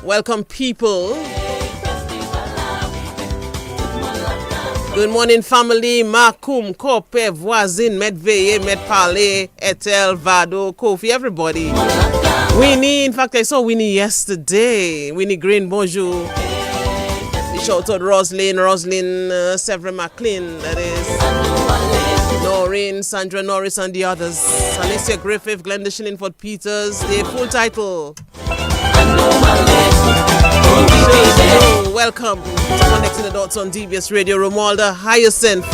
Welcome, people. Good morning, family. Makoum, Kope, Voisine, Medveye, Medpale, Etel, Vado, Kofi, everybody. Winnie, in fact, I saw Winnie yesterday. Winnie Green, bonjour. Shout out Roslyn, Severin McLean, that is. Noreen, Sandra Norris, and the others. Alicia Griffith, Glenda Shillingford Peters, the full title. Welcome to Connecting the Dots on DBS Radio. Romualda Hyacinth.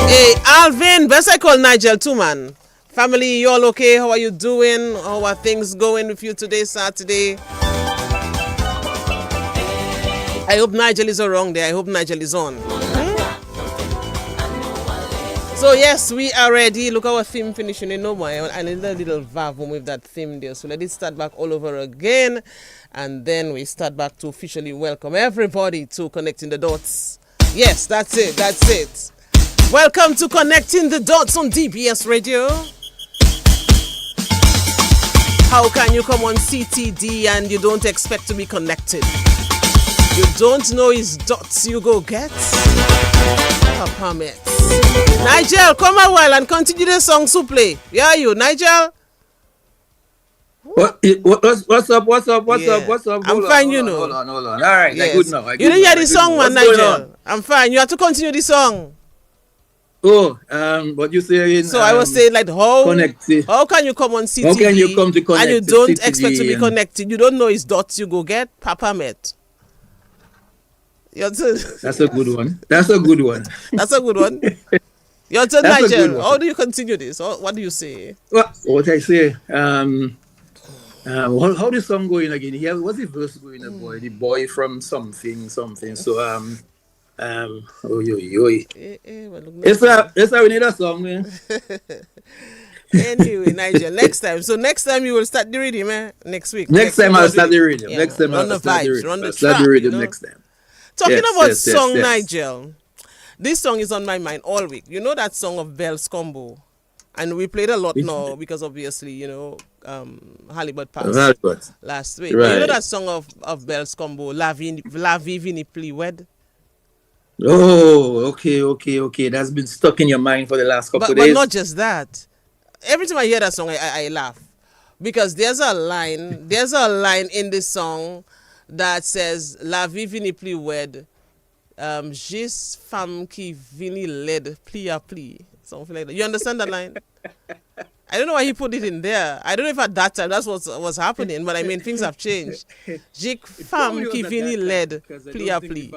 Hey, Alvin, best I call Nigel too, man. Family, you all okay? How are you doing? How are things going with you today, Saturday? I hope Nigel is around there. I hope Nigel is on. So yes, we are ready. Look, our theme finishing in no more. I need a little valve with that theme there. So let it start back all over again. And then we start back to officially welcome everybody to Connecting the Dots. Yes, that's it. That's it. Welcome to Connecting the Dots on DBS Radio. How can you come on CTD and you don't expect to be connected? You don't know his dots you go get? Papa Met. Nigel, come a while and continue the song to play. Where are you, Nigel? What's up? I'm fine, you know. Hold on. All right, yes. Good now. You didn't hear the song, man, Nigel. I'm fine. You have to continue the song. Oh, what you saying? So I was saying, like, how can you come on CTV? How can you come to connect and you don't CTV expect to be connected? You don't know his dots you go get? Papa Met. That's a good one. That's a good one. Your turn, Nigel. How do you continue this? What do you say? What I say? How the song going again? Yeah, what's the verse going? The boy from something. So It's we need a song, man. Anyway, Nigel, next time you will start the rhythm, eh? Next week. Next time I'll start the rhythm. Yeah, next time I'll start the rhythm. Run the start track, the rhythm you know? next time. Talking about song, yes. Nigel. This song is on my mind all week. You know that song of Bell's Combo? And we played a lot now because obviously, you know, Halibut passed last week. Right. You know that song of Bell's Combo, La Vie Vini Pli Wed? Oh, okay. That's been stuck in your mind for the last couple of days. But not just that. Every time I hear that song, I laugh. Because there's a line in this song that says, La Vie Vini Pli Wed, Jis femme qui vini led pli a pli. Something like that. You understand that line? I don't know why he put it in there. I don't know if at that time that's what was happening, but I mean, things have changed. Jik femme qui vini led pli a pli.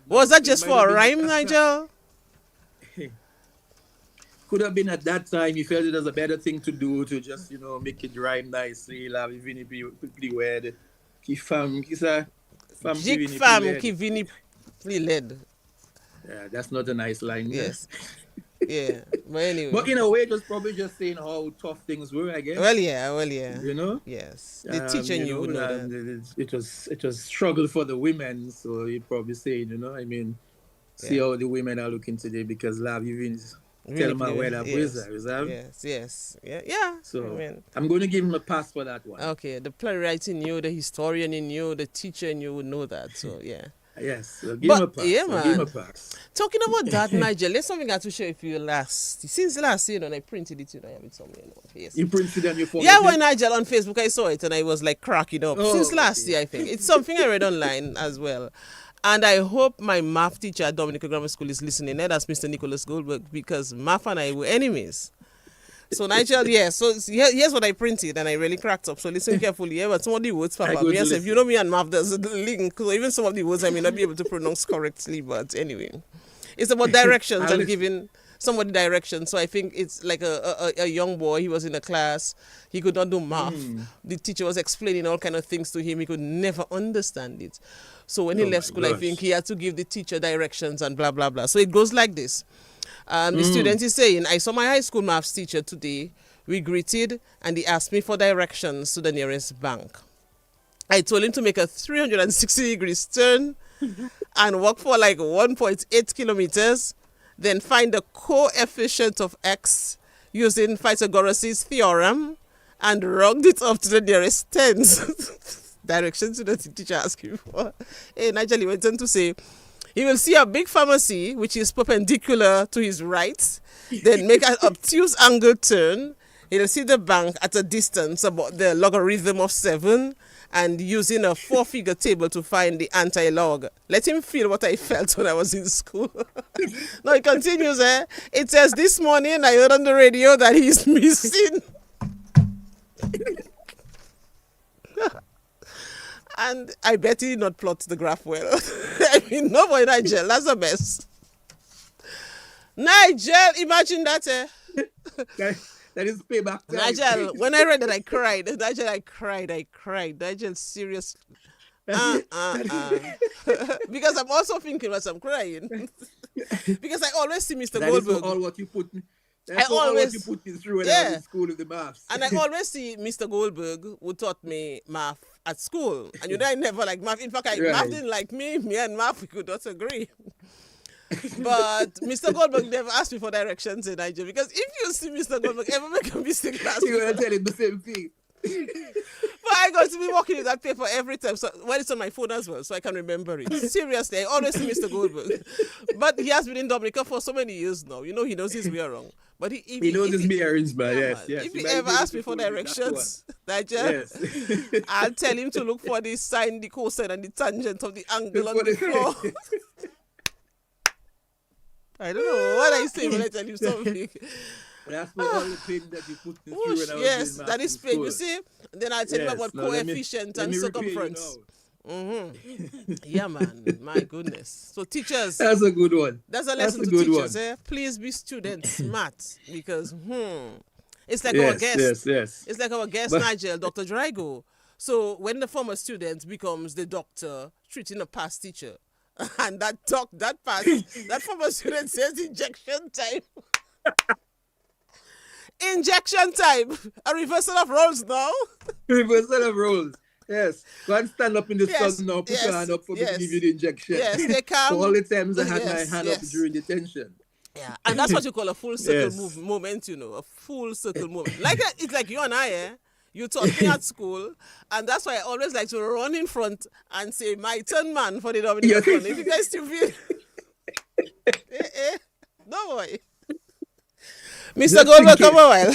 Was that just for a rhyme, Nigel? Could have been at that time. He felt it was a better thing to do to just, make it rhyme nicely. La vie vini pli wed. Qui femme qui vini pli led. Yeah, that's not a nice line. Yes. Yeah, but anyway. But in a way, it was probably just saying how tough things were, I guess. Well, yeah. You know? Yes. The teacher knew that. It was struggle for the women, so you'd probably say, see how the women are looking today because love you tell my where that is. Yes. Yeah. So I'm going to give him a pass for that one. Okay, the playwright in you, the historian in you, the teacher in you would know that. So yeah. Yes, give him a pass. Yeah, man. Give him a pass. Talking about that, Nigel, there's something I have to share with you since last year, and I printed it, I have it somewhere. Yes. You printed it on your phone? Yeah, when Nigel on Facebook, I saw it, and I was like cracking up. Since last year, I think. It's something I read online as well. And I hope my math teacher at Dominican Grammar School is listening. That's Mr. Nicholas Goldberg, because math and I were enemies. So Nigel, so here's what I printed, and I really cracked up. So listen carefully. Yeah, but some of the words, Papa, if you know me and math, there's a link. So even some of the words I may not be able to pronounce correctly, but anyway, it's about directions and giving somebody directions. So I think it's like a young boy. He was in a class. He could not do math. The teacher was explaining all kind of things to him. He could never understand it. So when he left school, I think he had to give the teacher directions and blah, blah, blah. So it goes like this. The student is saying, I saw my high school maths teacher today. We greeted and he asked me for directions to the nearest bank. I told him to make a 360-degree turn and walk for like 1.8 kilometers, then find the coefficient of x using Pythagoras' theorem and round it up to the nearest tens. directions to the teacher asking for. Hey, Nigel, he went on to say, he will see a big pharmacy which is perpendicular to his right, then make an obtuse angle turn. He'll see the bank at a distance about the logarithm of 7 and using a 4-figure table to find the anti-log. Let him feel what I felt when I was in school. Now it continues. It says, this morning I heard on the radio that he's missing. And I bet he did not plot the graph well. I mean, no boy, Nigel, that's a mess. Nigel, imagine that. That is payback time. Nigel, when I read that, I cried. Nigel, I cried. Nigel, seriously. Because I'm also thinking as I'm crying. Because I always see Mr. Goldberg. That's all what you put. That's all what you put me through when I was in school with the maths. And I always see Mr. Goldberg, who taught me math at school. And you know, I never liked math. In fact, math didn't like me. Me and math, we could not agree. But Mr. Goldberg never asked me for directions in Nigeria, because if you see Mr. Goldberg ever make a mistake last you're going to tell him the same thing. But I got to be working with that paper every time, so when it's on my phone as well, so I can remember it. Seriously, I always see Mr. Goldberg. But he has been in Dominica for so many years now. You know, he knows his way around. But he knows his bearings, man. Yes. If he ever asks me for directions, Nigel, I'll tell him to look for the sine, the cosine, and the tangent of the angle on the floor. I don't know what I say when I tell you something. That's for all the pain that you put me through when I was yes, doing that is pain. You see? Then I tell you about coefficient and circumference. Yeah, man. My goodness. So teachers. That's a good one. That's a lesson to teachers. Please be students smart, because it's like our guest. Yes. It's like our guest, Nigel, Dr. DRIGO. So when the former student becomes the doctor treating a past teacher, and that former student says injection time. Injection time. A reversal of roles now. Reversal of roles. Yes. Go and stand up in the sun now. Put your hand up for me to give you the injection. Yes, they come. For all the times I had my hand up during detention. Yeah, and that's what you call a full circle moment, you know, a full circle moment. It's like you and I, You taught me at school, and that's why I always like to run in front and say, my turn, man, for the Dominican one. If you guys still feel... No, boy. Mr. Goldberg, come a while.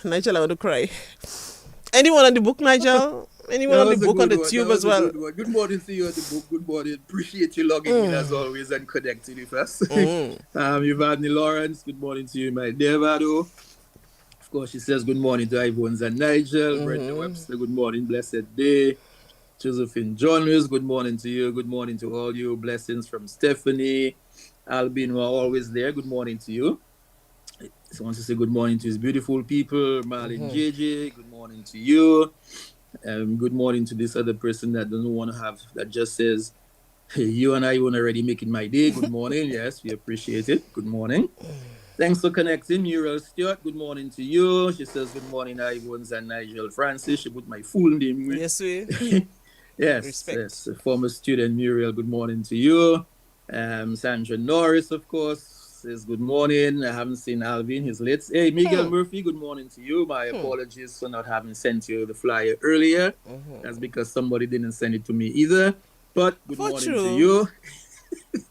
Nigel, I want to cry. Anyone on the book, Nigel? Anyone on the book, on the tube as well? Good morning to you on the book. Good morning. Appreciate you logging in as always and connecting with us. You've had Lawrence. Good morning to you, my dear Vado. Of course, she says good morning to Ivons and Nigel. Brenda Webster, good morning. Blessed day. Josephine Johners, good morning to you. Good morning to all you. Blessings from Stephanie. Albin, who are always there. Good morning to you. He wants to say good morning to his beautiful people. Marlon JJ, good morning to you. Good morning to this other person that doesn't want to have, that just says, hey, you and I were already making my day. Good morning. Yes, we appreciate it. Good morning. Thanks for connecting. Muriel Stewart, good morning to you. She says good morning, Ivons and Nigel Francis. She put my full name. Yes, we. Yes, respect. Yes. A former student, Muriel, good morning to you. Sandra Norris, of course, says good morning. I haven't seen Alvin, he's late. Hey, Miguel Murphy, good morning to you. My apologies for not having sent you the flyer earlier. That's because somebody didn't send it to me either. But good morning to you.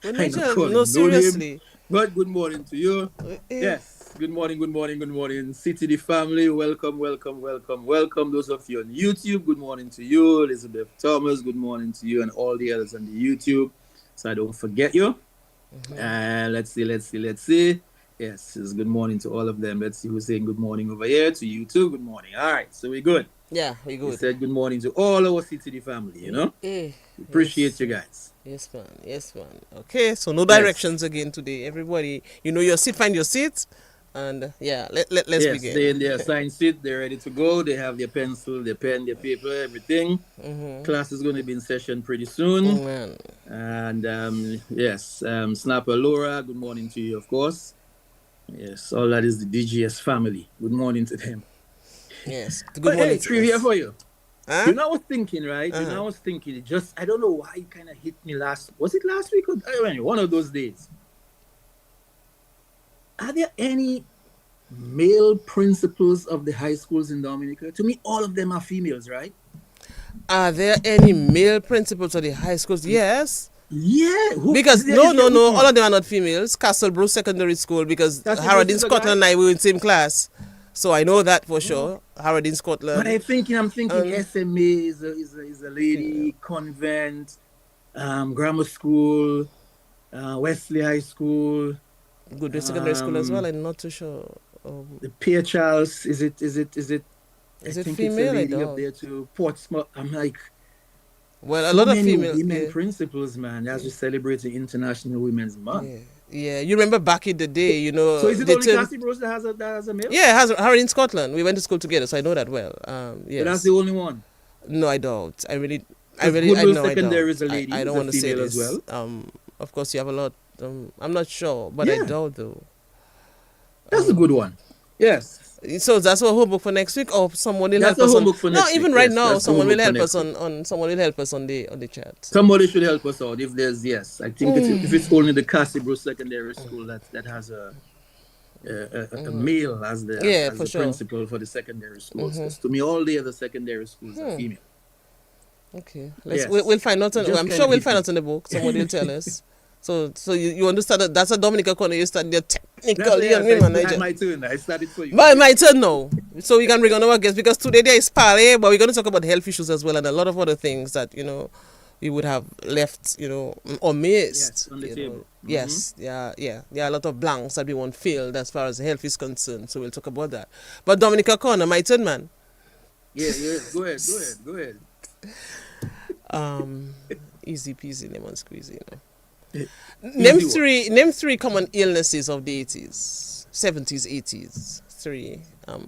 No, seriously. But good morning to you. Yes, good morning, good morning, good morning. City family, welcome, welcome, welcome, welcome. Those of you on YouTube, good morning to you. Elizabeth Thomas, good morning to you, and all the others on the YouTube. So I don't forget you. Let's see. Yes, it's good morning to all of them. Let's see who's saying good morning over here. To you too, good morning. All right, so we're good. Yeah, we're good. We said good morning to all our CTD family, you know? Appreciate you guys. Yes, man. Yes, man. Okay, so no directions again today. Everybody, you know your seat, find your seat. And yeah, let's begin. They're in their assigned seat. They're ready to go. They have their pencil, their pen, their paper, everything. Class is going to be in session pretty soon. And yes, Snapper Laura, good morning to you, of course. Yes, all that is the DGS family. Good morning to them. Yes. Good morning. Hey, trivia for you. Huh? You know, I was thinking, right? You know, I was thinking, it just, I don't know why it kind of hit me was it last week? Or one of those days. Are there any male principals of the high schools in Dominica? To me, all of them are females, right? Are there any male principals at the high schools? Yes. Yeah. Because no, all of them are not females. Castlebrook Secondary School, because Harrodin, Scotland, and I were in the same class, so I know that for sure. Harrodin, Scotland. But I'm thinking SMA is a lady, convent, grammar school, Wesley High School. Goodway Secondary School as well. I'm not too sure. The Pierre Charles, is it Is it female? female? It's a lady up there to Portsmouth. I'm like, well, a lot of female women principals, man. As we celebrating International Women's Month. Yeah. You remember back in the day, you know. So is it only Cassie Bros that has a male? Yeah, it has Harry in Scotland. We went to school together, so I know that well. Yes. But that's the only one. No, I don't. I know. Secondary is a lady. I don't want to say this as well. Of course, you have a lot. I'm not sure, but I doubt though. That's a good one. Yes. So that's our homework for next week, or someone will help us on. No, even right now, someone will help us on. Someone will help us on the chat. Somebody should help us out. If there's I think if it's only the Cassibro Secondary School that has a male as the principal for the secondary schools. Because to me, all the other secondary schools are female. Okay, we'll find out. I'm sure we'll find out in the book. Somebody will tell us. So you understand that that's a Dominica corner. You start your technical young women. My turn. I started for you. My turn now. So we can bring on our guests, because today there is party, but we're going to talk about health issues as well, and a lot of other things that we would have left or missed. Yes, on the table. Yes, yeah. There are a lot of blanks that we won't fill as far as health is concerned. So we'll talk about that. But Dominica corner, my turn, man. Yeah. Go ahead. Easy peasy lemon squeezy, Name three common illnesses of the 80s, 70s, 80s. Three,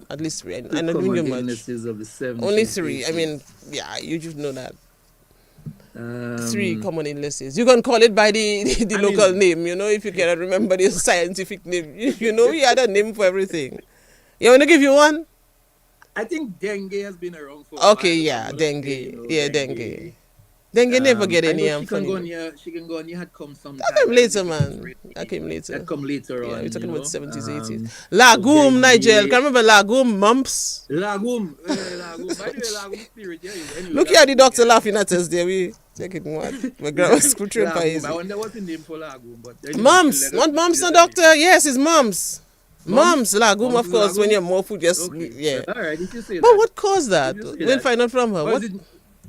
at least three. I don't think you much. Illnesses of the 70s. Only three. 80s. I mean, you should know that. Three common illnesses. You can call it by the local name. If you cannot remember the scientific name, we had a name for everything. You want to give you one? I think dengue has been around for. Okay, yeah, dengue. Dengue. Dengue never get any funny. She can go on. You had come sometime. That came later, man. That came later. That come later on. Yeah, we're talking about 70s, 80s. Lagoon, Nigel. Can you remember Lagoon mumps? Lagoon. By the way, Lagoon spirit. Yeah, anyway, look here, the doctor laughing at us there. We check it more. My grammar school trip is. I wonder what's the name for Lagoon. But mums. What mums, no doctor? Yes, it's mums. Mums, Lagoon, of course, when you're more food, just, yeah. All right, if you say that. But what caused that? We'll find out from her.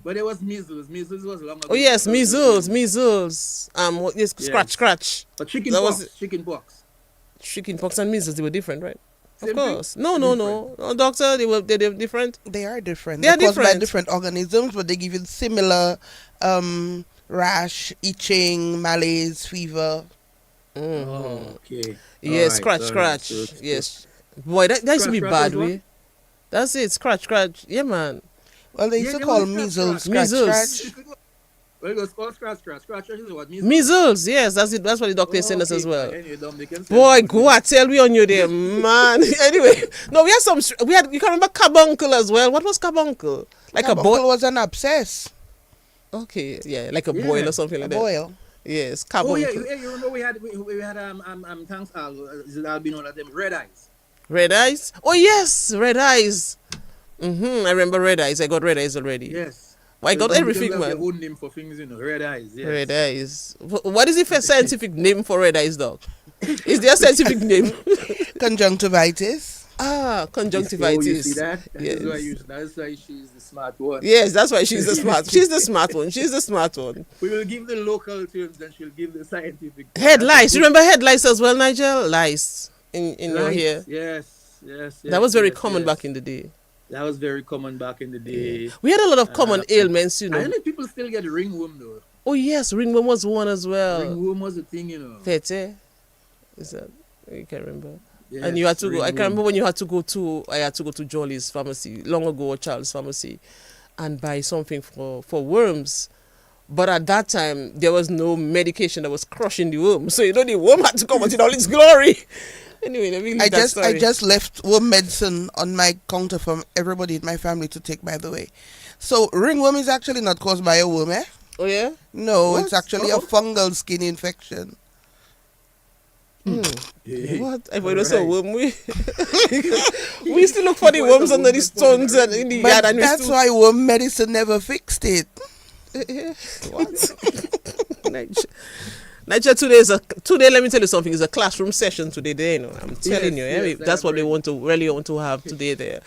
But there was measles. Measles was long ago. Oh yes, measles. Scratch. But chickenpox. Chickenpox and measles, they were different, right? Of course. No, doctor, they're different. They are different. They are caused different. by different organisms, but they give you similar rash, itching, malaise, fever. Oh, okay. Yes, scratch. Yes. Boy, that used to be bad, way. That's it, scratch. Yeah, man. Well, they used to call measles, scratch. Well, it was called scratch is what? Measles, yes, that's it. That's what the doctor sent us as well. Boy, go I tell we on you there, man. Anyway, no, we had you can remember carbuncle as well. What was carbuncle? Like carbuncle a boil was an abscess. Okay, yeah, like a boil or something like that. Boil. Yes, carbuncle. Oh yeah, you remember we had thanks Al, is it albino that them red eyes. Red eyes? Oh yes, red eyes. I remember red eyes. I got red eyes already. Yes. I got everything, man. Their own name for things, red eyes. Yes. Red eyes. What is the first scientific name for red eyes, dog? Is there a scientific name? Conjunctivitis. Conjunctivitis. Oh, you see that? Yes. That's why she's the smart one. Yes, that's why she's the smart. She's the smart one. We will give the local terms, then she'll give the scientific. Head lice. You remember head lice as well, Nigel? Lice in your hair. Yes. That was very common back in the day. That was very common back in the day. Yeah. We had a lot of common ailments, I don't think people still get ringworm though. Oh yes, ringworm was one as well. Ringworm was a thing, Fete? Is that? You can't remember. Yes, and you had to go. I can remember when I had to go to Jolly's pharmacy long ago, or Charles' pharmacy, and buy something for worms. But at that time, there was no medication that was crushing the worm, so the worm had to come out in all its glory. Anyway, I just left worm medicine on my counter for everybody in my family to take, by the way. So ringworm is actually not caused by a worm, eh? Oh yeah? No, it's actually a fungal skin infection. What? I thought it was a Right. worm. We still look for the People worms are under the worms that stones and in the yard, But and we that's still. why worm medicine never fixed it. What? Niger today is today. Let me tell you something. It's a classroom session today. There, I'm telling you. Yes, That's I what they agree. really want to have today there.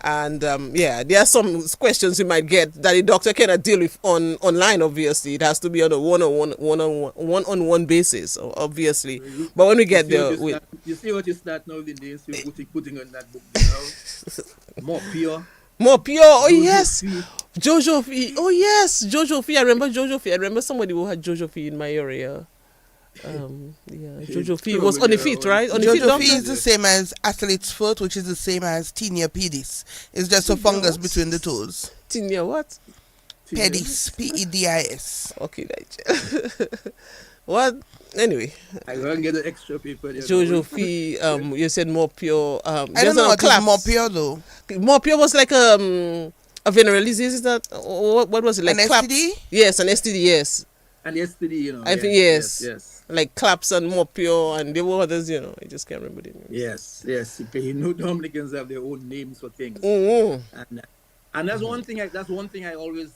And there are some questions you might get that the doctor cannot deal with online. Obviously, it has to be on a one-on-one basis. Obviously, You, but when we you get see what there, you start. You see what you start now in days. You putting on that book now. More pure. more pure. Oh Jojo yes, Fee. Jojo Fee. Oh yes, Jojo Fee. I remember Jojo Fee. I remember somebody who had Jojo Fee in my area. Jojo Fee was on the feet, right? On the feet, Jojo doctor. fee is the same as athlete's foot, which is the same as tinea pedis. It's just a fungus between the toes. Tinea what? Pedis, Pedis. Okay, Nigel. What? Anyway, I go and get the extra paper there. Jojo Fee. You said more pure. I don't know what is more pure though. More pure was like a venereal disease. Is that what was it like? An claps? STD? Yes, an STD. Yes, And yesterday, I think yes. Yes. Like claps and more pure, and there were others. I just can't remember the names. Yes. You know, Dominicans have their own names for things. Mm-hmm. And that's one thing. That's one thing I always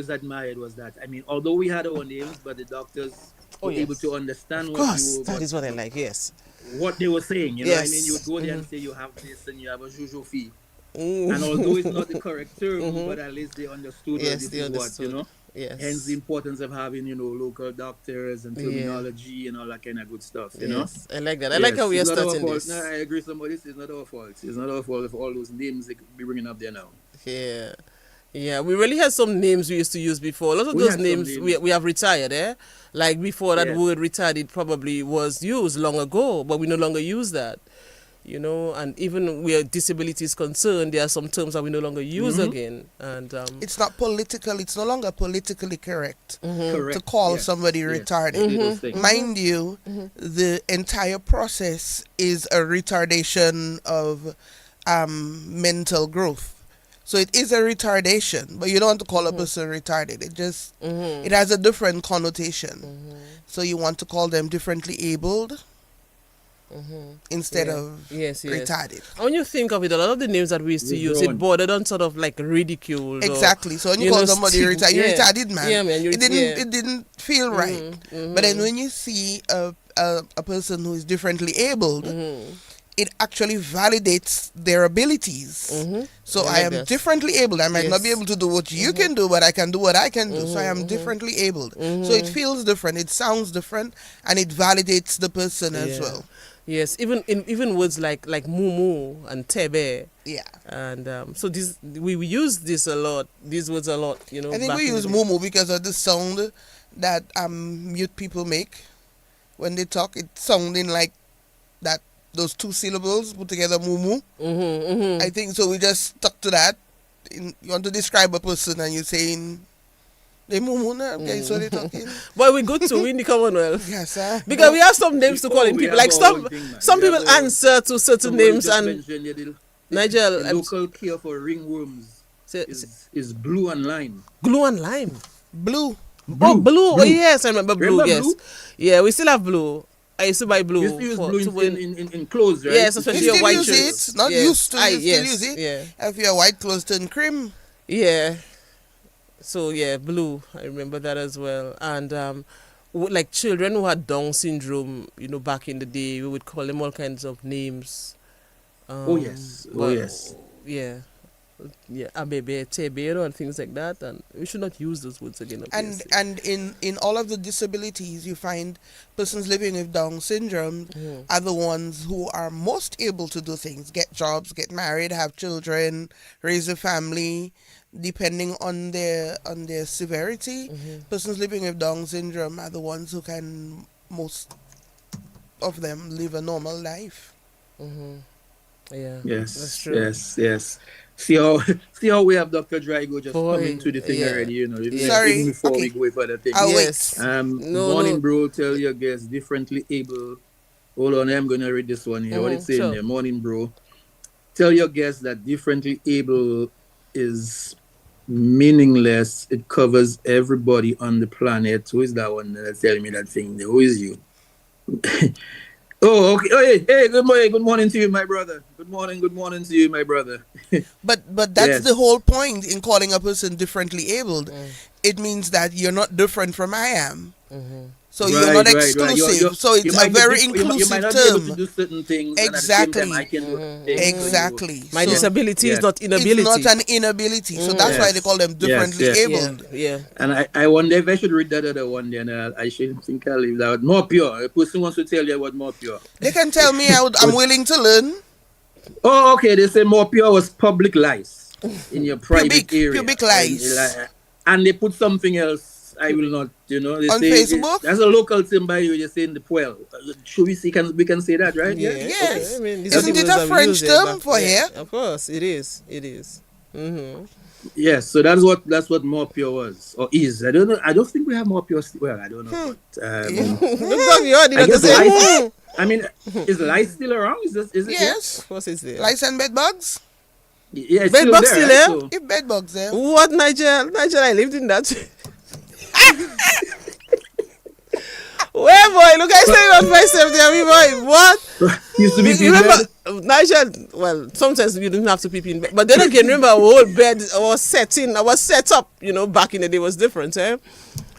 admired was that. I mean, although we had our names, but the doctors were able to understand Of what course, you were, that is what I like. Yes. what they were saying. You know, what I mean, Yes. you would go there and say you have this and you have a Jojo Fee. Mm. And although it's not the correct term, but at least they understood Yes, this they is understood. what. Yes. Hence the importance of having, local doctors and terminology and all that kind of good stuff, you know? Yes, I like that. I like how we are It's not our starting fault. this. No, I agree somebody. It's not our fault. It's not our fault if all those names they could be bringing up there now. Yeah. Yeah, we really had some names we used to use before. A lot of We those had some names names. we have retired, eh? Like before that Yes. word retired, it probably was used long ago, but we no longer use that. And even where disability is concerned, there are some terms that we no longer use again. And It's not political. It's no longer politically correct Correct. to call Yes. somebody Yes. retarded. Say those things. Mind you, the entire process is a retardation of mental growth. So it is a retardation, but you don't want to call a person retarded. It has a different connotation. So you want to call them differently abled instead of yes. retarded. And when you think of it, a lot of the names that we used to use, it Withdrawn. bordered on sort of like ridicule. Exactly. So when you call somebody retarded, you're retarded, man. Yeah, man. It didn't feel right. But then when you see a person who is differently abled, it actually validates their abilities. So I am differently abled. I might not be able to do what you can do, but I can do what I can do. So I am differently abled. So it feels different. It sounds different, and it validates the person as well. Yes, even words like mumu and tebe. Yeah. And so we use this a lot. These words a lot. I think back we in the use day. mumu because of the sound that mute people make when they talk. It's sounding like that. Those two syllables put together, mumu. I think so. We just stuck to that. You want to describe a person and you're saying they mumu now. Okay, so they're talking. But we good to win the Commonwealth. Yes, sir. Because we have some names to call in We people. have Like our own some thing, man. some We have people our own- answer to certain Somebody names just and mentioned here Nigel, the local cure for ringworms is blue and lime. glue and lime. Blue. Oh, blue. Oh yes, I remember blue. Remember Yes. blue? Yeah, we still have blue. I used to buy blue. You used to use for- blue to win- in clothes, right? Yes, You especially still your white use shirts. it. Not Yes. used to. You still yes, use it. Yeah. If your white clothes turn cream. Yeah. So yeah, blue. I remember that as well. And like children who had Down syndrome, back in the day, we would call them all kinds of names. Oh yes. Yeah. Yeah, abebe, tebe, and things like that, and we should not use those words again. And Obviously. in all of the disabilities, you find persons living with Down syndrome are the ones who are most able to do things, get jobs, get married, have children, raise a family, depending on their severity. Persons living with Down syndrome are the ones who can, most of them, live a normal life. Yeah, Yes. that's true. Yes. See how we have Dr. Drigo just Boy, coming to the thing yeah. already, Yeah. Sorry, Even before okay. we go for the thing. I'll Yes. Morning, no. bro. Tell your guests differently able. Hold on, I'm gonna read this one here. What it's saying Sure. there? Morning, bro. Tell your guests that differently able is meaningless. It covers everybody on the planet. Who is that one that's telling me that thing? Who is you? Oh, okay. Oh, hey, good morning to you, my brother. Good morning to you, my brother. But that's the Yes. whole point in calling a person differently abled. It means that you're not different from I am. So you're not Right. exclusive. So You it's a might be very you might inclusive not be able to term. do certain things, and at the same time, I Exactly. can do things. So you, Exactly. My So disability is yes, not it's inability. not an inability. So that's why they call them differently yes. Yeah, abled. yeah. And I wonder if I should read that other one. Then I should think I'll leave that one. More pure. A person wants to tell you what more pure. They can tell me I'm But willing to learn. oh, okay. They say more pure was public lies in your private area, Pubic lice and they put something else. I will not. They on say Facebook. that's a local thing by you. They say in the well. Should we can say that, right? Yeah, Yeah. okay. Yes. I mean, these are the Isn't it words a I've French used term for yeah, hair? of course, it is. It is. Mm-hmm. Yes. So that's what more pure was or is. I don't know. I don't think we have more pure. Well, I don't know, but Look, you already I know to guess say. lice. I mean, is lice still around? Is it? Yeah. Yes. Of course, it's there. Lice and bed bugs. Yeah, it's Bed still bugs there. still Right? there? So, If bed bugs there. What, Nigel? Nigel, I lived in that. Where boy? Look, I say on myself there, we boy. What? used to be You remember, Nigel? Well, sometimes you didn't have to peep in bed, but then again, remember our whole bed, our setting, our setup, back in the day was different, eh?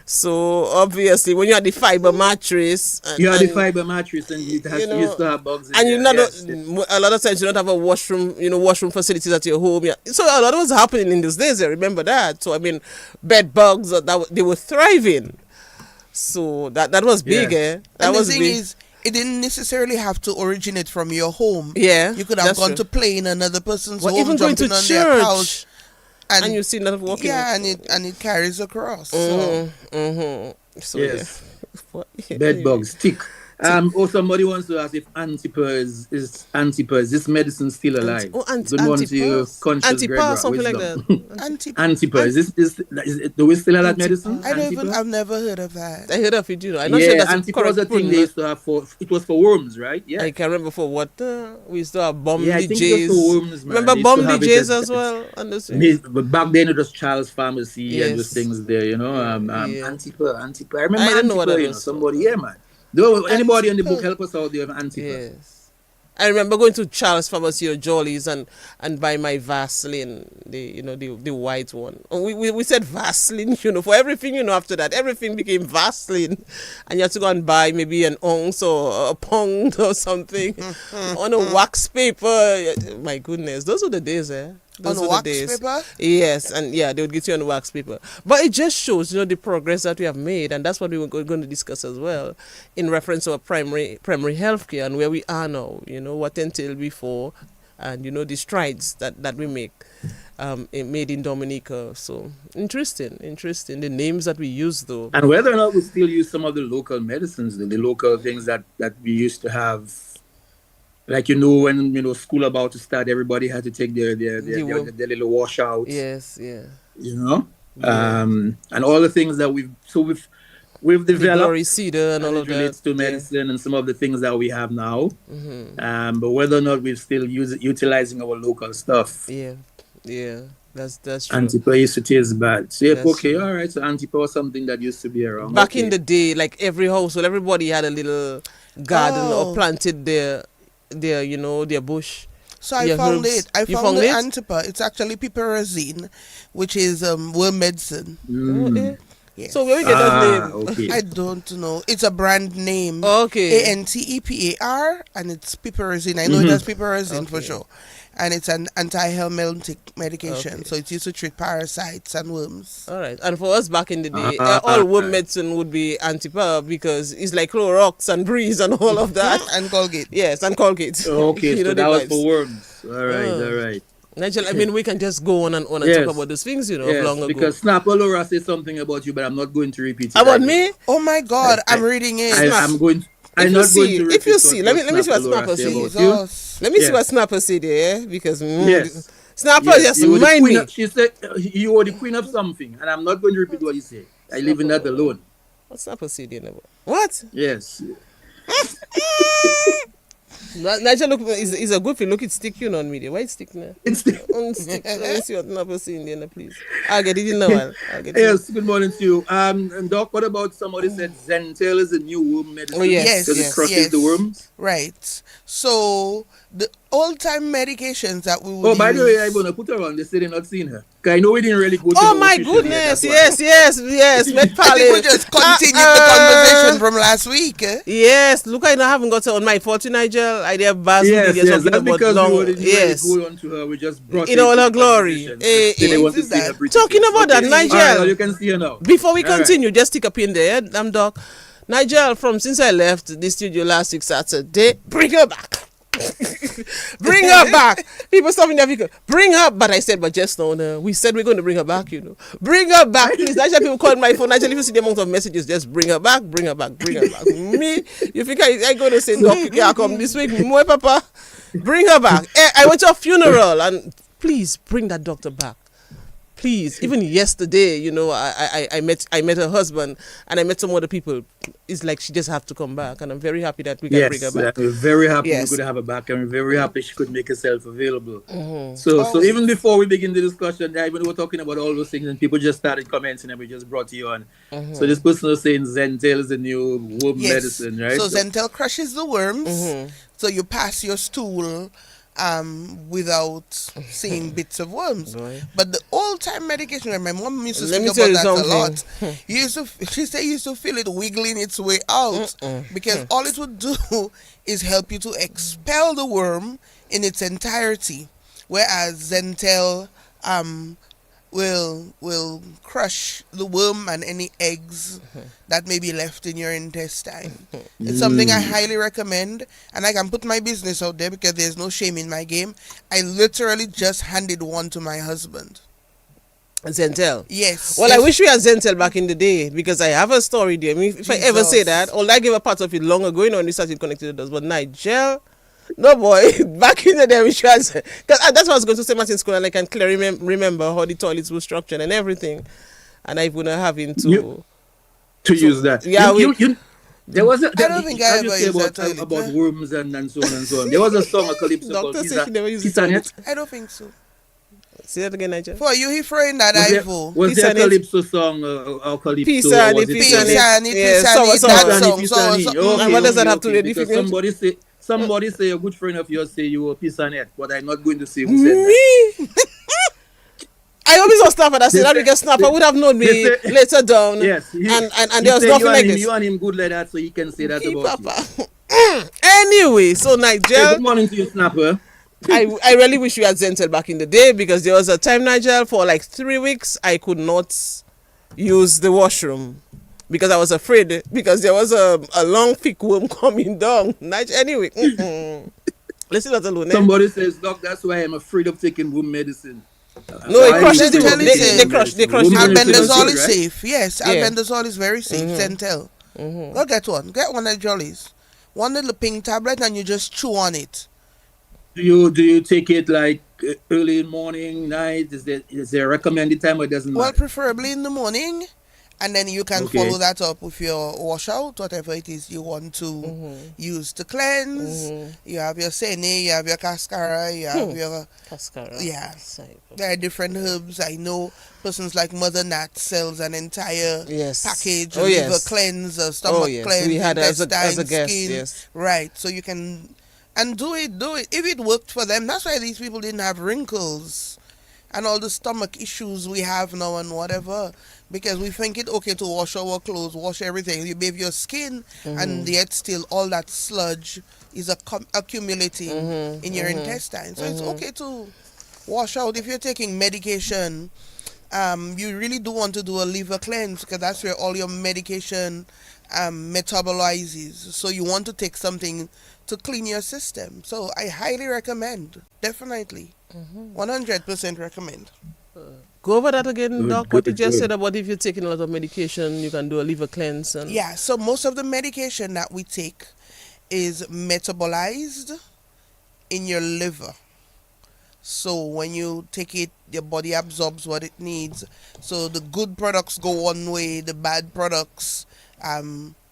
So obviously, when you had the fiber mattress, you had the fiber mattress and it has you used to have bugs in and you there. not a lot of times you don't have a washroom, washroom facilities at your home. Yeah. So a lot was happening in those days. I remember that. So I mean, bed bugs they were thriving. So that was big, Yes. eh? That And was the thing big. is, it didn't necessarily have to originate from your home. Yeah, You could have that's gone true. to play in another person's Well, home, even going to jumping on their couch, church, and you see another walking. yeah, and it carries across. So Yes. yeah. What- Bed bugs, tick. Somebody wants to ask if Antipa is Antipa. Is this medicine still alive? Good morning to you, conscious Antipa, something like wisdom. that. Antipa, do we still have that medicine? I've never heard of that. I heard of it, I'm not Yeah, sure that's the Antipa correct was a thing they used to have it was for worms, right? Yeah. I can remember for what we used to have bomb Yeah, I think it was DJs. for worms, man. Remember They used bomb to have it DJs at- as well? And this, But back then it was Charles Pharmacy and those Yes. things there, Yeah. Antipa. I remember I don't know Antipa, what that was. somebody, yeah, man. Anybody in the book help us out there with Antipa? yes. I remember going to Charles Pharmacy or Jolly's and buy my Vaseline, the white one. Oh, we said Vaseline, for everything, after that. Everything became Vaseline. And you had to go and buy maybe an ounce or a pound or something on a wax paper. My goodness, those were the days, eh? Those On were wax the days. paper? Yes, and yeah, they would get you on wax paper. But it just shows, the progress that we have made, and that's what we were going to discuss as well, in reference to our primary healthcare and where we are now. What entailed before, and the strides that we make, made in Dominica. So interesting. The names that we use though. And whether or not we still use some of the local medicines, the local things that we used to have. Like when school about to start, everybody had to take their little washout. Yes, yeah. Yeah. And all the things that we've developed. The glory cedar and all of it relates that. to medicine and some of the things that we have now. But whether or not we're still utilizing our local stuff. Yeah. That's true. Antipa used to taste bad. So That's okay, true. all right. So Antipa was something that used to be around. Back Okay. in the day, like every household, everybody had a little garden or planted their bush. So I Yeah, found herbs. it. I You found found the it? Antipa. It's actually piperazine, which is worm medicine. Mm. Yes. So where we get that name? Okay. I don't know. It's a brand name. Okay. ANTEPAR, and it's piperazine. I know it has piperazine for sure. And it's an anti-helminthic medication. Okay. So it's used to treat parasites and worms. All right. And for us back in the day, all worm medicine would be Antipa because it's like Clorox and Breeze and all of that. And Colgate. Yes, and Colgate. Okay, You know so the that was vibes. for worms. All right. Nigel, I mean, we can just go on and Yes. talk about those things, of Yes, long ago. because Snap Laura said something about you, but I'm not going to repeat it. About right me? Oh my God, I'm reading it. I'm going. I'm If not you see- going to repeat if you see, let me see what Laura Snapper said says. about you. Jesus. Let me see Yes. what Snapper said there, because Yes. Snapper Yes, just you were the mind queen me. of- she said you are the queen of something, and I'm not going to repeat what you say. I leave in that alone. What Snapper said there? What? Yes. Nigel look is a good thing. Look, it's stick you know on media. Why it's stick now? It's the, Stick. Let me see what number see in there, please. I'll get it in a while. I'll get it. yes, good morning to you. And Doc, what about somebody said Zentel is a new womb medicine? Oh, yes, because yes, it crushes yes. the worms. Right. So the old-time medications that we would Oh, by the way, use- I'm gonna put her on. They said they're not seeing her. 'Cause I know we didn't really go. To Oh the my official goodness! yet, that's why. Yes. Met I think Pally. we just continued the conversation from last week. Yes, look, I haven't got on my fault, Nigel. I have Baz Yes, yes, yes. That's because we didn't yes. really go on to her. We just brought In her all into her the glory. conversation. Still, they want to do see her that. pretty Talking face. about that, Okay. Nigel. All right, well, you can see her now. Before we All right. continue, just stick a pin there, Doc. Nigel, from since I left the studio last week Saturday, bring her back. Bring her back. People stopping their vehicle. Bring her. But I said, but just no. We said we're going to bring her back, you know. Bring her back, please. Nigel, people called my phone. Nigel, if you see the amount of messages, just bring her back, bring her back, bring her back. Me, you think I going to say, Doc, you can't come this week? Moi, Papa. Bring her back. I went to a funeral and please bring that doctor back. Please, even yesterday, you know, I met her husband and I met some other people. It's like she just have to come back, and I'm very happy that we can bring her back. We're very happy Yes. we could have her back, and we're very happy she could make herself available. Mm-hmm. So even before we begin the discussion, even we were talking about all those things, and people just started commenting, and we just brought you on. Mm-hmm. So this person was saying Zentel is the new womb Yes. medicine, right? So Zentel crushes the worms. Mm-hmm. So you pass your stool without seeing bits of worms. Right. But the old-time medication, and my mom used to Let me speak tell about you that a lot. something. She said you used to feel it wiggling its way out because all it would do is help you to expel the worm in its entirety, whereas Zentel will crush the worm and any eggs that may be left in your intestine. It's something I highly recommend, and I can put my business out there because there's no shame in my game. I literally just handed one to my husband. Zentel. Yes. Well, yes. I wish we had Zentel back in the day because I have a story there. I mean, if I ever say that, although I gave a part of it long ago, you know, when we started connecting with us, but Nigel, no boy, back in the day, we should have, because that's what I was going to say much in school, and I can clearly remember how the toilets were structured and everything, and I wouldn't having to use that. Yeah, there was a, I don't think I ever used about, that toilet. about worms and so on and so on. There was a song, a calypso called Doctor said she never used the Pisanet. I don't think so. Say that again, Nigel. For you, he throwing that iPhone. Was there a Pisanet. calypso song or calypso? Pisanet, or was it Pisanet. Yeah, Pisani, so- that song. Pisani. So- And what does that have to do with because different- somebody say a good friend of yours say you were Pisanet, but I'm not going to say who said that. Me? I always was Snapper that said that because Snapper would have known me they say- later down. Yes, and there was nothing like this. You and him good like that, so he can say that Keep about you. Papa. Anyway, so Hey, Nigel, good morning to you, Snapper. I really wish we had Zentel back in the day because there was a time, Nigel, for like 3 weeks I could not use the washroom because I was afraid because there was a long thick worm coming down. Nigel, anyway, let's see that alone. Somebody says, Doc, that's why I'm afraid of taking womb medicine. No, it Why crushes the is worm. Zentel They crush the Woman worm. medicine is Albendazole good, is right? safe. Yes, Yeah. albendazole is very safe. Zentel. Go get one. Get one at Jolly's. One little pink tablet and you just chew on it. Do you take it like early in morning, night? Is there a recommended time or it doesn't Well, matter? preferably in the morning. And then you can Okay. follow that up with your washout, whatever it is you want to use to cleanse. You have your sene, you have your cascara, you have your... Cascara. Yeah. There are different herbs. I know persons like Mother Nat sells an entire Yes. package, Oh, a liver yes. cleanse, a stomach Oh, yes. cleanse, We had as a intestine, guest, skin. yes. Right. So you can... And do it. If it worked for them, that's why these people didn't have wrinkles and all the stomach issues we have now and whatever. Because we think it okay to wash our clothes, wash everything. You bathe your skin, and yet still all that sludge is accumulating in your intestine. So it's okay to wash out. If you're taking medication, you really do want to do a liver cleanse because that's where all your medication metabolizes. So you want to take something to clean your system. So I highly recommend. Definitely. 100% recommend. Go over that again, Good, Doc. What you good, just good. said about if you're taking a lot of medication, you can do a liver cleanse. And Yeah, so most of the medication that we take is metabolized in your liver. So when you take it, your body absorbs what it needs. So the good products go one way, the bad products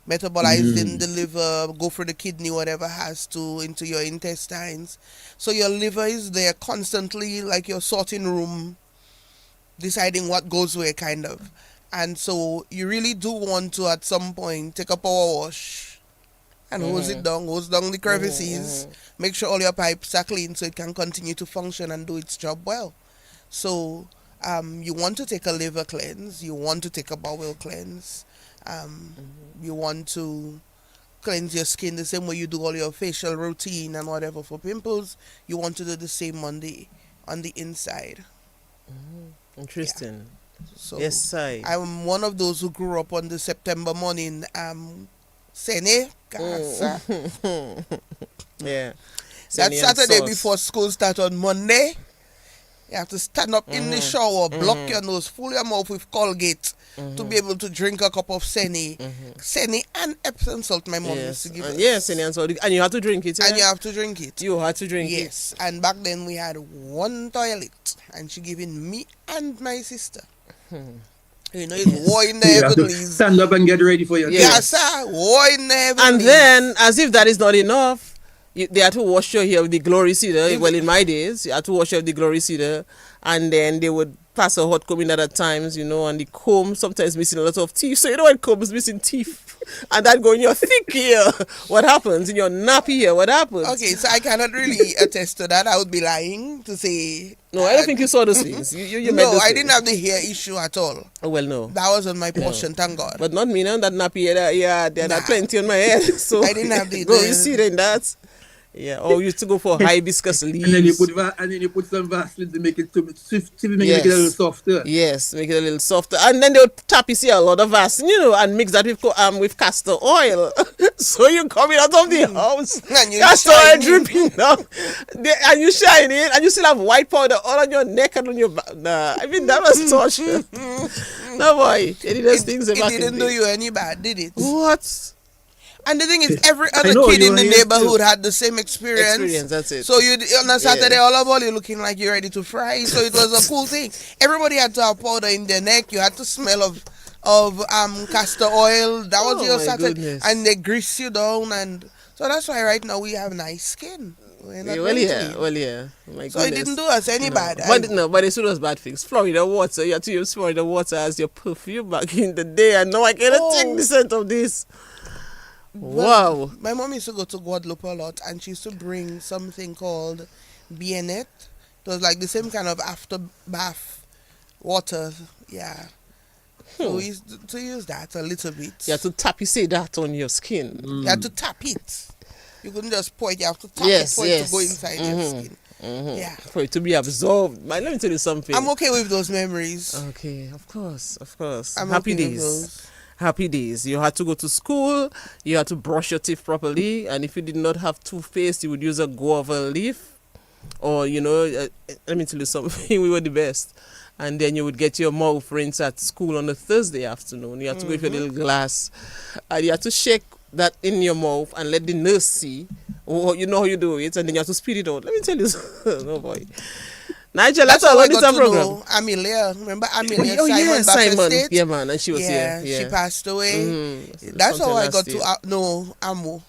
metabolized in the liver, go through the kidney, whatever has to, into your intestines. So your liver is there constantly, like your sorting room, deciding what goes where, kind of. And so you really do want to, at some point, take a power wash and hose down the crevices, make sure all your pipes are clean so it can continue to function and do its job well. So you want to take a liver cleanse, you want to take a bowel cleanse, you want to cleanse your skin the same way you do all your facial routine and whatever for pimples. You want to do the same on the inside. Interesting. So Yes, I'm one of those who grew up on the September morning Sene Casa. Yeah. That Sene and Saturday sauce. before school start on Monday. You have to stand up in the shower, block your nose, fill your mouth with Colgate to be able to drink a cup of Sene. Sene and Epsom salt, my mom used to give us. Yes, Sene and salt. And you have to drink it, And you have to drink it. You had to drink it. Yes, and back then we had one toilet, and she giving me and my sister. You know, it's war in the You have to heavenlies. stand up and get ready for your Yes, sir, war in the heavenlies. And then, as if that is not enough, they had to wash your hair with the glory cedar. Well, in my days, you had to wash your hair with the glory cedar, and then they would pass a hot comb in at times, you know, and the comb sometimes missing a lot of teeth. So you know when comb is missing teeth, and that go in your thick hair, what happens? In your nappy hair, what happens? Okay, so I cannot really attest to that. I would be lying to say. No, I don't think you saw those things. You met No, those I things. didn't have the hair issue at all. Oh, well, no. That wasn't my portion, thank God. But not me now, that nappy hair, there are plenty on my head. So I didn't have the- glory cedar in that. Yeah, or you used to go for hibiscus leaves. And then you put some Vaseline to make it make it a little softer. Yes, make it a little softer. And then they'll tap you see a lot of Vaseline, you know, and mix that with castor oil. So you coming out of the house, And you castor oil shining. dripping down, and you shining, and you still have white powder all on your neck and on your back. Nah, I mean that was torture. No boy, they did those things It back in didn't the do day. you any bad, did it? What? And the thing is, every other know, kid you in were the here neighborhood too. had the same experience. That's it. So you on a Saturday, all of all, you're looking like you're ready to fry. So it was a cool thing. Everybody had to have powder in their neck. You had to smell of castor oil. That was Oh, your my Saturday, goodness. and they grease you down, and so that's why right now we have nice skin. We're not Well, yeah, mentally. well, yeah. My So it goodness. didn't do us any bad. But it's one of those bad things. Florida water, you had to use Florida water as your perfume back in the day, and now I cannot take the scent of this. Wow. My mom used to go to Guadeloupe a lot, and she used to bring something called Bienet. It was like the same kind of after bath water. Yeah. So we used to use that a little bit. You have to tap, you say that on your skin. You had to tap it. You couldn't just pour it. You have to tap Yes, it for it yes. to go inside your skin. Yeah. For it to be absorbed. Man, let me tell you something. I'm okay with those memories. Okay, of course, of course. I'm Happy okay with days. those. Happy days. You had to go to school, you had to brush your teeth properly, and if you did not have toothpaste, you would use a guava leaf. Or, you know, let me tell you something, we were the best. And then you would get your mouth rinsed at school on a Thursday afternoon. You had to go with your little glass, and you had to shake that in your mouth and let the nurse see. Oh, you know how you do it, and then you have to spit it out. Let me tell you, no boy. Nigel, that's all how I on this got to program. know Amelia. Remember Amelia? Oh, yeah, Simon. Simon. Yeah, man, and she was Yeah, here. she passed away. Mhm. That's how I Sometime got last to know Amo.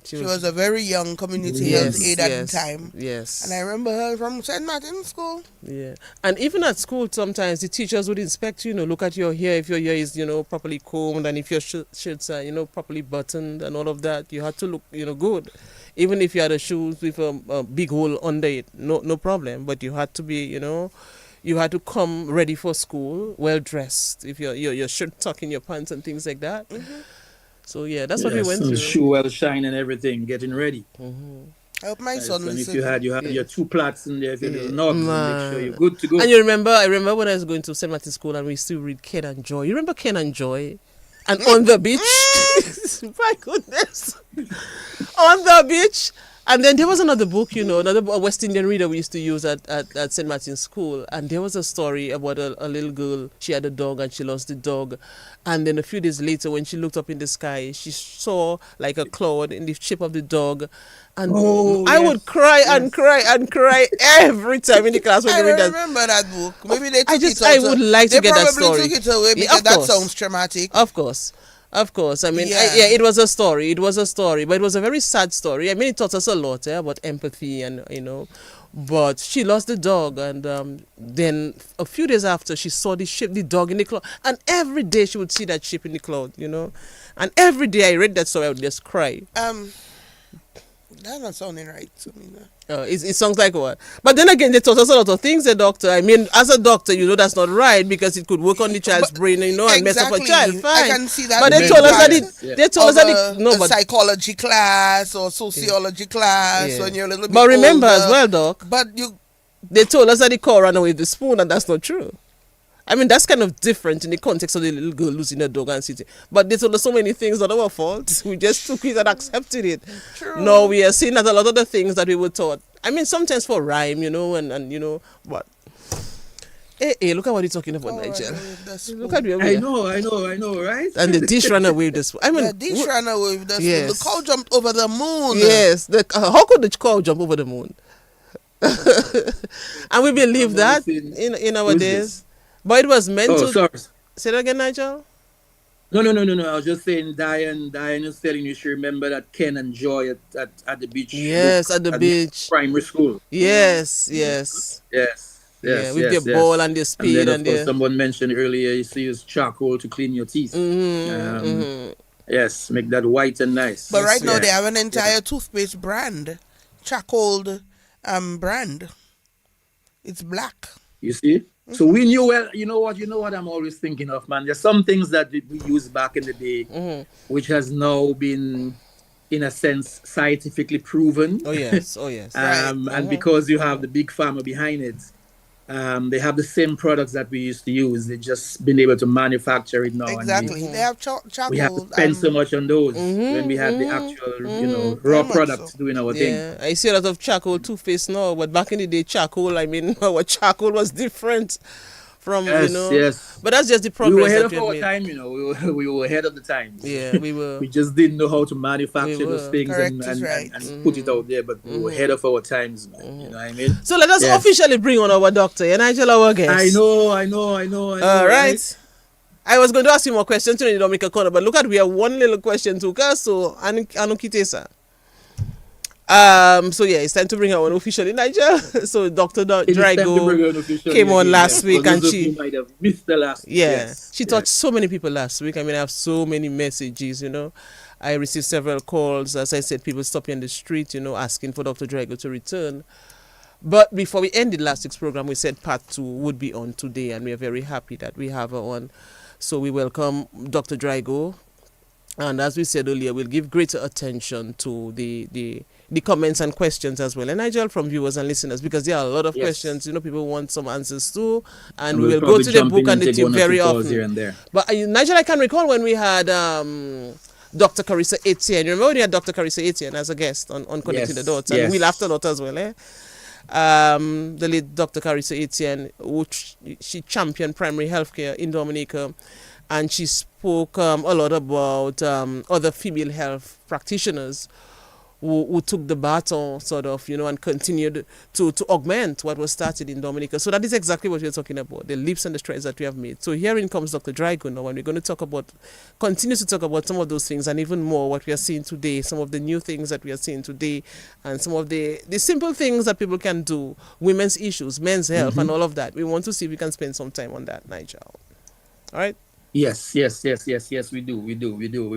She She was a very young community health aide at the time. Yes. And I remember her from St. Martin's School. Yeah. And even at school, sometimes the teachers would inspect you, look at your hair, if your hair is, properly combed, and if your shirts are, properly buttoned and all of that. You had to look, good. Even if you had a shoes with a big hole under it, no problem. But you had to be, you had to come ready for school, well dressed. If your shirt tucked in your pants and things like that. So yeah, that's what we went through. Shoe well shine and everything, getting ready. I hope my son And if listened. you had your two plaits in there, if your little knobs, make sure you're good to go. And I remember when I was going to St. Martin's School and we used to read Ken and Joy. You remember Ken and Joy? And on the beach? My goodness. On the beach. And then there was another book, another West Indian reader we used to use at St. Martin's School. And there was a story about a little girl. She had a dog and she lost the dog. And then a few days later, when she looked up in the sky, she saw like a cloud in the shape of the dog. And I would cry and cry and cry every time in the class when I they read that. remember that book. Maybe they took I would like to get that story. They probably took it away Yeah, because of that course. sounds traumatic. Of course. Of course. I mean, Yeah. it was a story. It was a story, but it was a very sad story. I mean, it taught us a lot about empathy and, but she lost the dog. And then a few days after, she saw the dog in the cloud. And every day she would see that sheep in the cloud, And every day I read that story, I would just cry. That's not sounding right to me. No. It sounds like what? But then again, they taught us a lot of things, the doctor. I mean, as a doctor, that's not right because it could work on the child's brain, and mess up a child. Fine. I can see that. But they told us that psychology class or sociology class when you're a little bit But remember older, as well, Doc. But they told us that the cow ran away with the spoon, and that's not true. I mean, that's kind of different in the context of the little girl losing her dog and sitting. But they told us so many things that are our fault. We just took it and accepted it. True. No, we are seeing that a lot of the things that we were taught. I mean, sometimes for rhyme, and but. Hey, look at what you're talking about, Nigel. Look at where we are. I know, right? And the dish ran away with the spoon. I mean, the dish ran away with the spoon. Yes. The cow jumped over the moon. Yes. How could the cow jump over the moon? And we believe that in our days. But it was meant to. Sorry. Say that again, Nigel? No. I was just saying, Diane is telling you she remember that Ken and Joy at the beach. Yes, at the beach. Primary school. Yes. Yeah, with the ball and the speed and then, and of course, someone mentioned earlier, you use charcoal to clean your teeth. Yes, make that white and nice. But right now they have an entire toothpaste brand, charcoal brand. It's black. You see? So we knew well. You know what I'm always thinking of, man. There's some things that we used back in the day, which has now been, in a sense, scientifically proven. Oh yes. And because you have the big pharma behind it, they have the same products that we used to use. They've just been able to manufacture it now. Exactly. They have charcoal. We have to spend so much on those when we have the actual, raw products doing our thing. Yeah, I see a lot of charcoal toothpaste now, but back in the day, our charcoal was different from, Yes. But that's just the progress. We were ahead that of our made. time, we were ahead of the times. Yeah, we were. We just didn't know how to manufacture those things and put it out there, but we were ahead of our times, man. You know what I mean? So let us officially bring on our doctor, Nigel, our guest. I know. All right. I was going to ask you more questions to the Dominica corner, but look at we have one little question to us, so Anukitesa. So it's time to bring her on officially, Nigel. So Dr. Drigo came on last week, and she might have missed the last. She touched so many people last week. I mean, I have so many messages. I received several calls. As I said, people stopping on the street, asking for Dr. Drigo to return. But before we ended last week's program, we said part 2 would be on today, and we are very happy that we have her on. So we welcome Dr. Drigo. And as we said earlier, we'll give greater attention to the comments and questions as well. And Nigel, from viewers and listeners, because there are a lot of questions, people want some answers too. And we will go to the book and the team very often. Here and there. But Nigel, I can recall when we had Dr. Carissa Etienne. Remember when we had Dr. Carissa Etienne as a guest on Connecting the Dots? And we laughed a lot as well, the late Dr. Carissa Etienne, which she championed primary healthcare in Dominica. And she spoke a lot about other female health practitioners who took the baton, sort of, and continued to augment what was started in Dominica. So that is exactly what we're talking about, the leaps and the strides that we have made. So herein comes Dr. Drigo now, and we're going to continue to talk about some of those things and even more what we are seeing today, some of the new things that we are seeing today, and some of the simple things that people can do, women's issues, men's health, and all of that. We want to see if we can spend some time on that, Nigel. All right? Yes, we do. We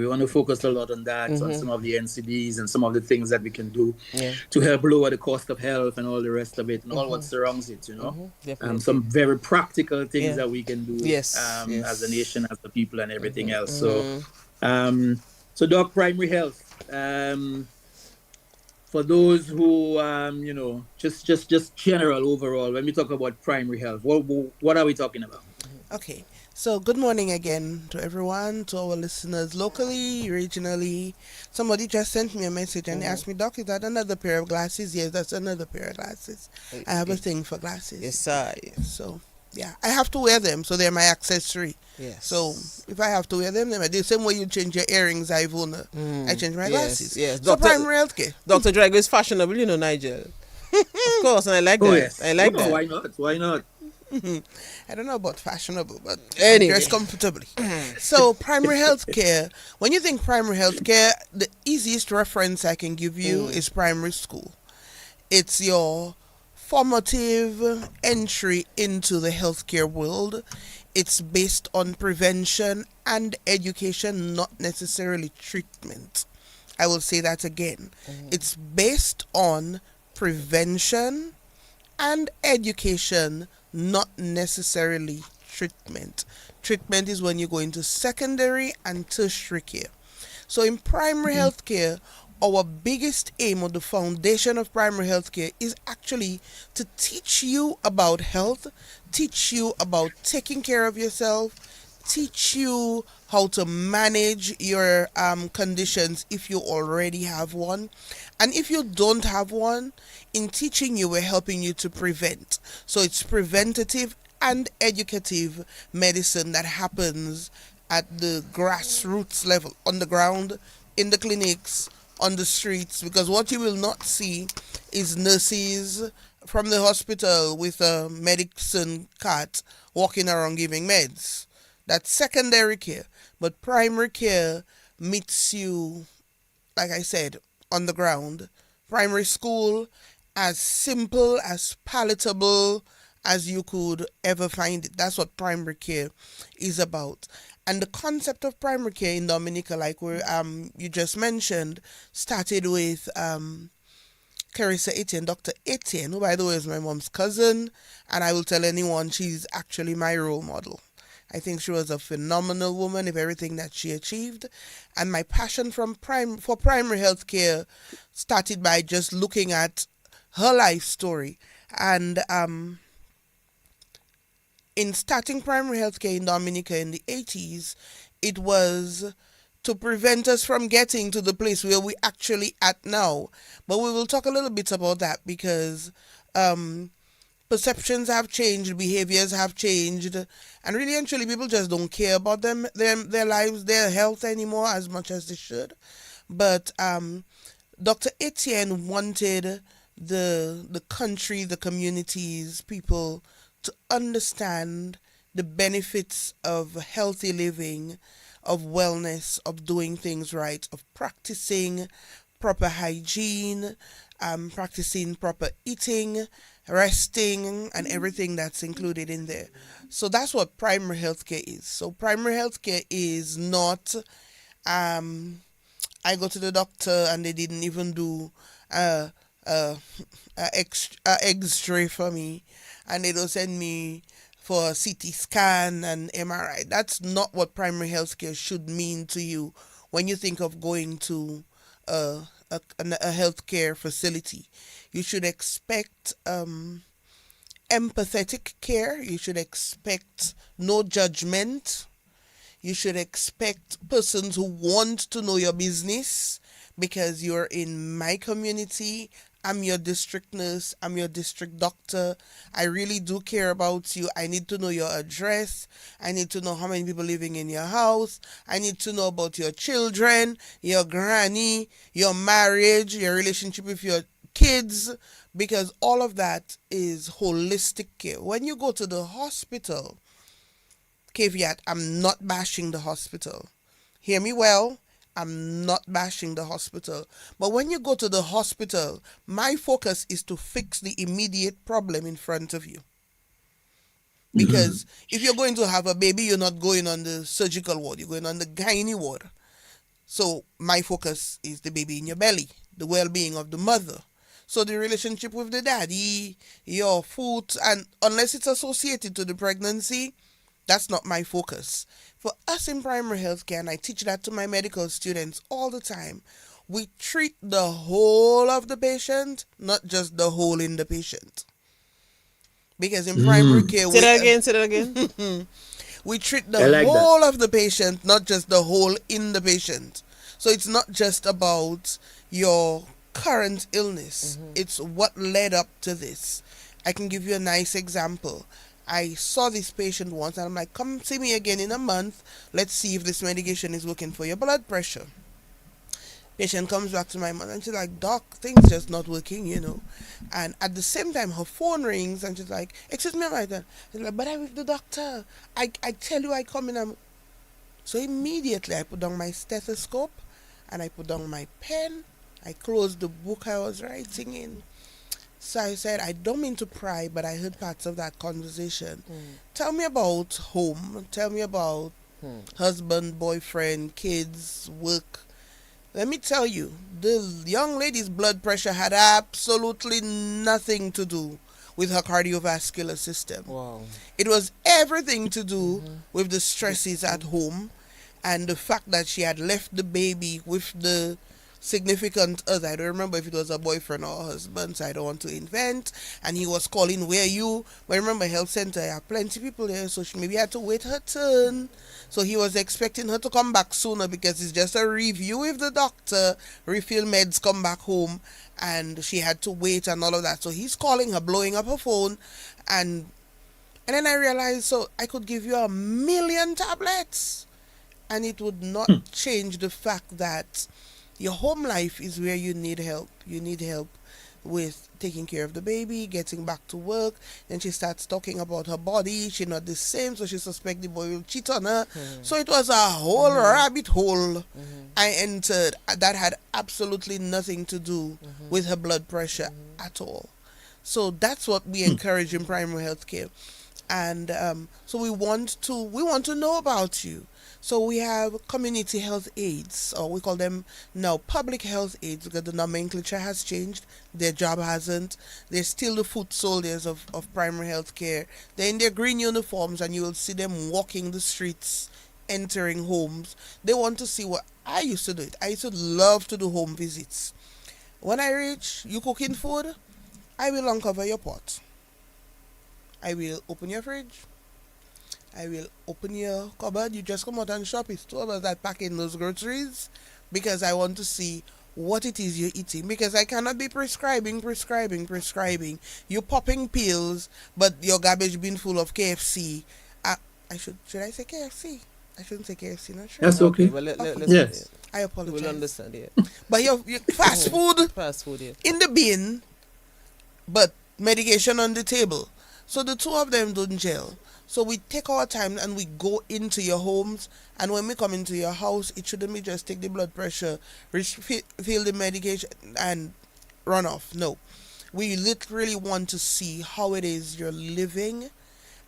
want to focus a lot on that, on some of the NCDs and some of the things that we can do to help lower the cost of health and all the rest of it and all what surrounds it, some very practical things that we can do as a nation, as a people and everything else. So, Doc, primary health. For those who, just general overall, when we talk about primary health, what are we talking about? Okay. So good morning again to everyone, to our listeners locally, regionally. Somebody just sent me a message and asked me, Doc, is that another pair of glasses? Yes, that's another pair of glasses. I have a thing for glasses. Yes, sir. So, I have to wear them, so they're my accessory. Yes. So if I have to wear them, the same way you change your earrings, I change my glasses. Yes. So primary healthcare. Dr. Drigo is fashionable, Nigel. Of course, and I like that. Yes. I like that. Why not? I don't know about fashionable, but I Anyway. dress comfortably. So primary health care, when you think primary health care, the easiest reference I can give you is primary school. It's your formative entry into the healthcare world. It's based on prevention and education, not necessarily treatment. I will say that again. It's based on prevention and education, not necessarily treatment. Treatment is when you go into secondary and tertiary care. So in primary health care, our biggest aim or the foundation of primary health care is actually to teach you about health, teach you about taking care of yourself, teach you how to manage your conditions if you already have one. And if you don't have one, in teaching you, we're helping you to prevent. So it's preventative and educative medicine that happens at the grassroots level, on the ground, in the clinics, on the streets, because what you will not see is nurses from the hospital with a medicine cart walking around giving meds. That's secondary care. But primary care meets you, like I said, on the ground. Primary school, as simple, as palatable as you could ever find it. That's what primary care is about. And the concept of primary care in Dominica, like you just mentioned, started with Carissa Etienne, Dr. Etienne, who by the way is my mom's cousin, and I will tell anyone she's actually my role model. I think she was a phenomenal woman of everything that she achieved. And my passion for primary health care started by just looking at her life story. And in starting primary health care in Dominica in the 80s, it was to prevent us from getting to the place where we actually at now. But we will talk a little bit about that because perceptions have changed, behaviors have changed, and really and truly people just don't care about their lives, their health anymore as much as they should. But Dr. Etienne wanted the country, the communities, people to understand the benefits of healthy living, of wellness, of doing things right, of practicing proper hygiene, practicing proper eating, resting, and everything that's included in there. So that's what primary healthcare is. So primary healthcare is not, I go to the doctor and they didn't even do X-ray for me, and they don't send me for a CT scan and MRI. That's not what primary healthcare should mean to you when you think of going to a healthcare facility. You should expect empathetic care. You should expect no judgment. You should expect persons who want to know your business because you're in my community. I'm your district nurse. I'm your district doctor. I really do care about you. I need to know your address. I need to know how many people living in your house. I need to know about your children, your granny, your marriage, your relationship with your kids, because all of that is holistic care. When you go to the hospital, caveat, I'm not bashing the hospital. Hear me well. I'm not bashing the hospital. But when you go to the hospital, my focus is to fix the immediate problem in front of you. Because if you're going to have a baby, you're not going on the surgical ward. You're going on the gynae ward. So my focus is the baby in your belly, the well-being of the mother. So the relationship with the daddy, your food, and unless it's associated to the pregnancy, that's not my focus. For us in primary health care, and I teach that to my medical students all the time, we treat the whole of the patient, not just the hole in the patient. Because in primary care, Say that again. we treat the whole of the patient, not just the hole in the patient. So it's not just about your current illness. It's what led up to this. I can give you a nice example. I saw this patient once and I'm like, come see me again in a month. Let's see if this medication is working for your blood pressure. Patient comes back to my mother and she's like, Doc, things just not working, And at the same time, her phone rings and she's like, excuse me, right then. She's like, but I'm with the doctor. I tell you, I come in. So immediately I put down my stethoscope and I put down my pen. I closed the book I was writing in. So I said, I don't mean to pry, but I heard parts of that conversation. Tell me about home. Tell me about husband, boyfriend, kids, work. Let me tell you, the young lady's blood pressure had absolutely nothing to do with her cardiovascular system. Wow. It was everything to do with the stresses at home and the fact that she had left the baby with the significant other. I don't remember if it was a boyfriend or a husband, so I don't want to invent. And he was calling, where you? But remember, health center, I have plenty of people there, so she maybe had to wait her turn. So he was expecting her to come back sooner because it's just a review with the doctor, refill meds, come back home, and she had to wait and all of that. So he's calling her, blowing up her phone, and then I realized, so I could give you 1,000,000 tablets, and it would not change the fact that your home life is where you need help. You need help with taking care of the baby, getting back to work. Then she starts talking about her body. She's not the same, so she suspects the boy will cheat on her. So it was a whole rabbit hole I entered that had absolutely nothing to do with her blood pressure at all. So that's what we encourage in primary health care. And so we want to know about you. So we have community health aides, or we call them now public health aides, because the nomenclature has changed. Their job hasn't. They're still the foot soldiers of primary health care. They're in their green uniforms, and you will see them walking the streets, entering homes. They want to see what I used to do. I used to love to do home visits. When I reach, you cooking food, I will uncover your pot. I will open your fridge. I will open your cupboard. You just come out and shop. It's 2 of us that pack in those groceries because I want to see what it is you're eating. Because I cannot be prescribing. You're popping pills, but your garbage bin full of KFC. Should I say KFC? I shouldn't say KFC, not sure. That's okay. Well, let's Yes. I apologize. We'll understand, yeah. But your fast food Fast food, yeah. in the bin, but medication on the table. So the 2 of them don't gel. So we take our time and we go into your homes, and when we come into your house, it shouldn't be just take the blood pressure, fill the medication, and run off. No. We literally want to see how it is you're living,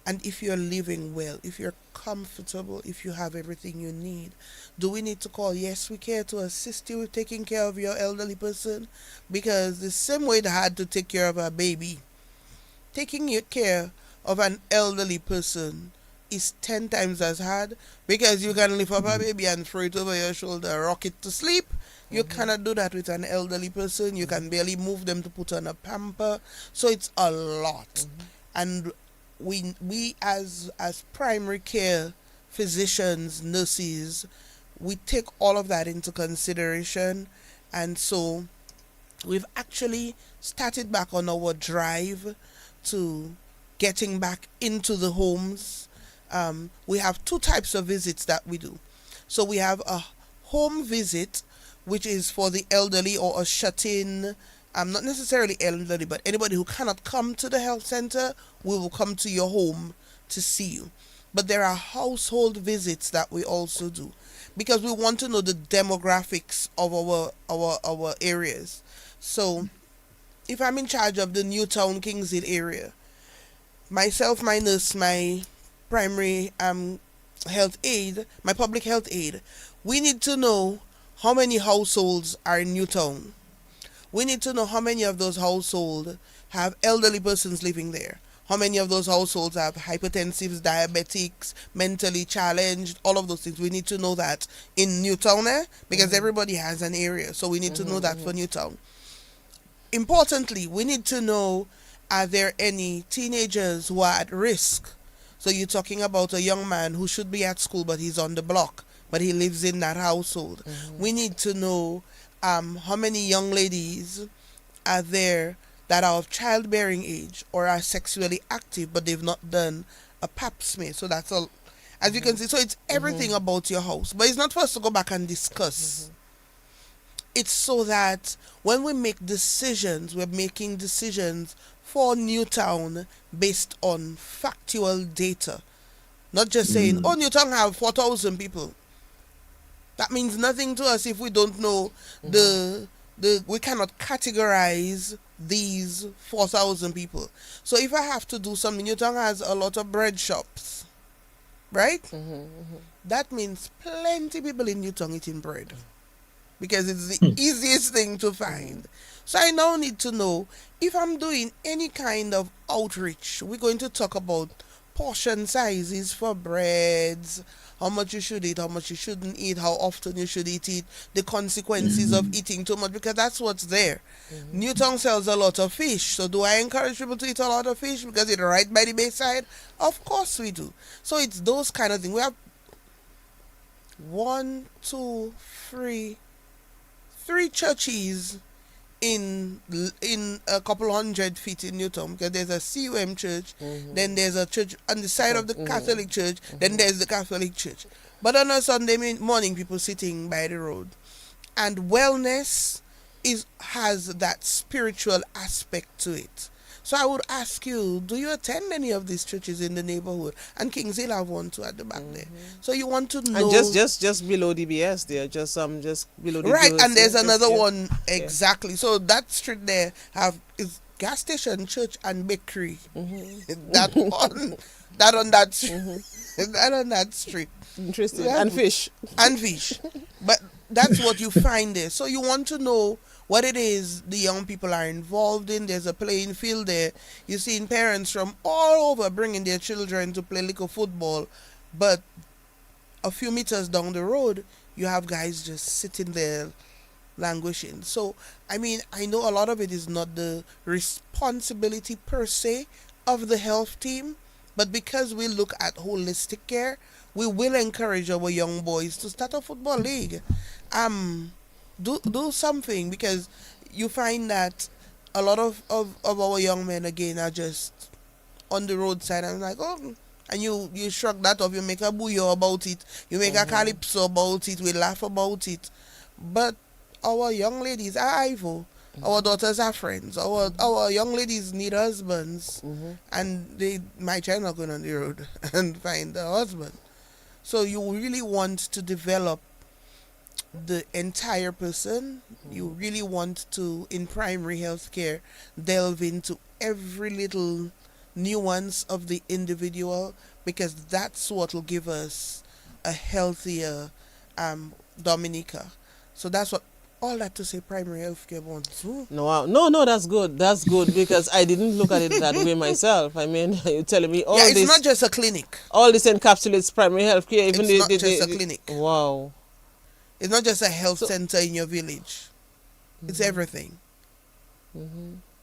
and if you're living well, if you're comfortable, if you have everything you need. Do we need to call Yes We Care to assist you with taking care of your elderly person? Because the same way they had to take care of a baby, taking care of an elderly person is 10 times as hard, because you can lift up a baby and throw it over your shoulder, rock it to sleep. You cannot do that with an elderly person. You can barely move them to put on a pamper. So it's a lot. And we as primary care physicians, nurses, we take all of that into consideration. And so we've actually started back on our drive to getting back into the homes. We have 2 types of visits that we do. So we have a home visit, which is for the elderly or a shut-in, not necessarily elderly, but anybody who cannot come to the health center, we will come to your home to see you. But there are household visits that we also do, because we want to know the demographics of our areas. So if I'm in charge of the Newtown Kingshead area, myself, my nurse, my primary health aide, my public health aide, we need to know how many households are in Newtown. We need to know how many of those households have elderly persons living there. How many of those households have hypertensives, diabetics, mentally challenged, all of those things. We need to know that in Newtown, because everybody has an area. So we need to know that for Newtown. Importantly, we need to know, are there any teenagers who are at risk? So you're talking about a young man who should be at school, but he's on the block, but he lives in that household. We need to know how many young ladies are there that are of childbearing age or are sexually active, but they've not done a pap smear. So that's all. As you can see, so it's everything about your house. But it's not for us to go back and discuss. It's so that when we make decisions, we're making decisions for Newtown based on factual data. Not just saying, oh, Newtown have 4,000 people. That means nothing to us if we don't know we cannot categorize these 4,000 people. So if I have to do something, Newtown has a lot of bread shops, right? That means plenty people in Newtown eating bread because it's the easiest thing to find. So I now need to know if I'm doing any kind of outreach. We're going to talk about portion sizes for breads, how much you should eat, how much you shouldn't eat, how often you should eat it, the consequences of eating too much, because that's what's there. Newtown sells a lot of fish, so do I encourage people to eat a lot of fish because it's right by the bayside? Of course we do. So it's those kind of things. We have 3 churches in a couple 100 feet in Newtown, because there's a CUM church, then there's a church on the side of the Catholic church, then there's the Catholic church. But on a Sunday morning, people sitting by the road. And wellness has that spiritual aspect to it. So I would ask you, do you attend any of these churches in the neighborhood? And Kings Hill have one too at the back there. So you want to know. And just below DBS there, just below DBS. Right, and there's another one exactly. Yeah. So that street there is gas station, church, and bakery. That on that street. Interesting. Yeah. And fish. But that's what you find there. So you want to know what it is the young people are involved in. There's a playing field there. You're seeing parents from all over bringing their children to play little football. But a few meters down the road, you have guys just sitting there languishing. So, I mean, I know a lot of it is not the responsibility per se of the health team, but because we look at holistic care, we will encourage our young boys to start a football league. Do something, because you find that a lot of our young men again are just on the roadside and like, oh, and you shrug that off, you make a booyah about it, you make a calypso about it, we laugh about it. But our young ladies are Ivo, our daughters are friends, our young ladies need husbands, and they might try not going on the road and find a husband. So you really want to develop the entire person. You really want to, in primary health care, delve into every little nuance of the individual, because that's what will give us a healthier Dominica. So that's what, all that to say, primary health care wants. No, that's good. That's good, because I didn't look at it that way myself. I mean, you're telling me all this. Yeah, it's not just a clinic. All this encapsulates primary health care. Even it's not just a clinic. Wow. It's not just a health center in your village. It's everything.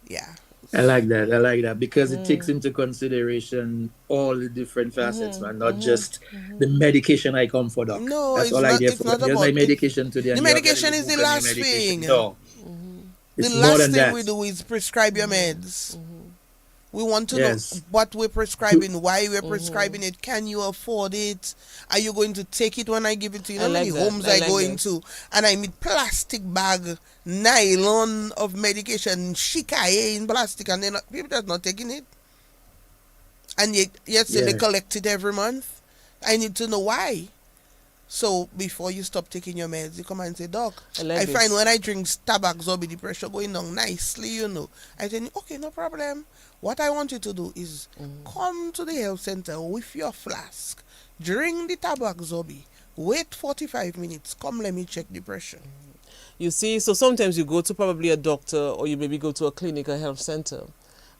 Yeah. I like that because it takes into consideration all the different facets, man, not just the medication I come for, doc. No, that's all I get for. Here's my medication today. The medication is the last thing. No. The last thing we do is prescribe your meds. We want to know what we're prescribing, why we're prescribing it. Can you afford it? Are you going to take it when I give it to you? You know how many homes I go into, and I meet plastic bag, nylon of medication, shikaye in plastic, and then people just not taking it. And yet they collect it every month. I need to know why. So before you stop taking your meds, you come and say, Doc, I find when I drink Starbucks, the pressure going down nicely, you know. I say, okay, no problem. What I want you to do is come to the health center with your flask, drink the Tabac wait 45 minutes, come let me check the pressure. You see, so sometimes you go to probably a doctor, or you maybe go to a clinic, a health center,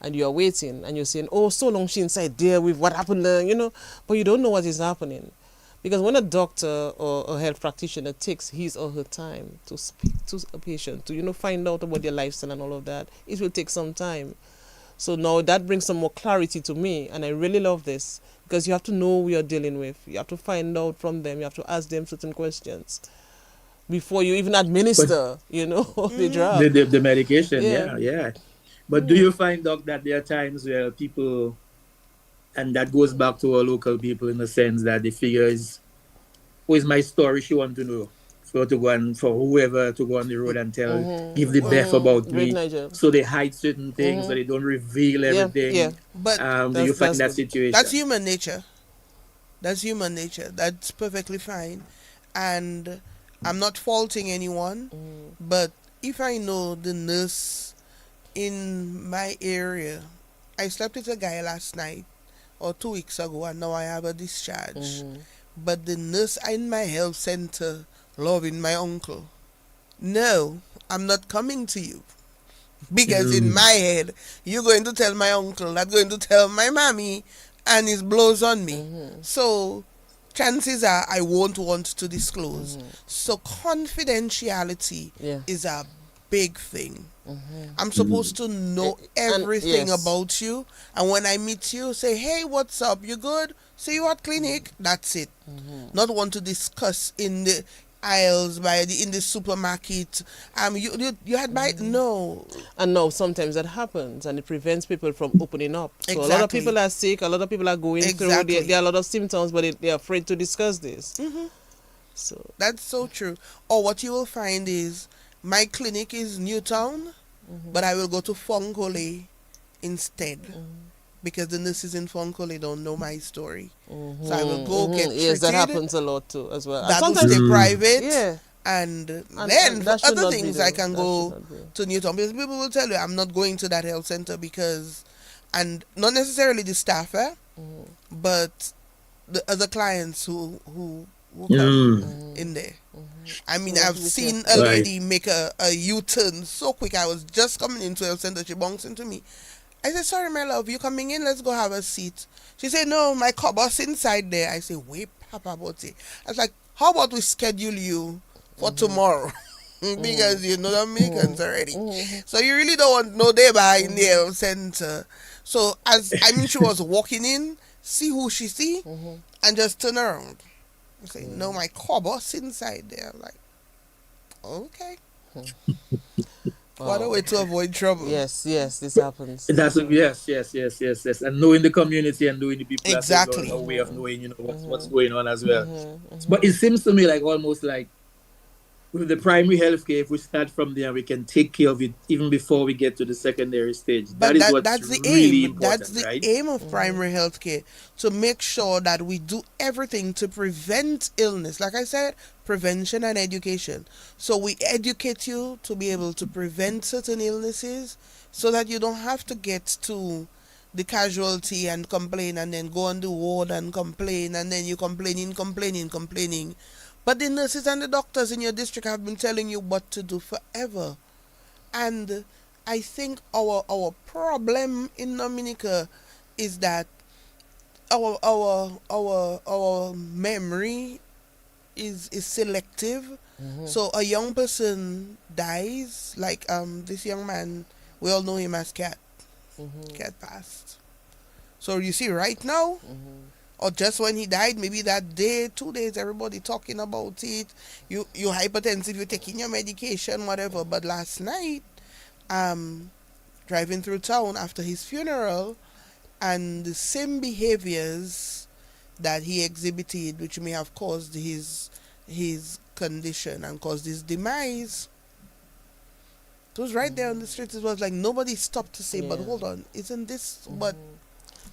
and you are waiting, and you're saying, oh, so long she inside there with what happened, you know, but you don't know what is happening. Because when a doctor or a health practitioner takes his or her time to speak to a patient, to, you know, find out about their lifestyle and all of that, it will take some time. So now that brings some more clarity to me, and I really love this, because you have to know who you're dealing with. You have to find out from them. You have to ask them certain questions before you even administer, you know, the drug. The medication, yeah. But do you find, Doc, that there are times where people, and that goes back to our local people in the sense that they figure is, what is my story she want to know? for whoever to go on the road and give the best about Great me. Niger. So they hide certain things, so they don't reveal everything. Yeah. But Do you find that good. situation? that's human nature. That's human nature. That's perfectly fine. And I'm not faulting anyone, but if I know the nurse in my area, I slept with a guy last night or 2 weeks ago, and now I have a discharge. But the nurse in my health center loving my uncle. No, I'm not coming to you. Because in my head, you're going to tell my uncle, that's going to tell my mommy, and it blows on me. So chances are I won't want to disclose. So confidentiality is a big thing. I'm supposed to know everything about you, and when I meet you, say, hey, what's up, you good? See you at clinic. That's it. Not want to discuss in the aisles in the supermarket. You had no. And no, sometimes that happens, and it prevents people from opening up. So Exactly. a lot of people are sick, a lot of people are going through, there are a lot of symptoms, but they're afraid to discuss this. So that's so true. Or what you will find is, my clinic is Newtown, but I will go to Fonkole instead. Because the nurses in Fonkole don't know my story. So I will go get treated. Yes, that happens a lot too as well. That will stay private. And then for other things I can go to Newtown. Because people will tell you, I'm not going to that health center because, and not necessarily the staff, but the other clients who come in there. I mean, I've seen a lady make a U-turn so quick. I was just coming into health center. She bunks into me. I said, sorry, my love, you coming in? Let's go have a seat. She said, no, my cupboard's inside there. I said, wait, Papa Bote. I was like, how about we schedule you for tomorrow? Because you know the Americans already. So you really don't want no day behind the health center. So she was walking in, see who she see, and just turn around. I say, no, my cupboard's inside there. I'm like, okay. What a way to avoid trouble. Yes, this happens. That's yes. And knowing the community and knowing the people, exactly, a way of knowing, what's going on as well. But it seems to me like almost like with the primary health care, if we start from there, we can take care of it even before we get to the secondary stage. But that's the really aim. That's the aim of primary health care, to make sure that we do everything to prevent illness. Like I said, prevention and education. So we educate you to be able to prevent certain illnesses so that you don't have to get to the casualty and complain and then go on the ward and complain, and then you complaining. But the nurses and the doctors in your district have been telling you what to do forever. And I think our problem in Dominica is that our memory is selective. So a young person dies, like this young man, we all know him as Cat. Cat passed. So you see right now, or just when he died, maybe that day, 2 days, everybody talking about it. You hypertensive, you're taking your medication, whatever. But last night, driving through town after his funeral, and the same behaviors that he exhibited, which may have caused his condition and caused his demise. It was right there on the street. It was like nobody stopped to say, but hold on, isn't this what...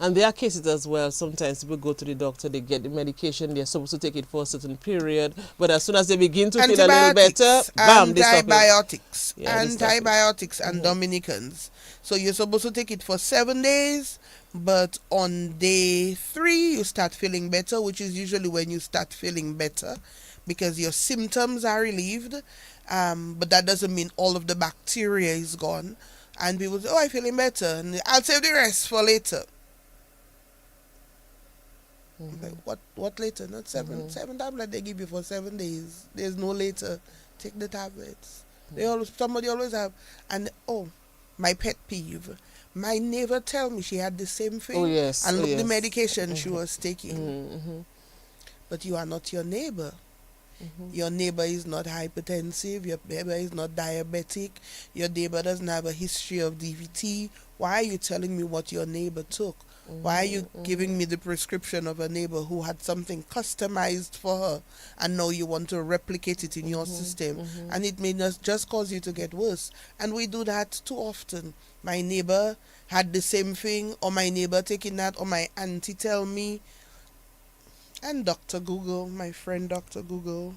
And there are cases as well. Sometimes people go to the doctor, they get the medication, they're supposed to take it for a certain period, but as soon as they begin to feel a little better, bam, they stop it. Antibiotics and Dominicans. So you're supposed to take it for 7 days, but on day 3 you start feeling better, which is usually when you start feeling better because your symptoms are relieved. But that doesn't mean all of the bacteria is gone. And people say, oh, I'm feeling better, and I'll save the rest for later. Like, what later? Not seven tablets they give you for 7 days. There's no later. Take the tablets. Somebody always have. And my pet peeve. My neighbor tell me she had the same thing. And look, the medication she was taking. But you are not your neighbor. Your neighbor is not hypertensive. Your neighbor is not diabetic. Your neighbor doesn't have a history of DVT. Why are you telling me what your neighbor took? Why are you giving me the prescription of a neighbor who had something customized for her, and now you want to replicate it in your system, and it may just cause you to get worse? And we do that too often. My neighbor had the same thing, or my neighbor taking that, or my auntie tell me. And Dr. Google, my friend Dr. Google.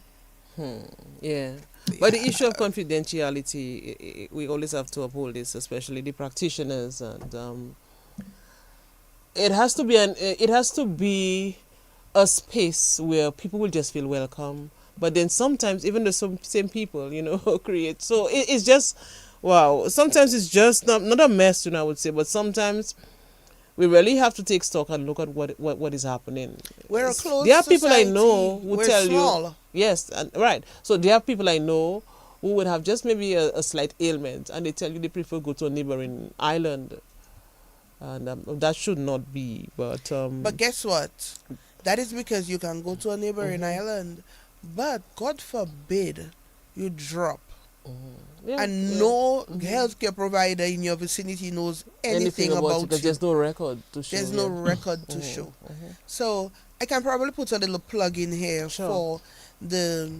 Yeah. But the issue of confidentiality, we always have to uphold this, especially the practitioners, and it has to be a space where people will just feel welcome. But then sometimes even the same people, create. So it's just, wow. Sometimes it's just not a mess, I would say, but sometimes we really have to take stock and look at what is happening. We're a closed There are people society. I know who We're tell small. you, yes, and right. So there are people I know who would have just maybe a slight ailment, and they tell you they prefer go to a neighboring island, and that should not be. But guess what? That is because you can go to a neighboring island, but God forbid you drop. No healthcare provider in your vicinity knows anything about you. Because there's no record to show. There's no record to show. So I can probably put a little plug in here for the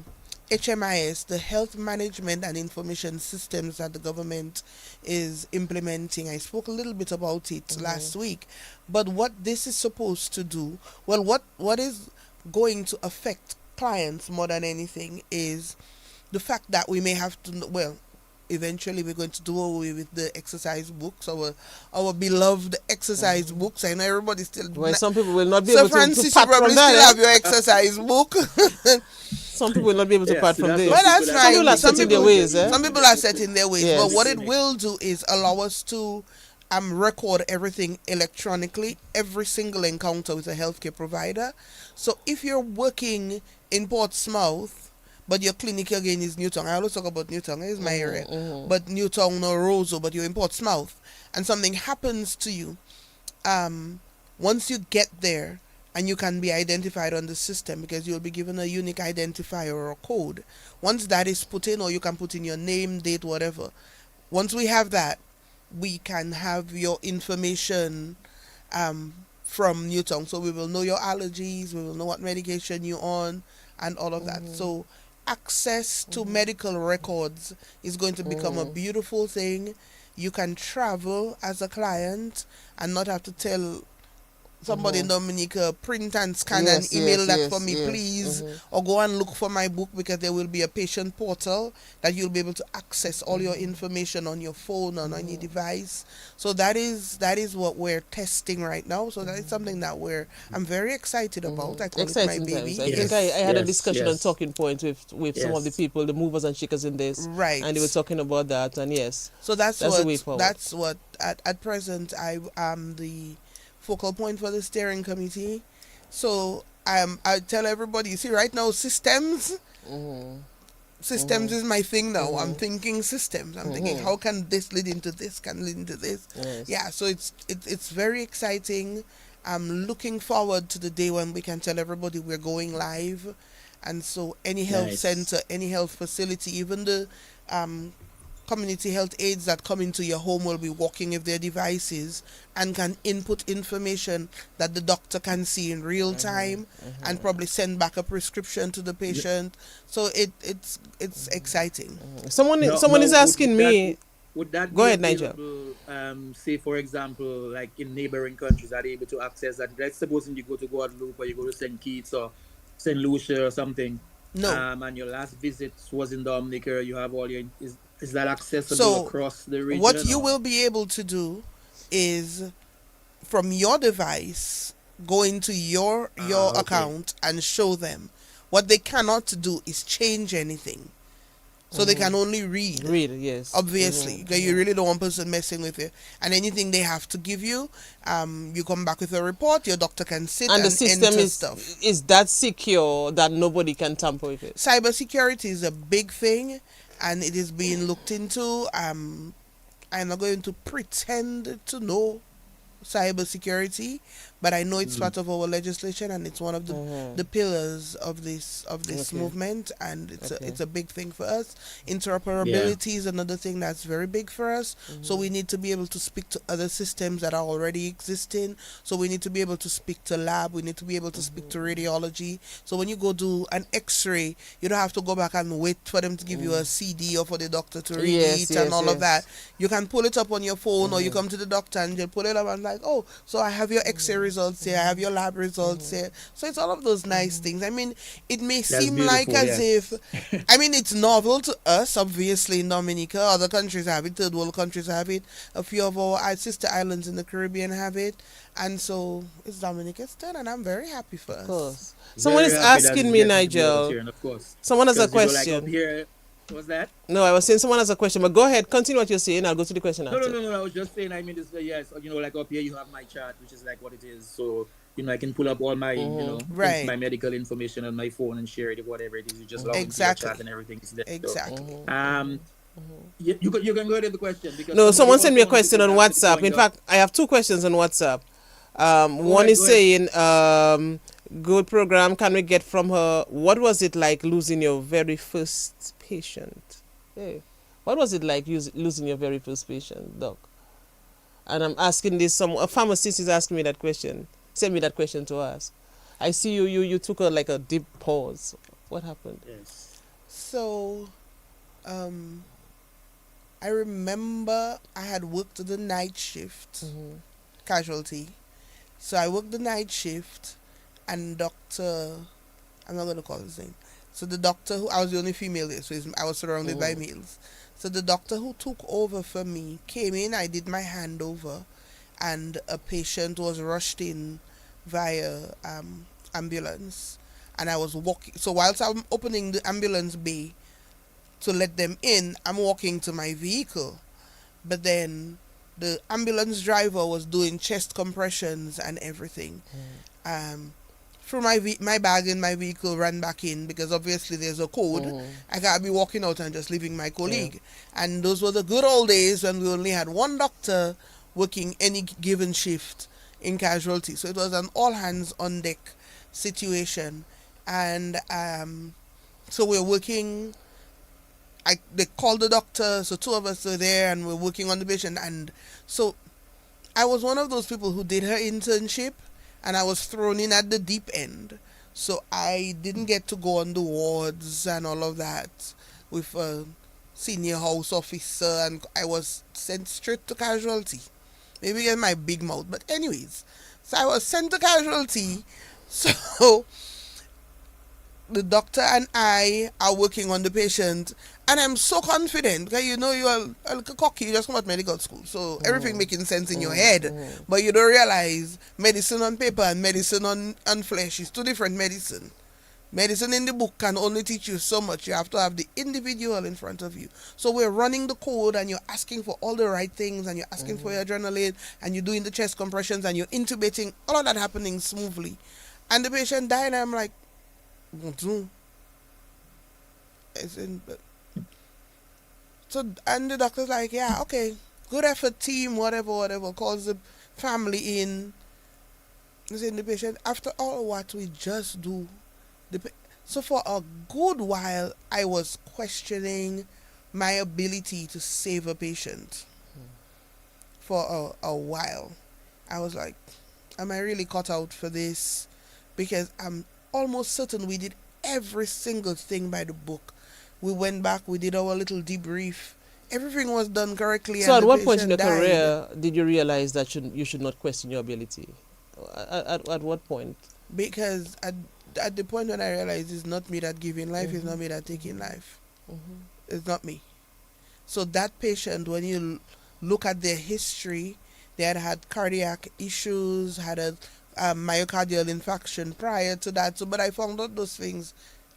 HMIS, the Health Management and Information Systems that the government is implementing. I spoke a little bit about it last week. But what this is supposed to do, well, what is going to affect clients more than anything is the fact that we may have to, eventually we're going to do away with the exercise books, our beloved exercise books. I know everybody still... Well, some people will not be Sir able Francis, to part you probably from that. still have your exercise book. Some people will not be able to part from this. Well, that's Some fine. people are set in their ways. Some people are set in their ways. Yes. But what it will do is allow us to record everything electronically, every single encounter with a healthcare provider. So if you're working in Portsmouth, but your clinic again is Newtown. I always talk about Newtown. It's my area. But Newtown or Roseau, but you're in Portsmouth, and something happens to you, once you get there, and you can be identified on the system because you'll be given a unique identifier or a code. Once that is put in, or you can put in your name, date, whatever. Once we have that, we can have your information from Newtown. So we will know your allergies, we will know what medication you're on, and all of that. So access to medical records is going to become a beautiful thing. You can travel as a client and not have to tell somebody in Dominica, print and scan and email that for me, please, or go and look for my book, because there will be a patient portal that you'll be able to access all your information on your phone, on any device. So that is what we're testing right now. So that is something that I'm very excited about. I call it my baby. I think I had a discussion on Talking Points with some of the people, the movers and shakers in this, right? And they were talking about that, and so that's the way forward. That's what at present I am the focal point for the steering committee. So I tell everybody, you see, right now systems is my thing now. I'm thinking systems. I'm thinking, how can this lead into this, can lead into this. Yeah, so it's very exciting. I'm looking forward to the day when we can tell everybody we're going live. And so any health center, any health facility, even the community health aides that come into your home will be walking with their devices and can input information that the doctor can see in real time and probably send back a prescription to the patient. So it's exciting. Someone is asking me. Would that go be ahead, Nigel? Say, for example, like in neighboring countries, are they able to access that? Let's suppose you go to Guadeloupe or you go to St. Kitts or St. Lucia or something. No. And your last visit was in Dominica. You have all your... Is that accessible across the region? What you will be able to do is, from your device, go into your account and show them. What they cannot do is change anything. So they can only read. Read, yes. Obviously, because you really don't want person messing with you. And anything they have to give you, you come back with a report. Your doctor can sit and the system enter is stuff. Is that secure that nobody can tamper with it? Cybersecurity is a big thing, and it is being looked into. I'm not going to pretend to know cybersecurity, but I know it's part of our legislation, and it's one of the pillars of this movement, and it's a big thing for us. Interoperability is another thing that's very big for us. So we need to be able to speak to other systems that are already existing. So we need to be able to speak to lab. We need to be able to speak to radiology. So when you go do an X-ray, you don't have to go back and wait for them to give you a CD or for the doctor to read it and all of that. You can pull it up on your phone, or you come to the doctor and you pull it up and like, oh, so I have your X-ray results here, I have your lab results here. So it's all of those nice things. I mean, it may seem like as if, I mean, it's novel to us, obviously, in Dominica. Other countries have it, third world countries have it. A few of our sister islands in the Caribbean have it. And so it's Dominica's turn, and I'm very happy for us. Of course. Someone is asking me, Nigel. Someone has a question. Like here, what's that? No, I was saying someone has a question, but go ahead, continue what you're saying. I'll go to the question after. No. I was just saying, I mean, this, yes, like up here you have my chart, which is like what it is. So, I can pull up all my, my medical information on my phone and share it, whatever it is. You just log into the chat and everything is there. Exactly. So, you can go ahead with the question. Because no, someone sent me a question on WhatsApp. In fact, I have 2 questions on WhatsApp. One is saying, good program. Can we get from her, what was it like losing your very first patient? Hey, what was it like losing your very first patient, Doc? And I'm asking this, a pharmacist is asking me that question. Send me that question to ask. I see you took a deep pause. What happened? Yes. So, I remember I had worked the night shift, casualty. So I worked the night shift, and doctor, I'm not going to call his name. So the doctor I was the only female there, so I was surrounded by males. So the doctor who took over for me came in, I did my handover, and a patient was rushed in via ambulance. And I was walking, so whilst I'm opening the ambulance bay to let them in, I'm walking to my vehicle. But then the ambulance driver was doing chest compressions and everything. Threw my bag in my vehicle, ran back in, because obviously there's a code. I can't be walking out and just leaving my colleague. And those were the good old days when we only had one doctor working any given shift in casualty. So it was an all hands on deck situation. And so we're working. They called the doctor, so 2 of us were there, and we're working on the patient. And so I was one of those people who did her internship, and I was thrown in at the deep end. So I didn't get to go on the wards and all of that with a senior house officer, and I was sent straight to casualty. Maybe in my big mouth, but anyways. So I was sent to casualty. So the doctor and I are working on the patient, and I'm so confident, because you are a little cocky, you just come out medical school, so everything making sense in your head, but you don't realize medicine on paper and medicine on flesh is 2 different medicine. Medicine in the book can only teach you so much. You have to have the individual in front of you. So we're running the code, and you're asking for all the right things, and you're asking for your adrenaline, and you're doing the chest compressions, and you're intubating, all of that happening smoothly. And the patient died, and I'm like, so, and the doctor's like, yeah, okay, good effort, team, whatever, calls the family in. Saying the patient, after all what we just do, so for a good while, I was questioning my ability to save a patient. For a while, I was like, am I really cut out for this? Because I'm almost certain we did every single thing by the book. We went back, we did our little debrief. Everything was done correctly. So at what point in your career did you realize that you should not question your ability? At what point? Because at the point when I realized it's not me that giving life, it's not me that taking life. It's not me. So that patient, when you look at their history, they had cardiac issues, had a myocardial infarction prior to that. So, but I found out those things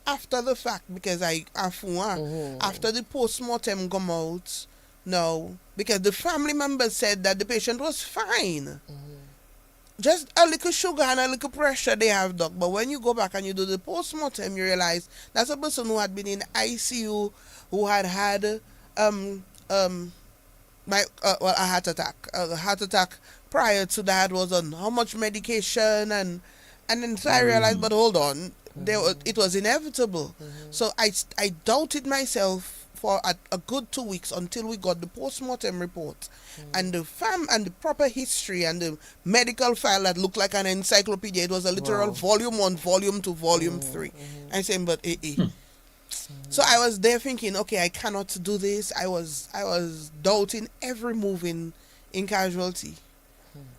after the fact, because after the post-mortem come out, no, because the family members said that the patient was fine. Just a little sugar and a little pressure they have, doc. But when you go back and you do the post-mortem, you realize that's a person who had been in ICU, who had a heart attack. A heart attack prior to that was on how much medication, and then so I realized, but hold on, it was inevitable. So I doubted myself for a good 2 weeks until we got the postmortem report and the proper history and the medical file that looked like an encyclopedia. It was a literal volume 1, volume 2, volume 3. I said, but So I was there thinking, okay, I cannot do this. I was doubting every move in casualty.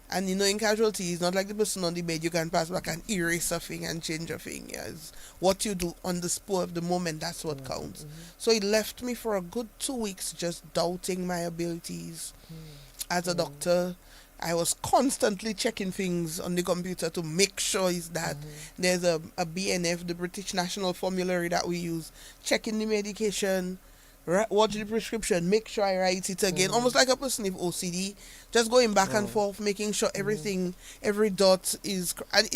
And in casualty, it's not like the person on the bed, you can pass back and erase a thing and change a thing. Yes. What you do on the spur of the moment, that's what counts. So it left me for a good 2 weeks just doubting my abilities. As a doctor, I was constantly checking things on the computer to make sure is that there's a BNF, the British National Formulary that we use, checking the medication, watch the prescription, make sure I write it again, almost like a person with OCD, just going back and forth, making sure everything, every dot is, and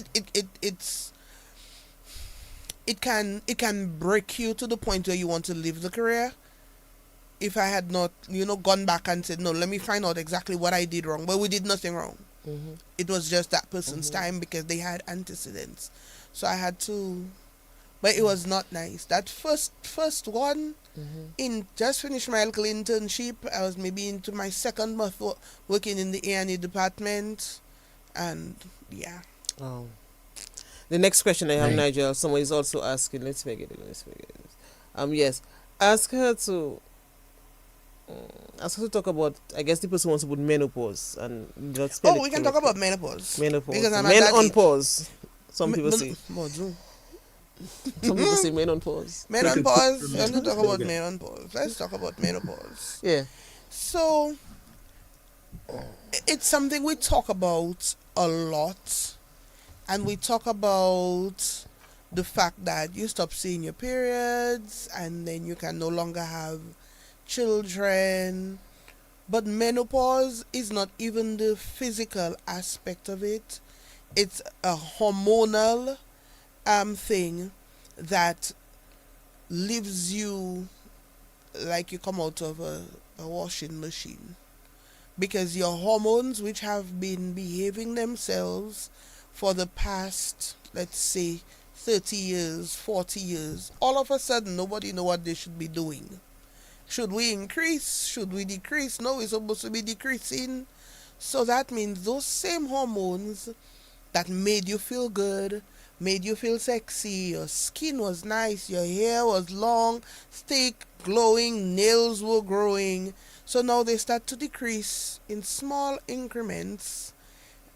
it can break you to the point where you want to leave the career. If I had not, gone back and said, no, let me find out exactly what I did wrong. But we did nothing wrong. It was just that person's time because they had antecedents. So I had to, but it was not nice. That first one, in just finished my local internship, I was maybe into my second month working in the A&E department. And yeah. Oh. The next question I have, Nigel, someone is also asking, let's make it. Yes. Ask her to talk about, I guess the person wants to put menopause and just we can talk about menopause. Because men on pause. Some people say. Some people say men on pause. Men on pause. Let's talk about men on pause. Let's talk about menopause. Yeah. So it's something we talk about a lot, and we talk about the fact that you stop seeing your periods and then you can no longer have children. But menopause is not even the physical aspect of it. It's a hormonal thing that leaves you like you come out of a washing machine, because your hormones, which have been behaving themselves for the past, let's say, 30 years, 40 years, all of a sudden nobody know what they should be doing. Should we increase? Should we decrease? No, we're supposed to be decreasing. So that means those same hormones that made you feel good, made you feel sexy, your skin was nice, your hair was long, thick, glowing, nails were growing. So now they start to decrease in small increments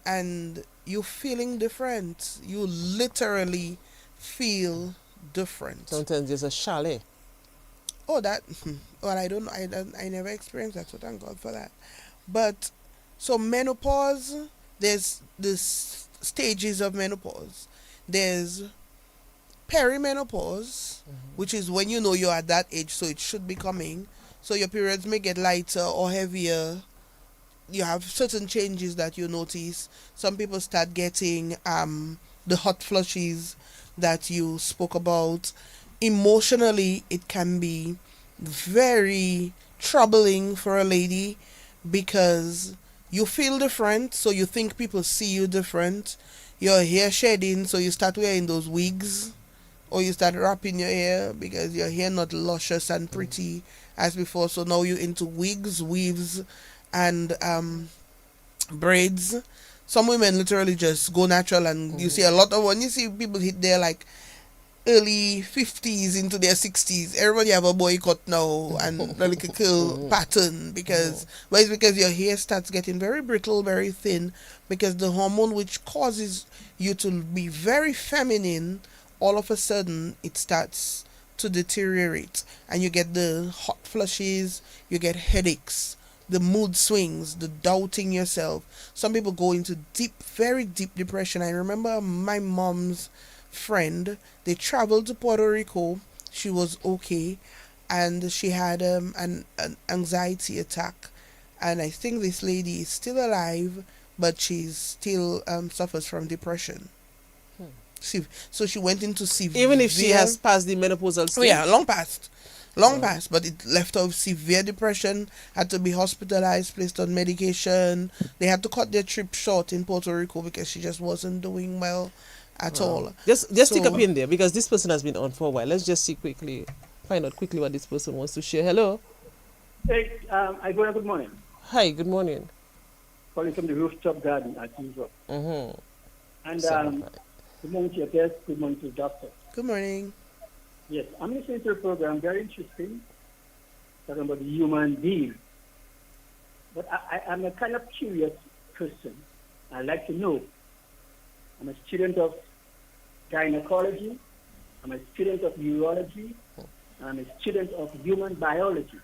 and you're feeling different. You literally feel different. Sometimes there's a chalet. Oh, that, well, I never experienced that, so thank God for that. But, so menopause, there's the stages of menopause. There's perimenopause, which is when you know you're at that age, so it should be coming. So your periods may get lighter or heavier. You have certain changes that you notice. Some people start getting the hot flushes that you spoke about. Emotionally, it can be very troubling for a lady because you feel different, so you think people see you different. Your hair shedding, so you start wearing those wigs, or you start wrapping your hair because your hair not luscious and pretty as before. So now you're into wigs, weaves, and braids. Some women literally just go natural, and you see a lot of when you see people hit their like early 50s into their 60s, everybody have a boycott now and like a curl pattern because it's because your hair starts getting very brittle, very thin, because the hormone which causes you to be very feminine, all of a sudden it starts to deteriorate and you get the hot flushes, you get headaches, the mood swings, the doubting yourself. Some people go into deep, very deep depression. I remember my mom's friend, they traveled to Puerto Rico. She was okay, and she had an anxiety attack, and I think this lady is still alive, but she's still suffers from depression. So she went into severe. Even if she has passed the menopausal stage. Oh yeah, long past. long past, but it left her with severe depression, had to be hospitalized, placed on medication. They had to cut their trip short in Puerto Rico because she just wasn't doing well at all. Just stick up in there because this person has been on for a while. Let's just see quickly, find out quickly what this person wants to share. Hello. Hey, Ivona, good morning. Hi, good morning. Calling from the rooftop garden at usual. Mm-hmm. And good morning to your guest, good morning to the doctor. Good morning. Yes, I'm listening to the program, very interesting, talking about the human being. But I'm a kind of curious person. I like to know. I'm a student of gynecology, I'm a student of urology, and I'm a student of human biology.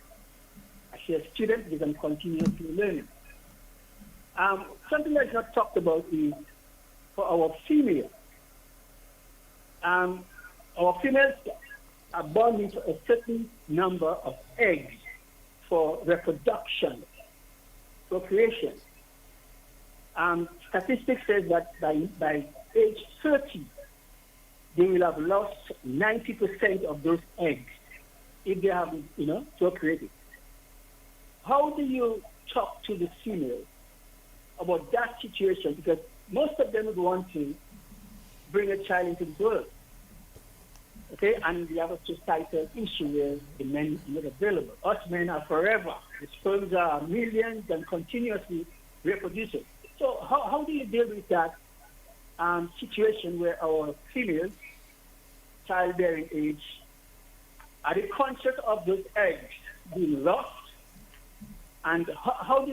I say a student because I'm continuously learning. Something that's not talked about is for our females. Our females are born with a certain number of eggs for reproduction, procreation. Statistics says that by age 30, they will have lost 90% of those eggs if they haven't, procreated. How do you talk to the females about that situation? Because most of them would want to bring a child into the world. Okay, and we have a societal issue where the men are not available. Us men are forever. The sperms are millions and continuously reproducing. So how do you deal with that situation where our females, childbearing age, are they conscious of those eggs being lost? And how do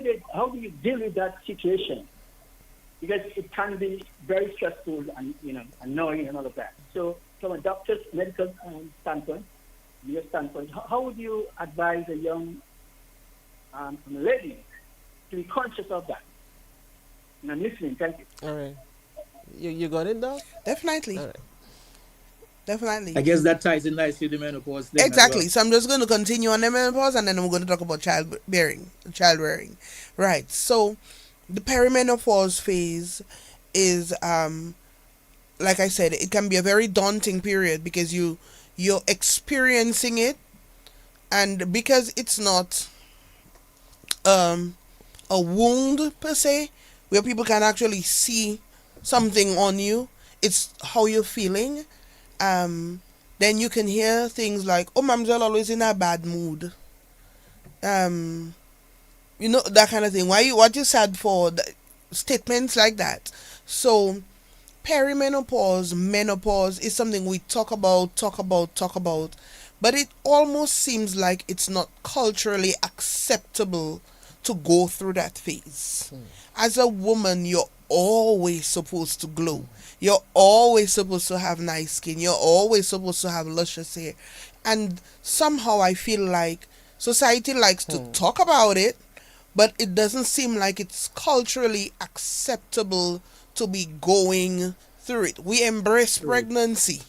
you deal with that situation? Because it can be very stressful and annoying and all of that. So from a doctor's medical standpoint, your standpoint, how would you advise a young lady to be conscious of that? And I'm listening. Thank you. All right. You got it though? Definitely. All right. Definitely. I guess that ties in nicely to the menopause thing. Exactly. Well. So I'm just going to continue on the menopause and then I'm going to talk about childbearing. Right. So the perimenopause phase is, like I said, it can be a very daunting period because you're experiencing it, and because it's not a wound per se, where people can actually see something on you, it's how you're feeling. Then you can hear things like, "Oh, Mamselle always in a bad mood." That kind of thing. What you sad for? Statements like that. So, perimenopause, menopause is something we talk about, but it almost seems like it's not culturally acceptable to go through that phase. As a woman, you're always supposed to glow. You're always supposed to have nice skin. You're always supposed to have luscious hair. And somehow I feel like society likes to talk about it, but it doesn't seem like it's culturally acceptable to be going through it. We embrace pregnancy.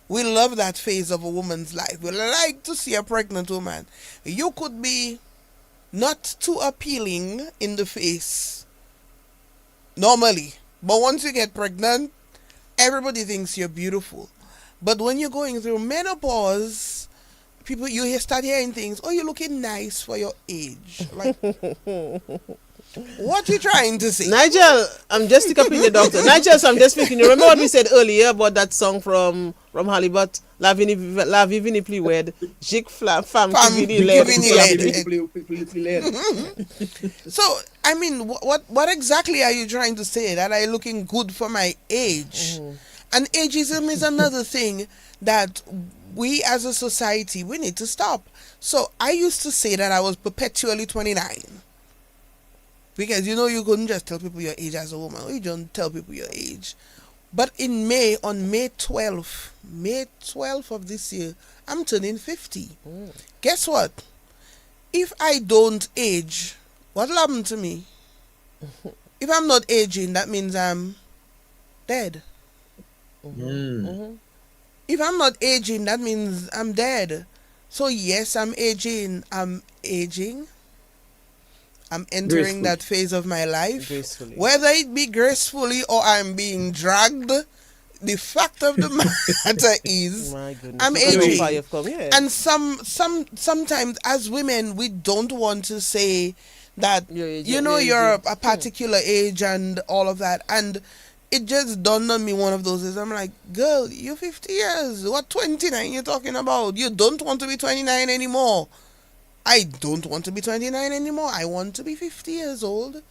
We love that phase of a woman's life. We like to see a pregnant woman. You could be not too appealing in the face normally, but once you get pregnant, everybody thinks you're beautiful. But when you're going through menopause, you start hearing things. "Oh, you're looking nice for your age." Like, what you trying to say? Nigel, I'm just stick up in the doctor. Nigel, so I'm just thinking. You remember what we said earlier about that song from Halibut? La vie vini plus wed, Jik femme qui vini led. So, I mean, what exactly are you trying to say? That I'm looking good for my age? And ageism is another thing that we as a society, we need to stop. So, I used to say that I was perpetually 29. Because, you couldn't just tell people your age as a woman. You don't tell people your age. But on May 12th of this year, I'm turning 50. Guess what? If I don't age, what will happen to me? If I'm not aging, that means I'm dead. If I'm not aging, that means I'm dead. So yes, I'm aging. I'm entering that phase of my life. Gracefully. Whether it be gracefully or I'm being dragged, the fact of the matter is, My goodness. I'm Look at how far aging. you've come, yeah. And sometimes as women, we don't want to say that, Your age, you know, your age, you're yeah. a particular age and all of that. And it just dawned on me one of those days. I'm like, girl, you're 50 years. What 29 you're talking about? You don't want to be 29 anymore. I don't want to be 29 anymore. I want to be 50 years old.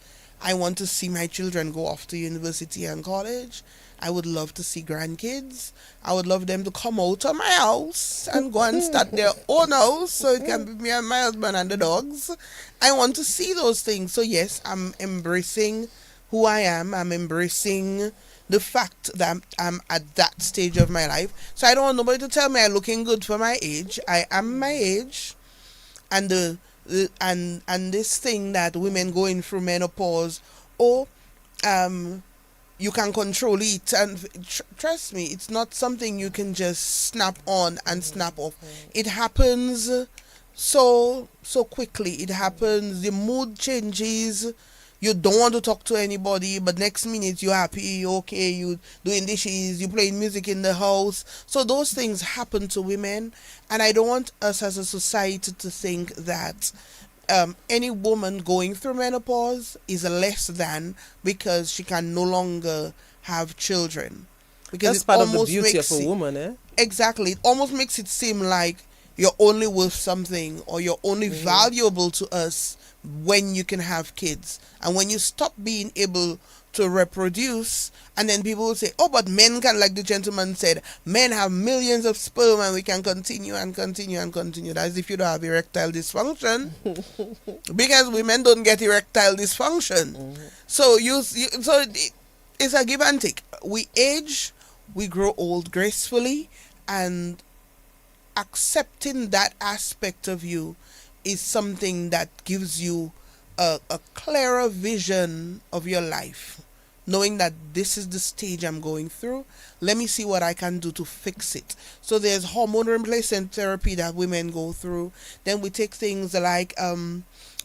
I want to see my children go off to university and college. I would love to see grandkids. I would love them to come out of my house and go and start their own house so it can be me and my husband and the dogs. I want to see those things. So yes, I'm embracing who I am. I'm embracing the fact that I'm at that stage of my life. So I don't want nobody to tell me I'm looking good for my age. I am my age. And and this thing that women going through menopause, or you can control it, and trust me, it's not something you can just snap on and snap off. It happens so quickly. It happens, the mood changes. You don't want to talk to anybody, but next minute you're happy, you're okay, you doing dishes, you playing music in the house. So those things happen to women, and I don't want us as a society to think that any woman going through menopause is less than because she can no longer have children. Because that's part of the beauty of a woman, eh? Exactly. It almost makes it seem like you're only worth something, or you're only valuable to us when you can have kids. And when you stop being able to reproduce, and then people will say, oh, but men can, like the gentleman said, men have millions of sperm and we can continue and continue and continue. That's if you don't have erectile dysfunction. Because women don't get erectile dysfunction. So it's a give and take. We age, we grow old gracefully, and accepting that aspect of you is something that gives you a clearer vision of your life, knowing that this is the stage I'm going through. Let me see what I can do to fix it. So there's hormone replacement therapy that women go through. Then we take things like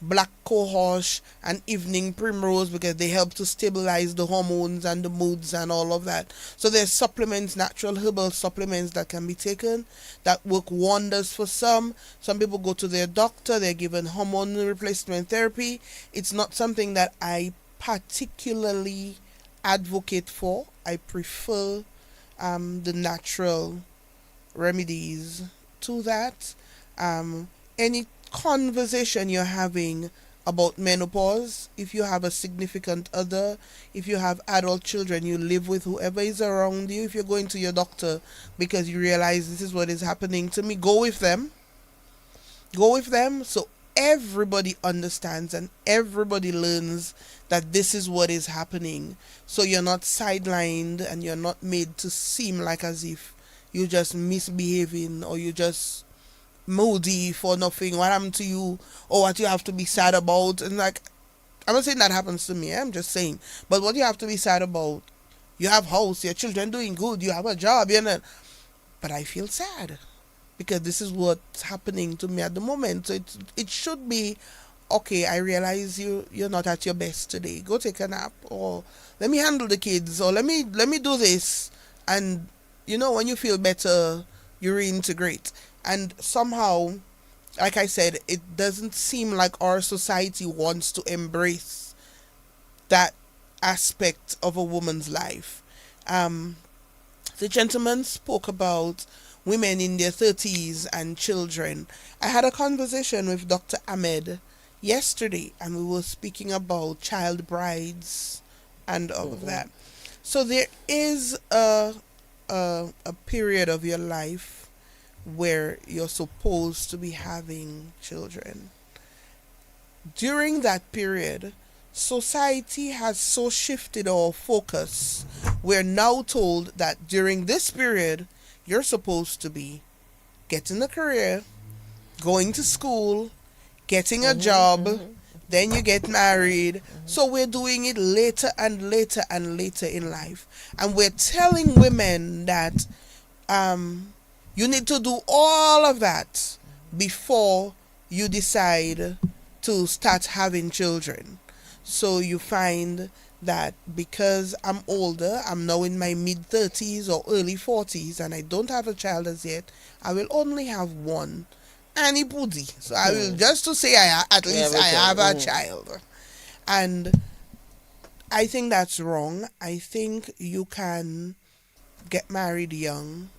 black cohosh and evening primrose, because they help to stabilize the hormones and the moods and all of that. So there's supplements, natural herbal supplements that can be taken that work wonders for some. Some people go to their doctor, they're given hormone replacement therapy. It's not something that I particularly advocate for. I prefer the natural remedies to that. Any conversation you're having about menopause, if you have a significant other, if you have adult children, you live with whoever is around you, if you're going to your doctor because you realize this is what is happening to me, go with them so everybody understands and everybody learns that this is what is happening, so you're not sidelined and you're not made to seem like as if you're just misbehaving or you just moody for nothing. What happened to you, or what you have to be sad about? And like, I'm not saying that happens to me, I'm just saying, but what you have to be sad about, you have house, your children doing good, you have a job, you know, but I feel sad because this is what's happening to me at the moment. So it should be okay. I realize you're not at your best today, go take a nap, or let me handle the kids, or let me do this. And you know, when you feel better, you reintegrate. And somehow, like I said, it doesn't seem like our society wants to embrace that aspect of a woman's life. The gentleman spoke about women in their 30s and children. I had a conversation with Dr. Ahmed yesterday, and we were speaking about child brides and all of that. So there is a period of your life where you're supposed to be having children. During that period, society has so shifted our focus. We're now told that during this period, you're supposed to be getting a career, going to school, getting a job, then you get married. So we're doing it later and later and later in life. And we're telling women that you need to do all of that before you decide to start having children. So you find that because I'm older, I'm now in my mid 30s or early 40s, and I don't have a child as yet, I will only have one anybody. So I will just to say at least I have a child. And I think that's wrong. I think you can get married young.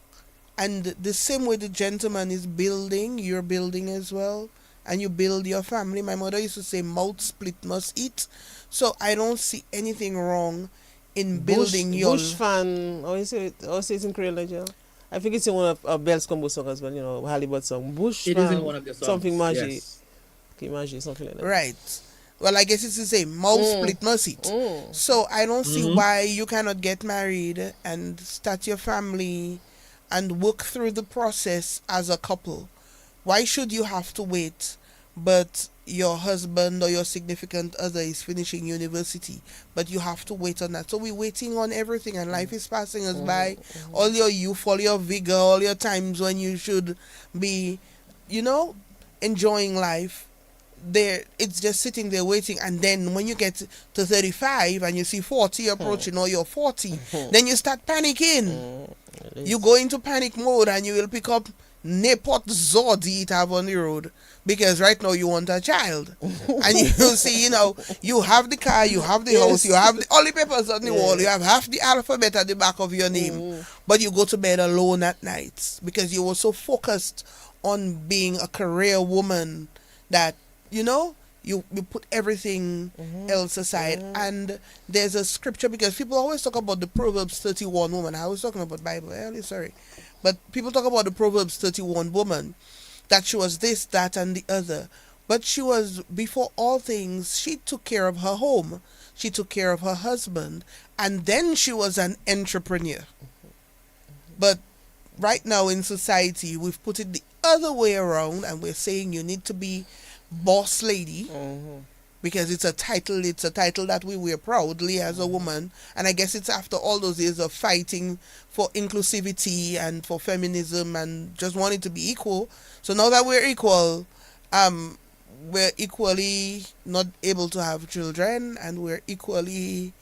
And the same way the gentleman is building, you're building as well. And you build your family. My mother used to say, mouth split must eat. So I don't see anything wrong in building your... Bush fan, or is it in Korean legend? I think it's in one of Bell's combo song as well, you know, Hollywood song. Bush It fan, is in one of the songs. something magic. Yes. Okay, magic, something like that. Right. Well, I guess it's the same. Mouth split must eat. So I don't see why you cannot get married and start your family and work through the process as a couple. Why should you have to wait but your husband or your significant other is finishing university, but you have to wait on that? So we're waiting on everything, and life is passing us by. All your youth, all your vigor, all your times when you should be, enjoying life, there it's just sitting there waiting. And then when you get to 35 and you see 40 approaching, or you're 40, then you start panicking. You go into panic mode, and you will pick up Nepot Zordi it have on the road, because right now you want a child. And you see, you have the car, you have the house, you have all the papers on the wall, you have half the alphabet at the back of your name, but you go to bed alone at night because you were so focused on being a career woman that you put everything else aside. And there's a scripture, because people always talk about the Proverbs 31 woman. I was talking about Bible earlier, sorry. But people talk about the Proverbs 31 woman, that she was this, that, and the other. But she was, before all things, she took care of her home. She took care of her husband. And then she was an entrepreneur. But right now in society, we've put it the other way around, and we're saying you need to be boss lady, because it's a title that we wear proudly as a woman. And I guess it's after all those years of fighting for inclusivity and for feminism and just wanting to be equal. So now that we're equal, we're equally not able to have children, and we're equally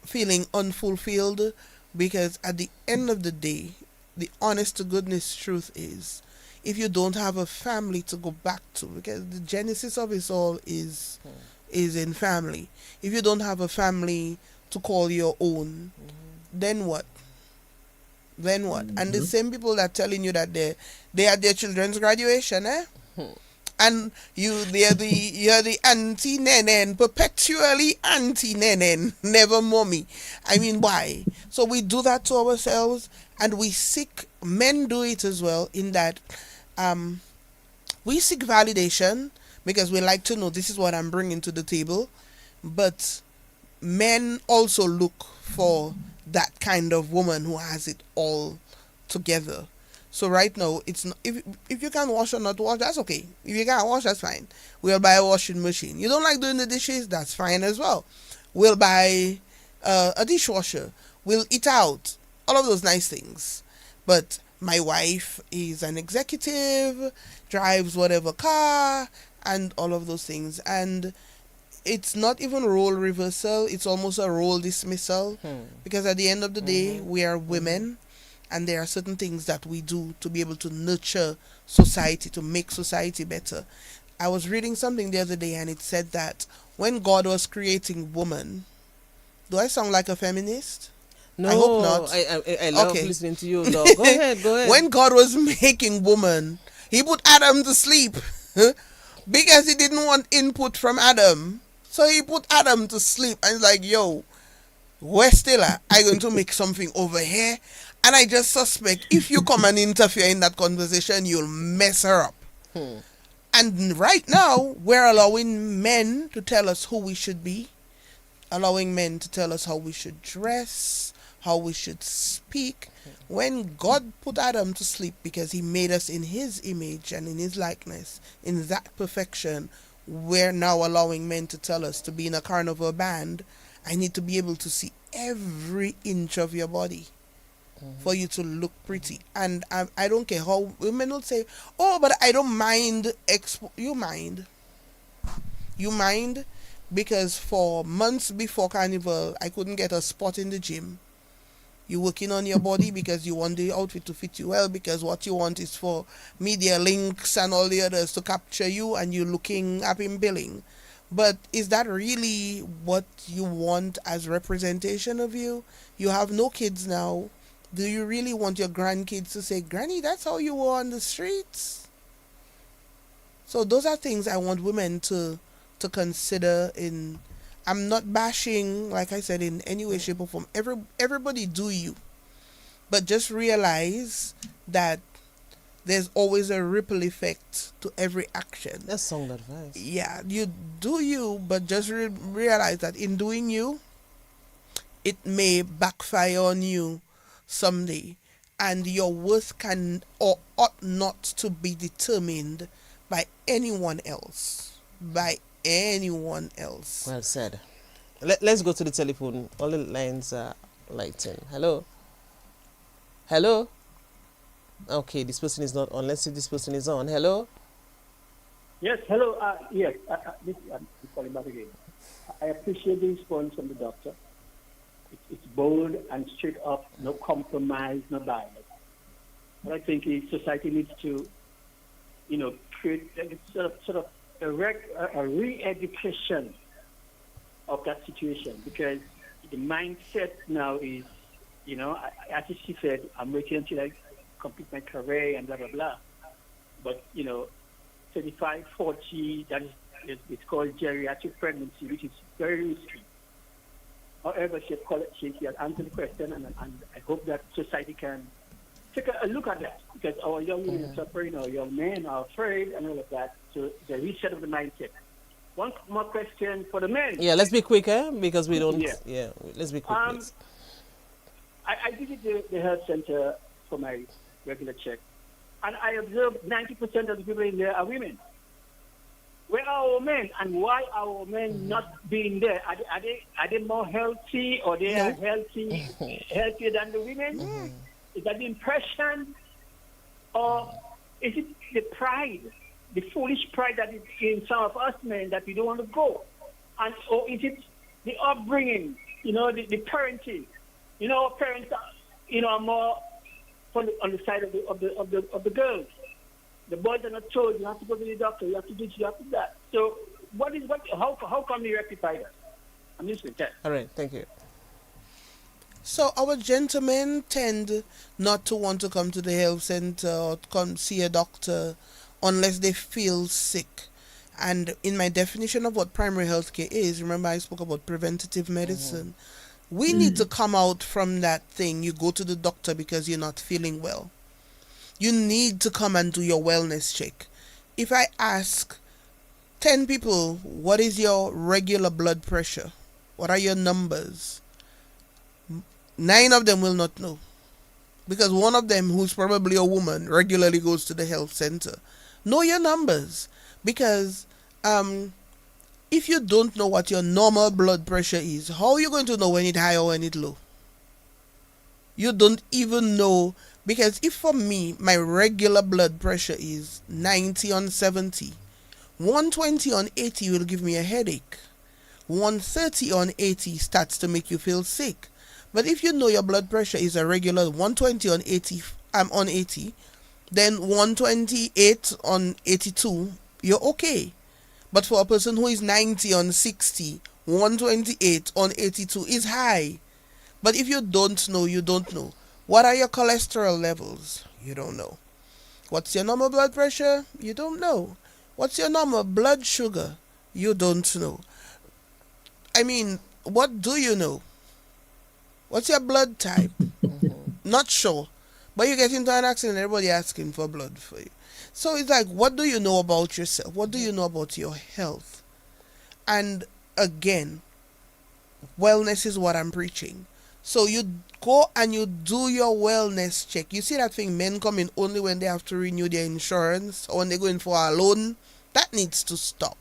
feeling unfulfilled, because at the end of the day, the honest to goodness truth is, if you don't have a family to go back to, because the genesis of it all is in family. If you don't have a family to call your own, then what? And the same people that telling you that they had their children's graduation, and you're the auntie nenen, perpetually auntie nenen, never mommy. I mean, why? So we do that to ourselves, and men do it as well, in that we seek validation, because we like to know this is what I'm bringing to the table. But men also look for that kind of woman who has it all together. So right now, it's not, if you can wash or not wash, that's okay. If you can't wash, that's fine. We'll buy a washing machine. You don't like doing the dishes, that's fine as well. We'll buy a dishwasher. We'll eat out. All of those nice things. But my wife is an executive, drives whatever car, and all of those things. And it's not even role reversal, it's almost a role dismissal. Because at the end of the day, we are women, and there are certain things that we do to be able to nurture society, to make society better. I was reading something the other day, and it said that when God was creating woman, do I sound like a feminist? No, I hope not. I love listening to you, though. Go ahead. When God was making woman, he put Adam to sleep because he didn't want input from Adam. So he put Adam to sleep, and he's like, yo, where still are I going to make something over here? And I just suspect if you come and interfere in that conversation, you'll mess her up. And right now, we're allowing men to tell us who we should be, allowing men to tell us how we should dress, how we should speak. When God put Adam to sleep because he made us in his image and in his likeness, in that perfection, we're now allowing men to tell us to be in a carnival band. I need to be able to see every inch of your body for you to look pretty. And I don't care how women will say, oh, but I don't mind. You mind because for months before Carnival, I couldn't get a spot in the gym. You're working on your body because you want the outfit to fit you well, because what you want is for media links and all the others to capture you, and you're looking up in billing. But is that really what you want as representation of you? You have no kids now. Do you really want your grandkids to say, Granny, that's how you were on the streets? So those are things I want women to consider in. I'm not bashing, like I said, in any way, shape, or form. Everybody do you. But just realize that there's always a ripple effect to every action. That's sound advice. Yeah, you do you, but just realize that in doing you, it may backfire on you someday. And your worth can or ought not to be determined by anyone else. By anyone else. Well said. Let's go to the telephone. All the lines are lighting. Hello? Hello? Okay, this person is not on. Let's see if this person is on. Hello? Yes, hello. Yes, I'm calling back again. I appreciate the response from the doctor. It's bold and straight up, no compromise, no bias. But I think society needs to, create sort of a re-education of that situation, because the mindset now is, as she said, I'm waiting until I complete my career and blah, blah, blah. But, 35, 40, it's called geriatric pregnancy, which is very risky. However, she has answered the question, and I hope that society can take a look at that, because our young women are suffering, our young men are afraid, and all of that. So the reset of the mindset. One more question for the men. Yeah, let's be quick, because we don't. Yeah, let's be quick, please. I visited the health center for my regular check, and I observed 90% of the people in there are women. Where are our men, and why are our men not being there? Are they more healthy, or they are healthier than the women? Is that the impression, or is it the pride, the foolish pride that is in some of us men that we don't want to go? And or is it the upbringing, the parenting? Our parents are more on the side of the girls. The boys are not told you have to go to the doctor, you have to do this, you have to do that. So how can we rectify that? I'm listening. All right, thank you. So our gentlemen tend not to want to come to the health center or come see a doctor unless they feel sick. And in my definition of what primary health care is, remember I spoke about preventative medicine. We need to come out from that thing. You go to the doctor because you're not feeling well. You need to come and do your wellness check. If I ask 10 people, what is your regular blood pressure? What are your numbers? 9 of them will not know. Because one of them, who's probably a woman, regularly goes to the health center. Know your numbers. Because if you don't know what your normal blood pressure is, how are you going to know when it's high or when it's low? You don't even know. Because if for me, my regular blood pressure is 90 on 70, 120 on 80 will give me a headache. 130 on 80 starts to make you feel sick. But if you know your blood pressure is a regular 120 on 80, then 128 on 82, you're okay. But for a person who is 90 on 60, 128 on 82 is high. But if you don't know, you don't know. What are your cholesterol levels? You don't know. What's your normal blood pressure? You don't know. What's your normal blood sugar? You don't know. I mean, what do you know? What's your blood type? Not sure. But you get into an accident, everybody asking for blood for you. So it's like, what do you know about yourself? What do you know about your health? And again, wellness is what I'm preaching. So you go and you do your wellness check. You see that thing, men come in only when they have to renew their insurance or when they go in for a loan. That needs to stop.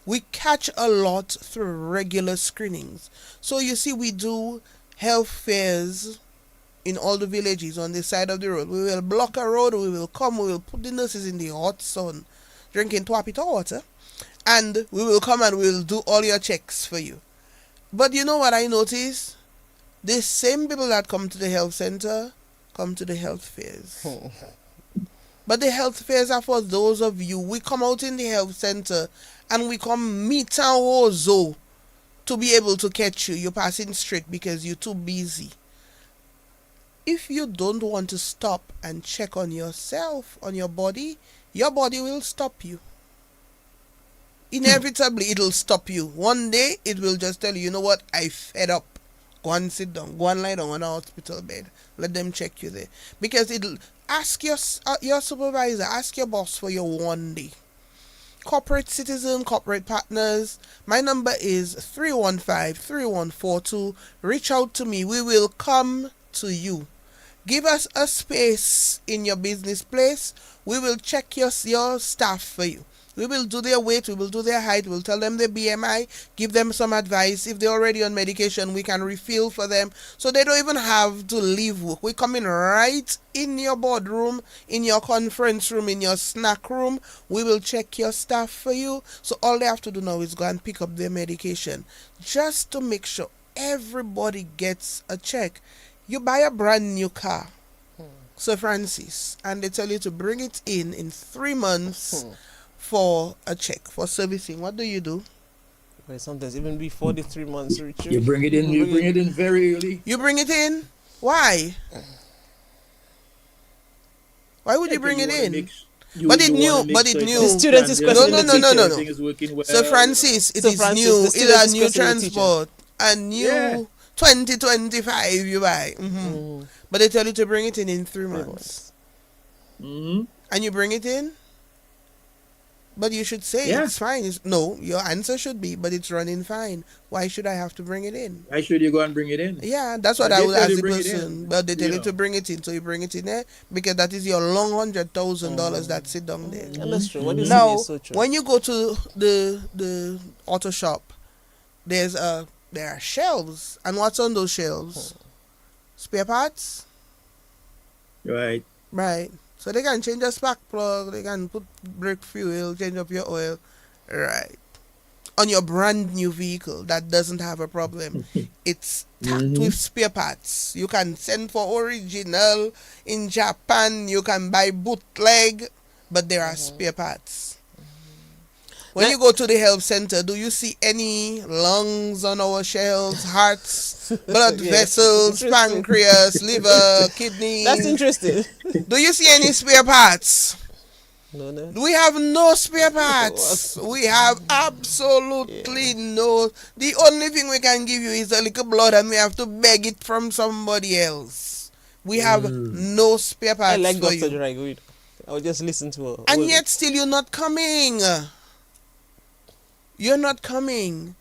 We catch a lot through regular screenings. So you see, we do health fairs in all the villages on the side of the road. We will block a road, we will come, we will put the nurses in the hot sun, drinking Twapita water, And we will come and we'll do all your checks for you. But you know what I notice? The same people that come to the health center come to the health fairs. But the health fairs are for those of you. We come out in the health center and we come meet our ozo to be able to catch you. You're passing straight because you're too busy. If you don't want to stop and check on yourself, on your body will stop you. Inevitably, it'll stop you. One day, it will just tell you, you know what, I fed up. Go and sit down. Go and lie down on a hospital bed. Let them check you there. Because it'll ask your supervisor, ask your boss for your one day. Corporate citizen, corporate partners, my number is 315-3142. Reach out to me. We will come to you. Give us a space in your business place. We will check your staff for you. We will do their weight, we will do their height, we'll tell them their BMI, give them some advice. If they're already on medication, we can refill for them so they don't even have to leave work. We come in right in your boardroom, in your conference room, in your snack room. We will check your staff for you. So all they have to do now is go and pick up their medication just to make sure everybody gets a check. You buy a brand new car, Sir Francis, and they tell you to bring it in 3 months for a check, for servicing. What do you do? Well, sometimes even before the 3 months reach. You bring it in. You bring it in very early. You bring it in? Why? Why would you bring it in? But it new. The student is questioning No. So Francis, it is new. It is a new transport. A new 2025 you buy. But they tell you to bring it in 3 months. And you bring it in? But you should say it's fine. No, your answer should be, but it's running fine. Why should I have to bring it in? Why should you go and bring it in? Yeah, that's what I would ask the person. But they tell you to bring it in, so you bring it in there because that is your long $100,000 that sit down there. And that's true. What you Now, is so true. when you go to the auto shop, there are shelves, and what's on those shelves? Spare parts. Right. So they can change a spark plug, they can put brake fuel, change up your oil. Right. On your brand new vehicle that doesn't have a problem. It's packed with spare parts. You can send for original in Japan, you can buy bootleg, but there are spare parts. When you go to the health center, do you see any lungs on our shelves, hearts, blood vessels, pancreas, liver, kidneys? That's interesting. Do you see any spare parts? No. We have no spare parts. We have absolutely no. The only thing we can give you is a little blood, and we have to beg it from somebody else. We have no spare parts. I like for Dr. you. DRIGO. I'll just listen to her. And yet still you're not coming. You're not coming.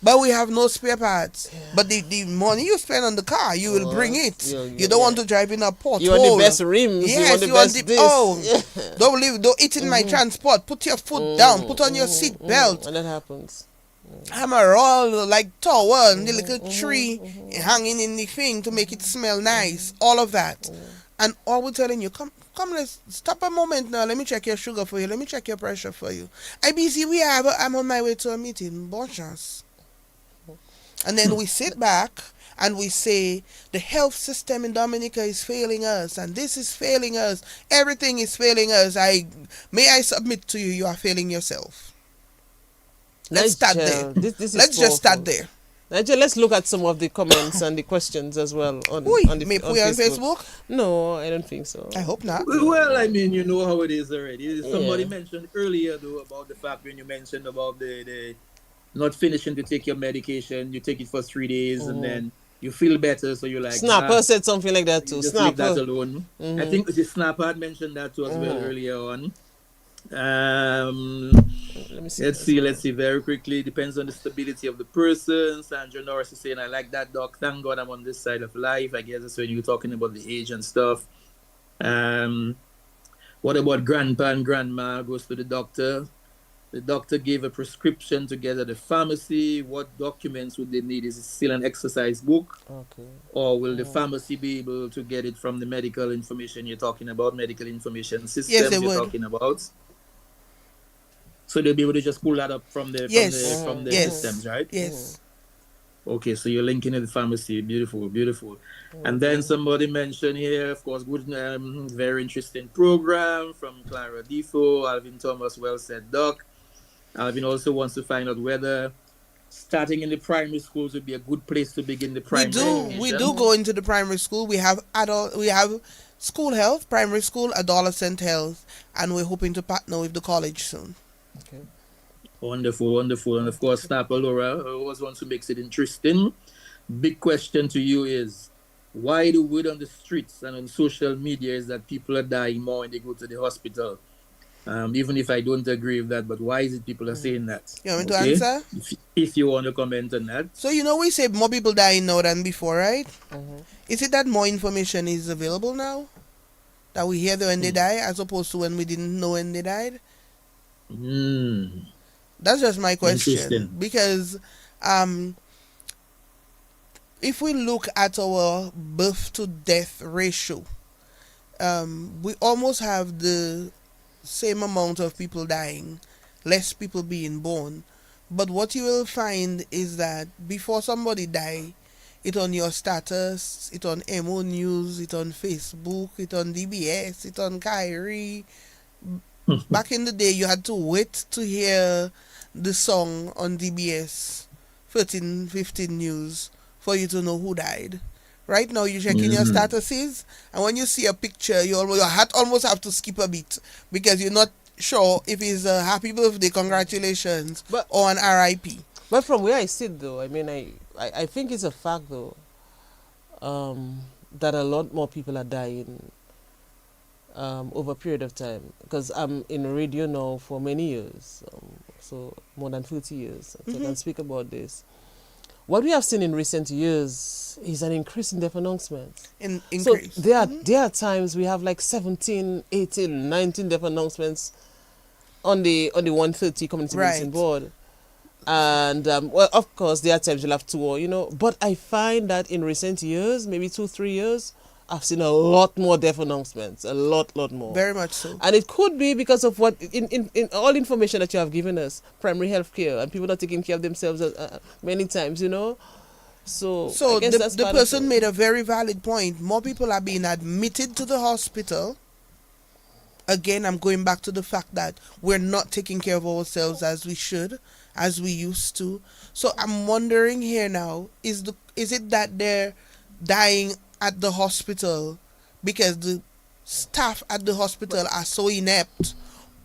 But we have no spare parts. Yeah. But the money you spend on the car, you will bring it. You don't want to drive in a pothole. You want the best rims. Yes, you want the best this. Don't eat in my transport. Put your foot down. Put on your seat belt. And that happens. Hammer all like towel, the little tree hanging in the thing to make it smell nice. All of that. And all we're telling you, come, let's stop a moment now. Let me check your sugar for you. Let me check your pressure for you. I'm on my way to a meeting. Bon chance. And then we sit back and we say, the health system in Dominica is failing us, and this is failing us. Everything is failing us. May I submit to you, you are failing yourself. Let's start there. Let's just start there. Nigel, let's look at some of the comments and the questions as well on Facebook. No, I don't think so. I hope not. Well, I mean, you know how it is already. Somebody mentioned earlier, though, about the fact when you mentioned about the not finishing to take your medication, you take it for 3 days and then you feel better, so you're like... Snapper said something like that too. Just leave that alone. I think the Snapper had mentioned that too as well earlier on. Let's see very quickly. Depends on the stability of the person. Sandra Norris is saying, I like that, doc. Thank God I'm on this side of life. I guess that's when you're talking about the age and stuff. What about grandpa and grandma goes to the doctor? The doctor gave a prescription to get at the pharmacy. What documents would they need? Is it still an exercise book? Okay. Or will the pharmacy be able to get it from the medical information you're talking about, medical information systems talking about? So they'll be able to just pull that up from the Yes, yes, systems, right? yes. Okay, so you're linking in the pharmacy. Beautiful, beautiful. And then somebody mentioned here, of course, good, very interesting program from Clara Defoe. Alvin Thomas, well said, Doc. Alvin also wants to find out whether starting in the primary schools would be a good place to begin the primary We education. do go into the primary school. We have school health, primary school, adolescent health, and we're hoping to partner with the college soon. Okay. Wonderful, wonderful. And of course, Snapper Laura always wants to make it interesting. Big question to you is, why the word on the streets and on social media is that people are dying more when they go to the hospital? Even if I don't agree with that, but why is it people are saying that? You want me to answer? If you want to comment on that. So, we say more people dying now than before, right? Is it that more information is available now? That we hear when they die as opposed to when we didn't know when they died? That's just my question. Because if we look at our birth to death ratio, we almost have the same amount of people dying, less people being born. But what you will find is that before somebody die, it on your status, it on MO News, it on Facebook, it on DBS, it on Kyrie. Back in the day, you had to wait to hear the song on DBS 13, 15 News for you to know who died. Right now, you check in your statuses, and when you see a picture, your heart almost have to skip a beat because you're not sure if it's a happy birthday, congratulations, or an RIP. But from where I sit, though, I mean, I think it's a fact, though, that a lot more people are dying over a period of time. Because I'm in radio now for many years, so more than 30 years, so I can speak about this. What we have seen in recent years is an increase in death announcements. So there are times we have like 17, 18, 19 death announcements on the 130 community medicine board. And well, of course, there are times you'll have two or, but I find that in recent years, maybe 2-3 years, I've seen a lot more death announcements, a lot more. Very much so. And it could be because of what, in all information that you have given us, primary health care, and people are taking care of themselves many times, So the person made a very valid point. More people are being admitted to the hospital. Again, I'm going back to the fact that we're not taking care of ourselves as we should, as we used to. So I'm wondering here now, is it that they're dying at the hospital because the staff at the hospital are so inept?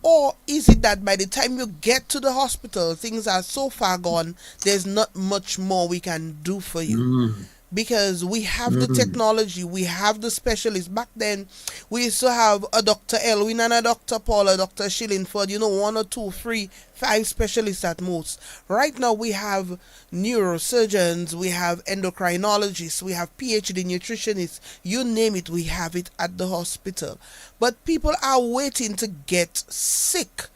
Or is it that by the time you get to the hospital, things are so far gone, there's not much more we can do for you? Because we have the technology, we have the specialists. Back then, we used to have a Dr. Elwin and a Dr. Paul, a Dr. Shillingford, 1 or 2, 3, 5 specialists at most. Right now, we have neurosurgeons, we have endocrinologists, we have PhD nutritionists, you name it, we have it at the hospital. But people are waiting to get sick.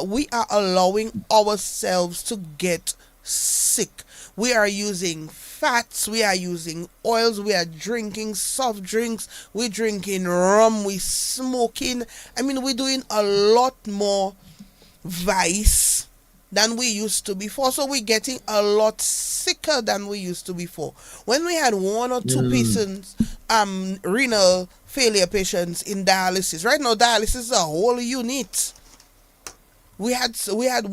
We are allowing ourselves to get sick. We are using fats, we are using oils, we are drinking soft drinks, we're drinking rum, we're smoking. I mean, we're doing a lot more vice than we used to before. So we're getting a lot sicker than we used to before. When we had 1 or 2 patients, renal failure patients in dialysis. Right now, dialysis is a whole unit. We had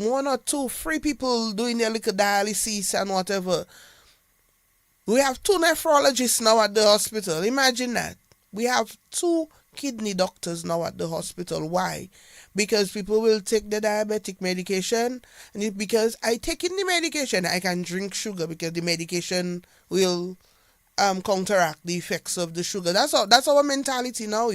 1 or 2, 3 people doing their little dialysis and whatever. We have 2 nephrologists now at the hospital. Imagine that. We have 2 kidney doctors now at the hospital. Why? Because people will take the diabetic medication, and because I take in the medication, I can drink sugar because the medication will counteract the effects of the sugar. That's our mentality now,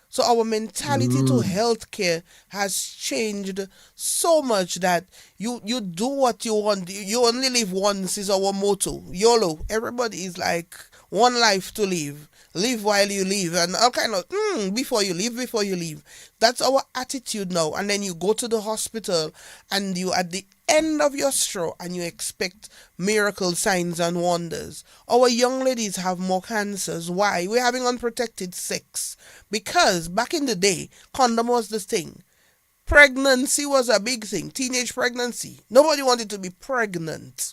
So our mentality to healthcare has changed so much that you do what you want. You only live once is our motto. YOLO. Everybody is like, one life to live. Live while you live. And all kind of, before you leave. That's our attitude now. And then you go to the hospital and you at the end of your straw and you expect miracle signs and wonders. Our young ladies have more cancers. Why? We're having unprotected sex. Because back in the day, condom was the thing. Pregnancy was a big thing. Teenage pregnancy. Nobody wanted to be pregnant.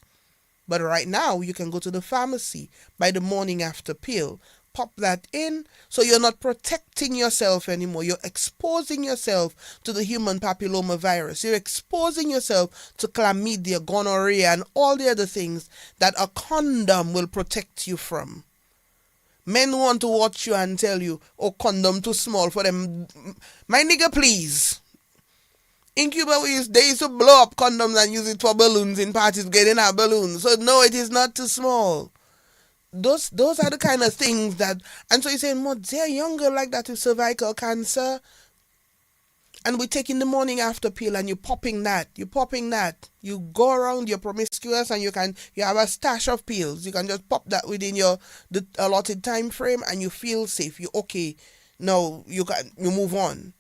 But right now, you can go to the pharmacy, buy the morning after pill, pop that in, so you're not protecting yourself anymore. You're exposing yourself to the human papilloma virus. You're exposing yourself to chlamydia, gonorrhea, and all the other things that a condom will protect you from. Men want to watch you and tell you, oh, condom too small for them. My nigga, please. In Cuba, they used to blow up condoms and use it for balloons in parties, getting our balloons. So no, it is not too small. Those are the kind of things that, and so you're saying, well, they're younger like that with cervical cancer. And we taking the morning after pill and you're popping that. You go around, you're promiscuous, and you have a stash of pills. You can just pop that within the allotted time frame and you feel safe. You're okay. No, you move on.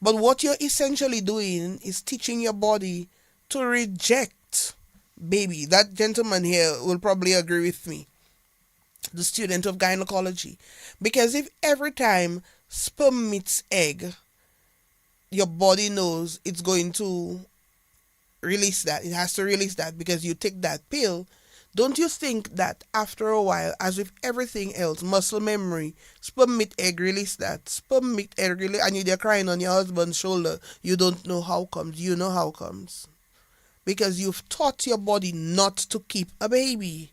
But what you're essentially doing is teaching your body to reject baby. That gentleman here will probably agree with me, the student of gynecology. Because if every time sperm meets egg, your body knows it's going to release that. It has to release that because you take that pill. Don't you think that after a while, as with everything else, muscle memory, sperm meet egg, release that. Sperm meet egg, release, and you're crying on your husband's shoulder. You don't know how comes. You know how comes. Because you've taught your body not to keep a baby.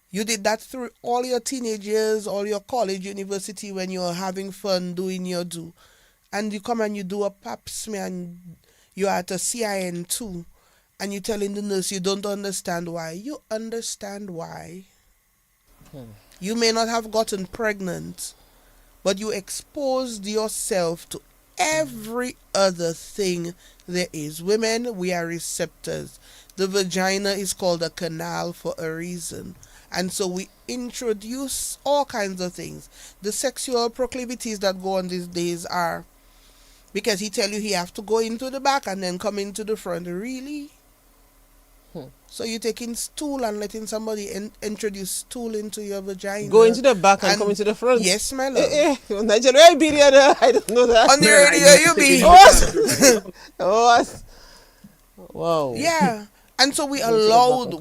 You did that through all your teenage years, all your college, university, when you're having fun doing your do. And you come and you do a pap smear and you're at a CIN2 and you're telling the nurse you don't understand why. You understand why. You may not have gotten pregnant, but you exposed yourself to every other thing there is. Women, we are receptors. The vagina is called a canal for a reason. And so we introduce all kinds of things. The sexual proclivities that go on these days are because he tell you he have to go into the back and then come into the front. Really? So you're taking stool and letting somebody introduce stool into your vagina. Go into the back and come into the front. Yes, my love. Nigeria, I don't know that. On the radio, you be. What? Wow. Yeah. And so we allowed,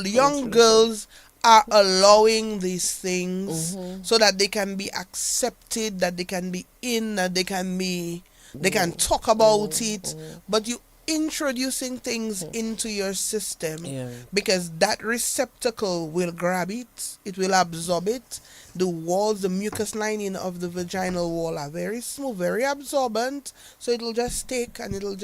young girls are allowing these things so that they can be accepted, that they can be in, that they can talk about it. But you introducing things into your system because that receptacle will grab it, it will absorb it. The walls, the mucus lining of the vaginal wall are very smooth, very absorbent, so it'll just take and it'll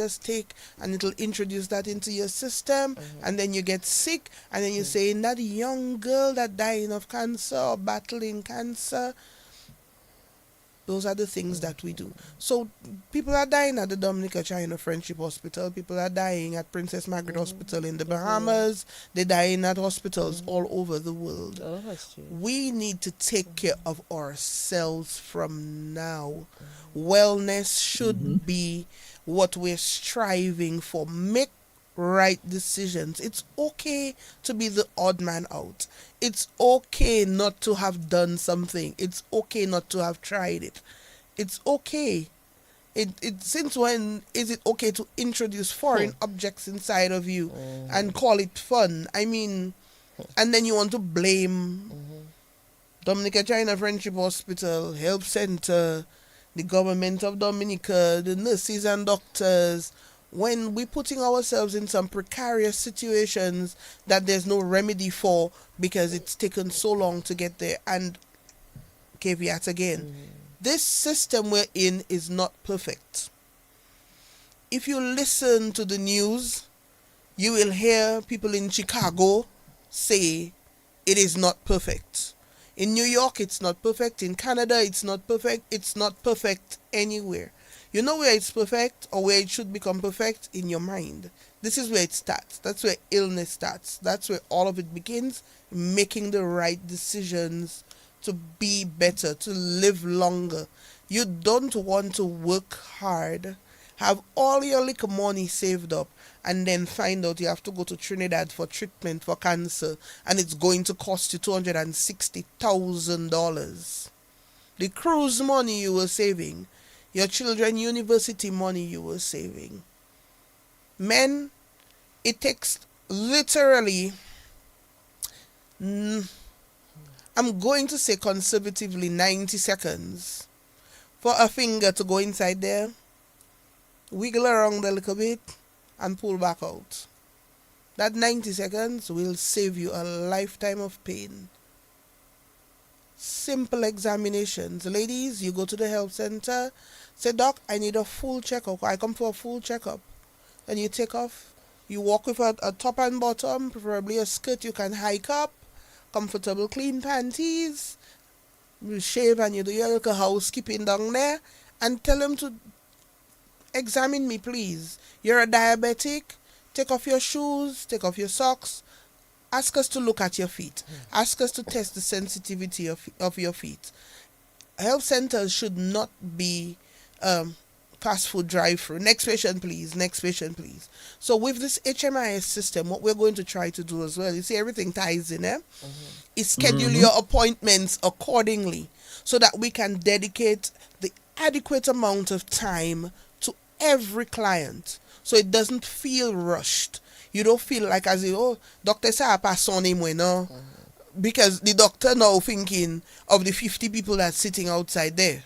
introduce that into your system, and then you get sick, and then you say, that young girl that dying of cancer or battling cancer. Those are the things that we do. So people are dying at the Dominica China Friendship Hospital. People are dying at Princess Margaret Hospital in the Bahamas. They're dying at hospitals all over the world. Oh, that's true. We need to take care of ourselves from now. Wellness should be what we're striving for. Make right decisions. It's okay to be the odd man out. It's okay not to have done something. It's okay not to have tried it. It's okay. Since when is it okay to introduce foreign objects inside of you and call it fun? I mean, and then you want to blame Dominica China Friendship Hospital, Help Center, the government of Dominica, the nurses and doctors, when we're putting ourselves in some precarious situations that there's no remedy for because it's taken so long to get there. And caveat again, this system we're in is not perfect. If you listen to the news, you will hear people in Chicago say it is not perfect. In New York, it's not perfect. In Canada, it's not perfect. It's not perfect anywhere. You know where it's perfect or where it should become perfect? In your mind. This is where it starts. That's where illness starts. That's where all of it begins. Making the right decisions to be better, to live longer. You don't want to work hard, have all your little money saved up, and then find out you have to go to Trinidad for treatment for cancer, and it's going to cost you $260,000. The cruise money you were saving Your children university money you were saving. Men, it takes literally, I'm going to say conservatively 90 seconds for a finger to go inside there, wiggle around a little bit, and pull back out. That 90 seconds will save you a lifetime of pain. Simple examinations. Ladies, you go to the health center, say, Doc, I need a full checkup. I come for a full checkup. Then you take off. You walk with a top and bottom, preferably a skirt you can hike up, comfortable clean panties. You shave and you do your little housekeeping down there, and tell them to examine me, please. You're a diabetic. Take off your shoes, take off your socks. Ask us to look at your feet. Ask us to test the sensitivity of your feet. Health centers should not be fast food drive-through. Next patient, please. Next patient, please. So with this HMIS system, what we're going to try to do as well, you see everything ties in, is schedule your appointments accordingly so that we can dedicate the adequate amount of time to every client so it doesn't feel rushed. You don't feel like as if, oh, doctor say I pass on him, no? Because the doctor now thinking of the 50 people that's sitting outside there.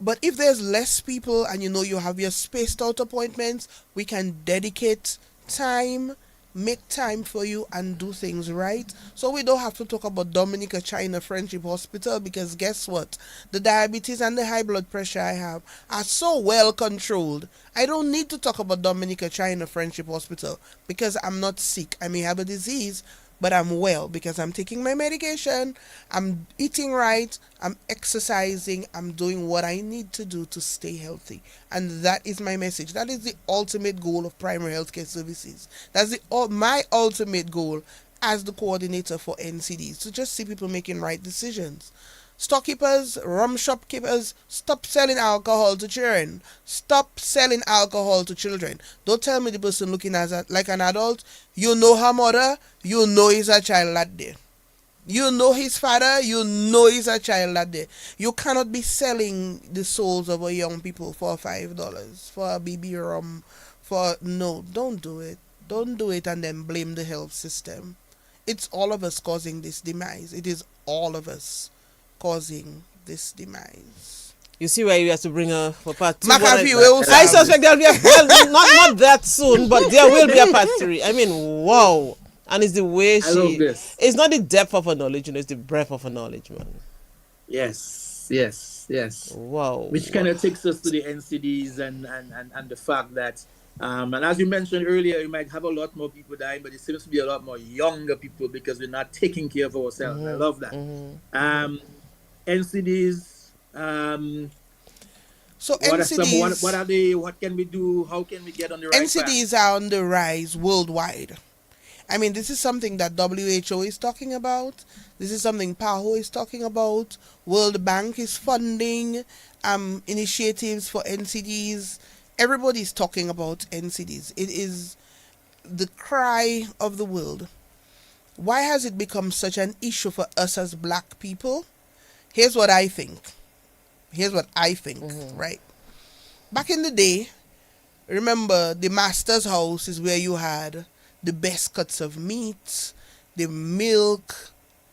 But if there's less people and you know you have your spaced out appointments, we can dedicate time, make time for you and do things right. So we don't have to talk about Dominica China Friendship Hospital, because guess what? The diabetes and the high blood pressure I have are so well controlled. I don't need to talk about Dominica China Friendship Hospital because I'm not sick. I may have a disease, but I'm well because I'm taking my medication, I'm eating right, I'm exercising, I'm doing what I need to do to stay healthy. And that is my message. That is the ultimate goal of primary healthcare services. That's my ultimate goal as the coordinator for NCDs, to just see people making right decisions. Storekeepers, rum shopkeepers, stop selling alcohol to children. Stop selling alcohol to children. Don't tell me the person looking like an adult. You know her mother, you know he's a child that day. You know his father, you know he's a child that day. You cannot be selling the souls of our young people for $5, for a BB rum, no, don't do it. Don't do it and then blame the health system. It's all of us causing this demise. It is all of us causing this demise. You see why you have to bring her for part 2? I suspect there'll be not that soon, but there will be a part 3. I mean, wow. And it's the way I love this. It's not the depth of her knowledge, it's the breadth of her knowledge, man. Yes. Wow. Which kind of takes us to the NCDs and the fact that, and as you mentioned earlier, you might have a lot more people dying, but it seems to be a lot more younger people because we're not taking care of ourselves. I love that. NCDs. So NCDs, what are they? What can we do? How can we get on the right NCDs path? are on the rise worldwide. I mean, this is something that WHO is talking about. This is something PAHO is talking about. World Bank is funding initiatives for NCDs. Everybody's talking about NCDs. It is the cry of the world. Why has it become such an issue for us as black people? Here's what I think. Right? Back in the day, remember, the master's house is where you had the best cuts of meat, the milk,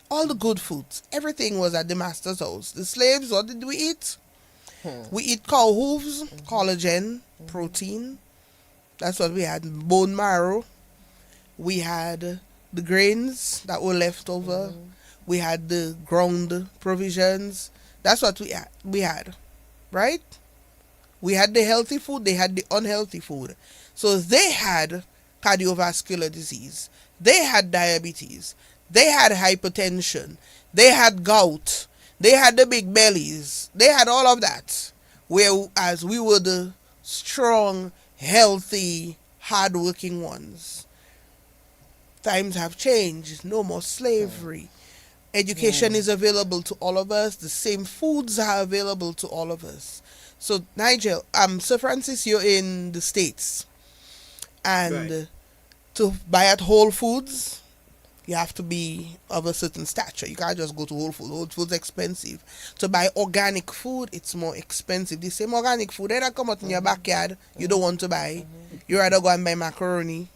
all the good foods. Everything was at the master's house. The slaves, what did we eat? We eat cow hooves, collagen, protein. That's what we had. Bone marrow. We had the grains that were left over. We had the ground provisions. That's what we had, right? We had the healthy food. They had the unhealthy food. So they had cardiovascular disease. They had diabetes. They had hypertension. They had gout. They had the big bellies. They had all of that. Whereas we were the strong, healthy, hardworking ones. Times have changed. No more slavery. Education is available to all of us. The same foods are available to all of us. So, Nigel, Sir Francis, you're in the States. And to buy at Whole Foods You have to be of a certain stature. You can't just go to Whole Foods. Whole Foods expensive. To buy organic food, it's more expensive. The same organic food that come out in your backyard, you don't want to buy. You rather go and buy macaroni.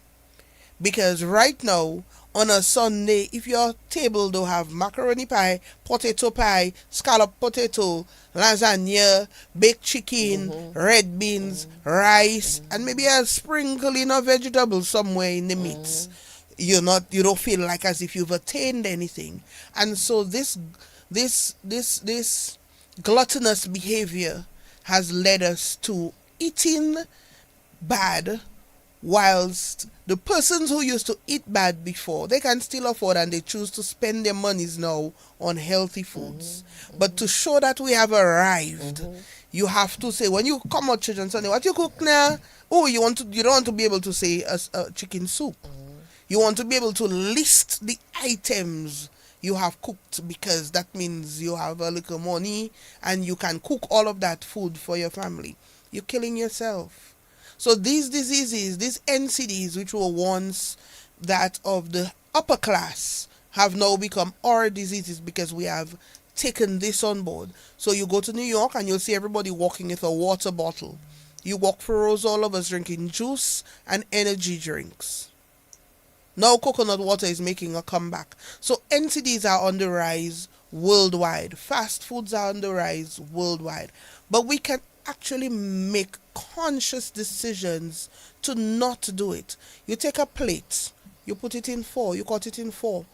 Because right now, on a Sunday, if your table don't have macaroni pie, potato pie, scallop potato, lasagna, baked chicken, red beans, rice, and maybe a sprinkling of vegetables somewhere in the midst, you don't feel like as if you've attained anything. And so this gluttonous behavior has led us to eating bad, whilst the persons who used to eat bad before, they can still afford and they choose to spend their monies now on healthy foods. But to show that we have arrived, you have to say, when you come out church on Sunday, what you cook now? Oh, you don't want to be able to say a chicken soup. You want to be able to list the items you have cooked, because that means you have a little money and you can cook all of that food for your family. You're killing yourself. So these diseases, these NCDs, which were once that of the upper class, have now become our diseases because we have taken this on board. So you go to New York and you'll see everybody walking with a water bottle. You walk through rows, all of us drinking juice and energy drinks. Now coconut water is making a comeback. So NCDs are on the rise worldwide. Fast foods are on the rise worldwide. But we can actually make conscious decisions to not do it. You take a plate, you put it in four, you cut it in four,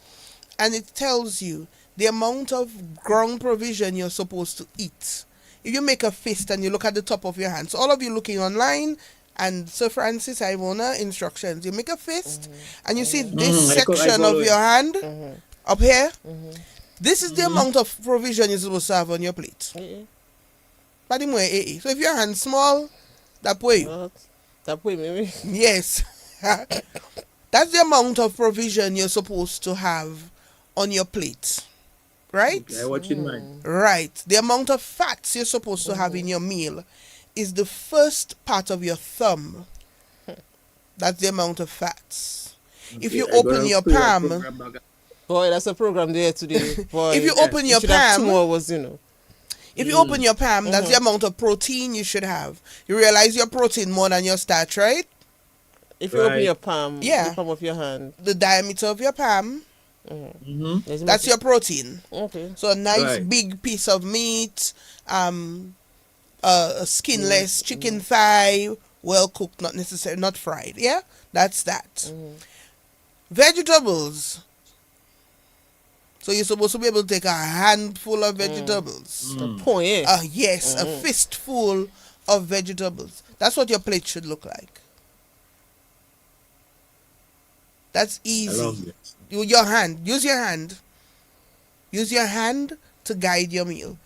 and it tells you the amount of ground provision you're supposed to eat. If you make a fist and you look at the top of your hand, so all of you looking online, and Sir Francis Ivona instructions, you make a fist and you see this section of your hand up here. This is the amount of provision you're supposed to have on your plate. But anyway, so if your hand small, that way. That way, maybe. Yes. That's the amount of provision you're supposed to have on your plate. Right? Okay, what's in mind? Right. The amount of fats you're supposed to have in your meal is the first part of your thumb. That's the amount of fats. If you open your palm... Boy, that's a program there today. Boy, if you open your palm... 2 hours, you know. If you open your palm, that's the amount of protein you should have. You realize your protein more than your starch, right? If you open your palm, the palm of your hand. The diameter of your palm, that's your protein. Okay. So a nice big piece of meat, a skinless chicken thigh, well cooked, not necessarily, not fried. Yeah? That's that. Vegetables. So you're supposed to be able to take a handful of vegetables. Yes, a fistful of vegetables. That's what your plate should look like. That's easy. I love it. Use your hand. Use your hand to guide your meal.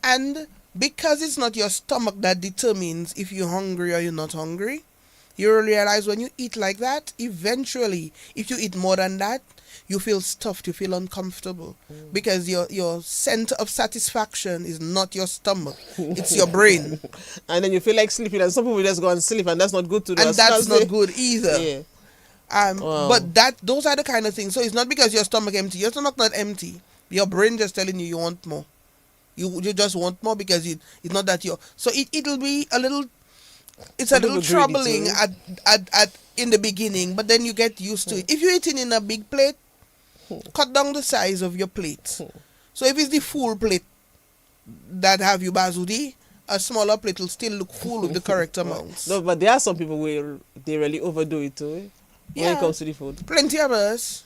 And because it's not your stomach that determines if you're hungry or you're not hungry, you realize when you eat like that, eventually, if you eat more than that, you feel stuffed, you feel uncomfortable. Because your center of satisfaction is not your stomach, it's your brain. And then you feel like sleeping, and some people just go and sleep, and that's not good to do. And that's not good either. Yeah. But those are the kind of things. So it's not because your stomach empty. Your stomach not empty. Your brain just telling you want more. You just want more because it's not that you're... So it'll be a little... It's a little troubling at in the beginning, but then you get used to it. If you're eating in a big plate, cut down the size of your plate. So if it's the full plate that have you bazudi, a smaller plate will still look full with the correct amounts. No, but there are some people where they really overdo it too. When it comes to the food. Plenty of us.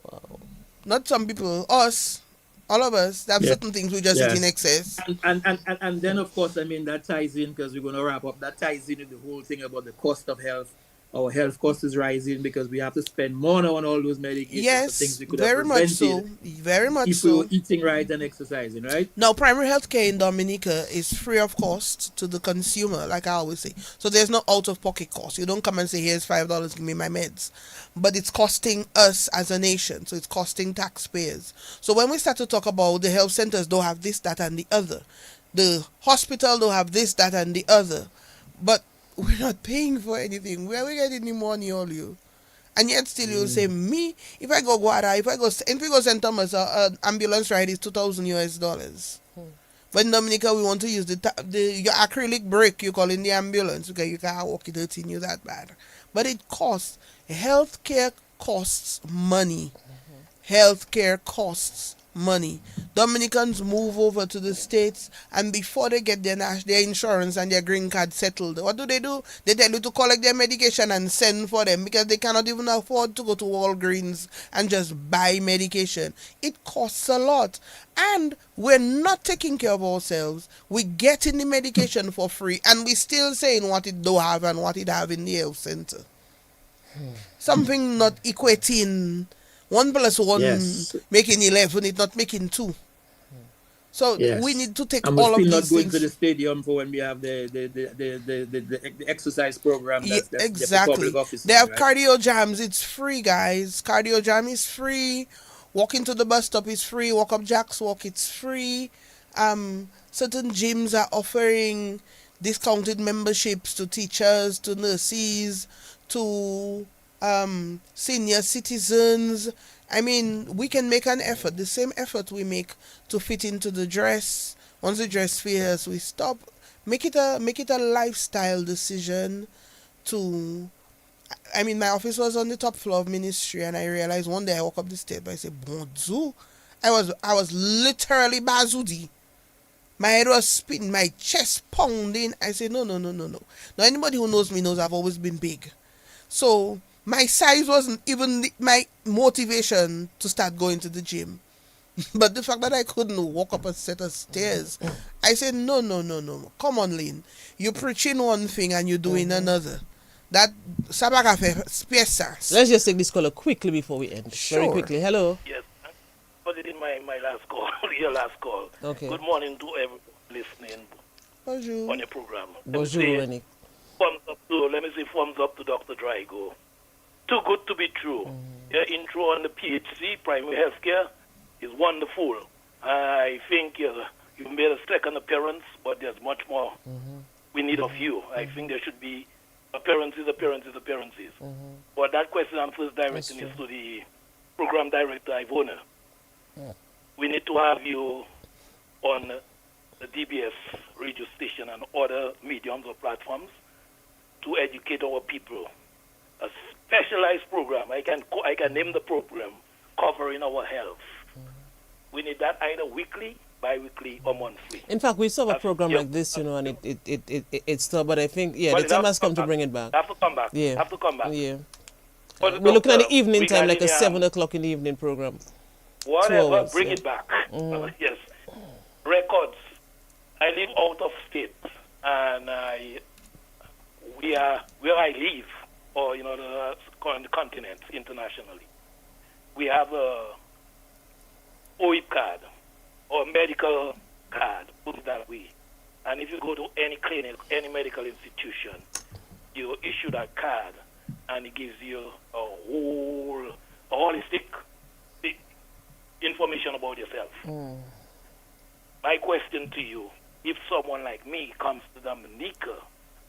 Wow. Not some people, us. All of us, there are certain things we just eat in excess. And then, of course, I mean, that ties in, because we're going to wrap up, that ties in with the whole thing about the cost of health. Our health cost is rising because we have to spend more now on all those medications. Yes, things we could very have much so. prevented Very much if so. we were eating right and exercising, right? Now, primary health care in Dominica is free of cost to the consumer, like I always say. So there's no out-of-pocket cost. You don't come and say, here's $5, give me my meds. But it's costing us as a nation. So it's costing taxpayers. So when we start to talk about the health centers don't have this, that, and the other. The hospital don't have this, that, and the other. But we're not paying for anything. Where are we getting the money, all you? And yet still you say, me, if I go Guara, if I go St. Thomas, an ambulance ride is $2,000. But in Dominica, we want to use your acrylic brake you call in the ambulance, because you can't walk it out in you that bad. But it costs. Healthcare costs money. Healthcare costs money. Dominicans move over to the States, and before they get their insurance and their green card settled, what do? They tell you to collect their medication and send for them, because they cannot even afford to go to Walgreens and just buy medication. It costs a lot. And we're not taking care of ourselves. We're getting the medication for free, and we're still saying what it do have and what it have in the health center. Something not equating 1 + 1 making 11, it not making 2. So we need to take and all of these things. And we're still not going things. to the stadium for when we have the exercise program. That's Exactly. the public office. They have right? cardio jams. It's free, guys. Cardio jam is free. Walking to the bus stop is free. Walk up Jack's Walk, it's free. Certain gyms are offering discounted memberships to teachers, to nurses, to senior citizens. I mean, we can make an effort, the same effort we make to fit into the dress. Once the dress fits, we stop. Make it a lifestyle decision to. I mean, my office was on the top floor of ministry, and I realized one day I walk up the stairs, I said, "Bonjour." I was literally bazudi. My head was spinning, my chest pounding. I said, no. Now, anybody who knows me knows I've always been big. So my size wasn't even my motivation to start going to the gym. But the fact that I couldn't walk up a set of stairs, I said, no. Come on, Lynn. You're preaching one thing and you're doing another. That Sabaka Spiesas. Let's just take this caller quickly before we end. Sure. Very quickly. Hello. Yes, put it in my last call, your last call. Okay. Good morning to everyone listening Bonjour. on your program. Bonjour, Rennie. Let me say thumbs up to Dr. Drigo. Too good to be true. Your intro on the PHC, primary healthcare, is wonderful. I think you made a second appearance, but there's much more we need of you. I think there should be appearances. But that question I'm first directing is to the program director, Ivona. We need to have you on the DBS radio station and other mediums or platforms to educate our people. A specialized program, I can name the program, covering our health. We need that either weekly, bi-weekly, or monthly. In fact, we saw a program like this, and it's still, but I think, the time has come to bring it back. Have to come back. Yeah. Have to come back. Yeah. But We're looking at the evening time, like a regarding, 7 o'clock in the evening program. Whatever, 2 hours, bring it back. Yes. Records. I live out of state, and where I live, or the continent internationally, we have a OIP card or medical card, put it that way. And if you go to any clinic, any medical institution, you issue that card, and it gives you a holistic information about yourself. My question to you, if someone like me comes to Dominica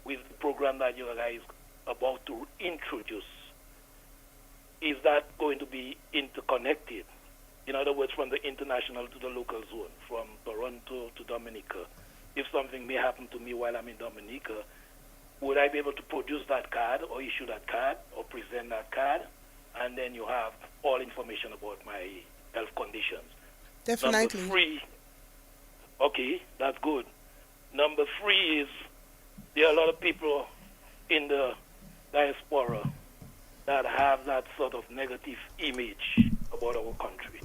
with the program that you guys are about to introduce, is that going to be interconnected? In other words, from the international to the local zone, from Toronto to Dominica. If something may happen to me while I'm in Dominica, would I be able to produce that card or issue that card or present that card? And then you have all information about my health conditions. Definitely. Number 3, okay, that's good. Number 3 is there are a lot of people in the diaspora that have that sort of negative image about our country.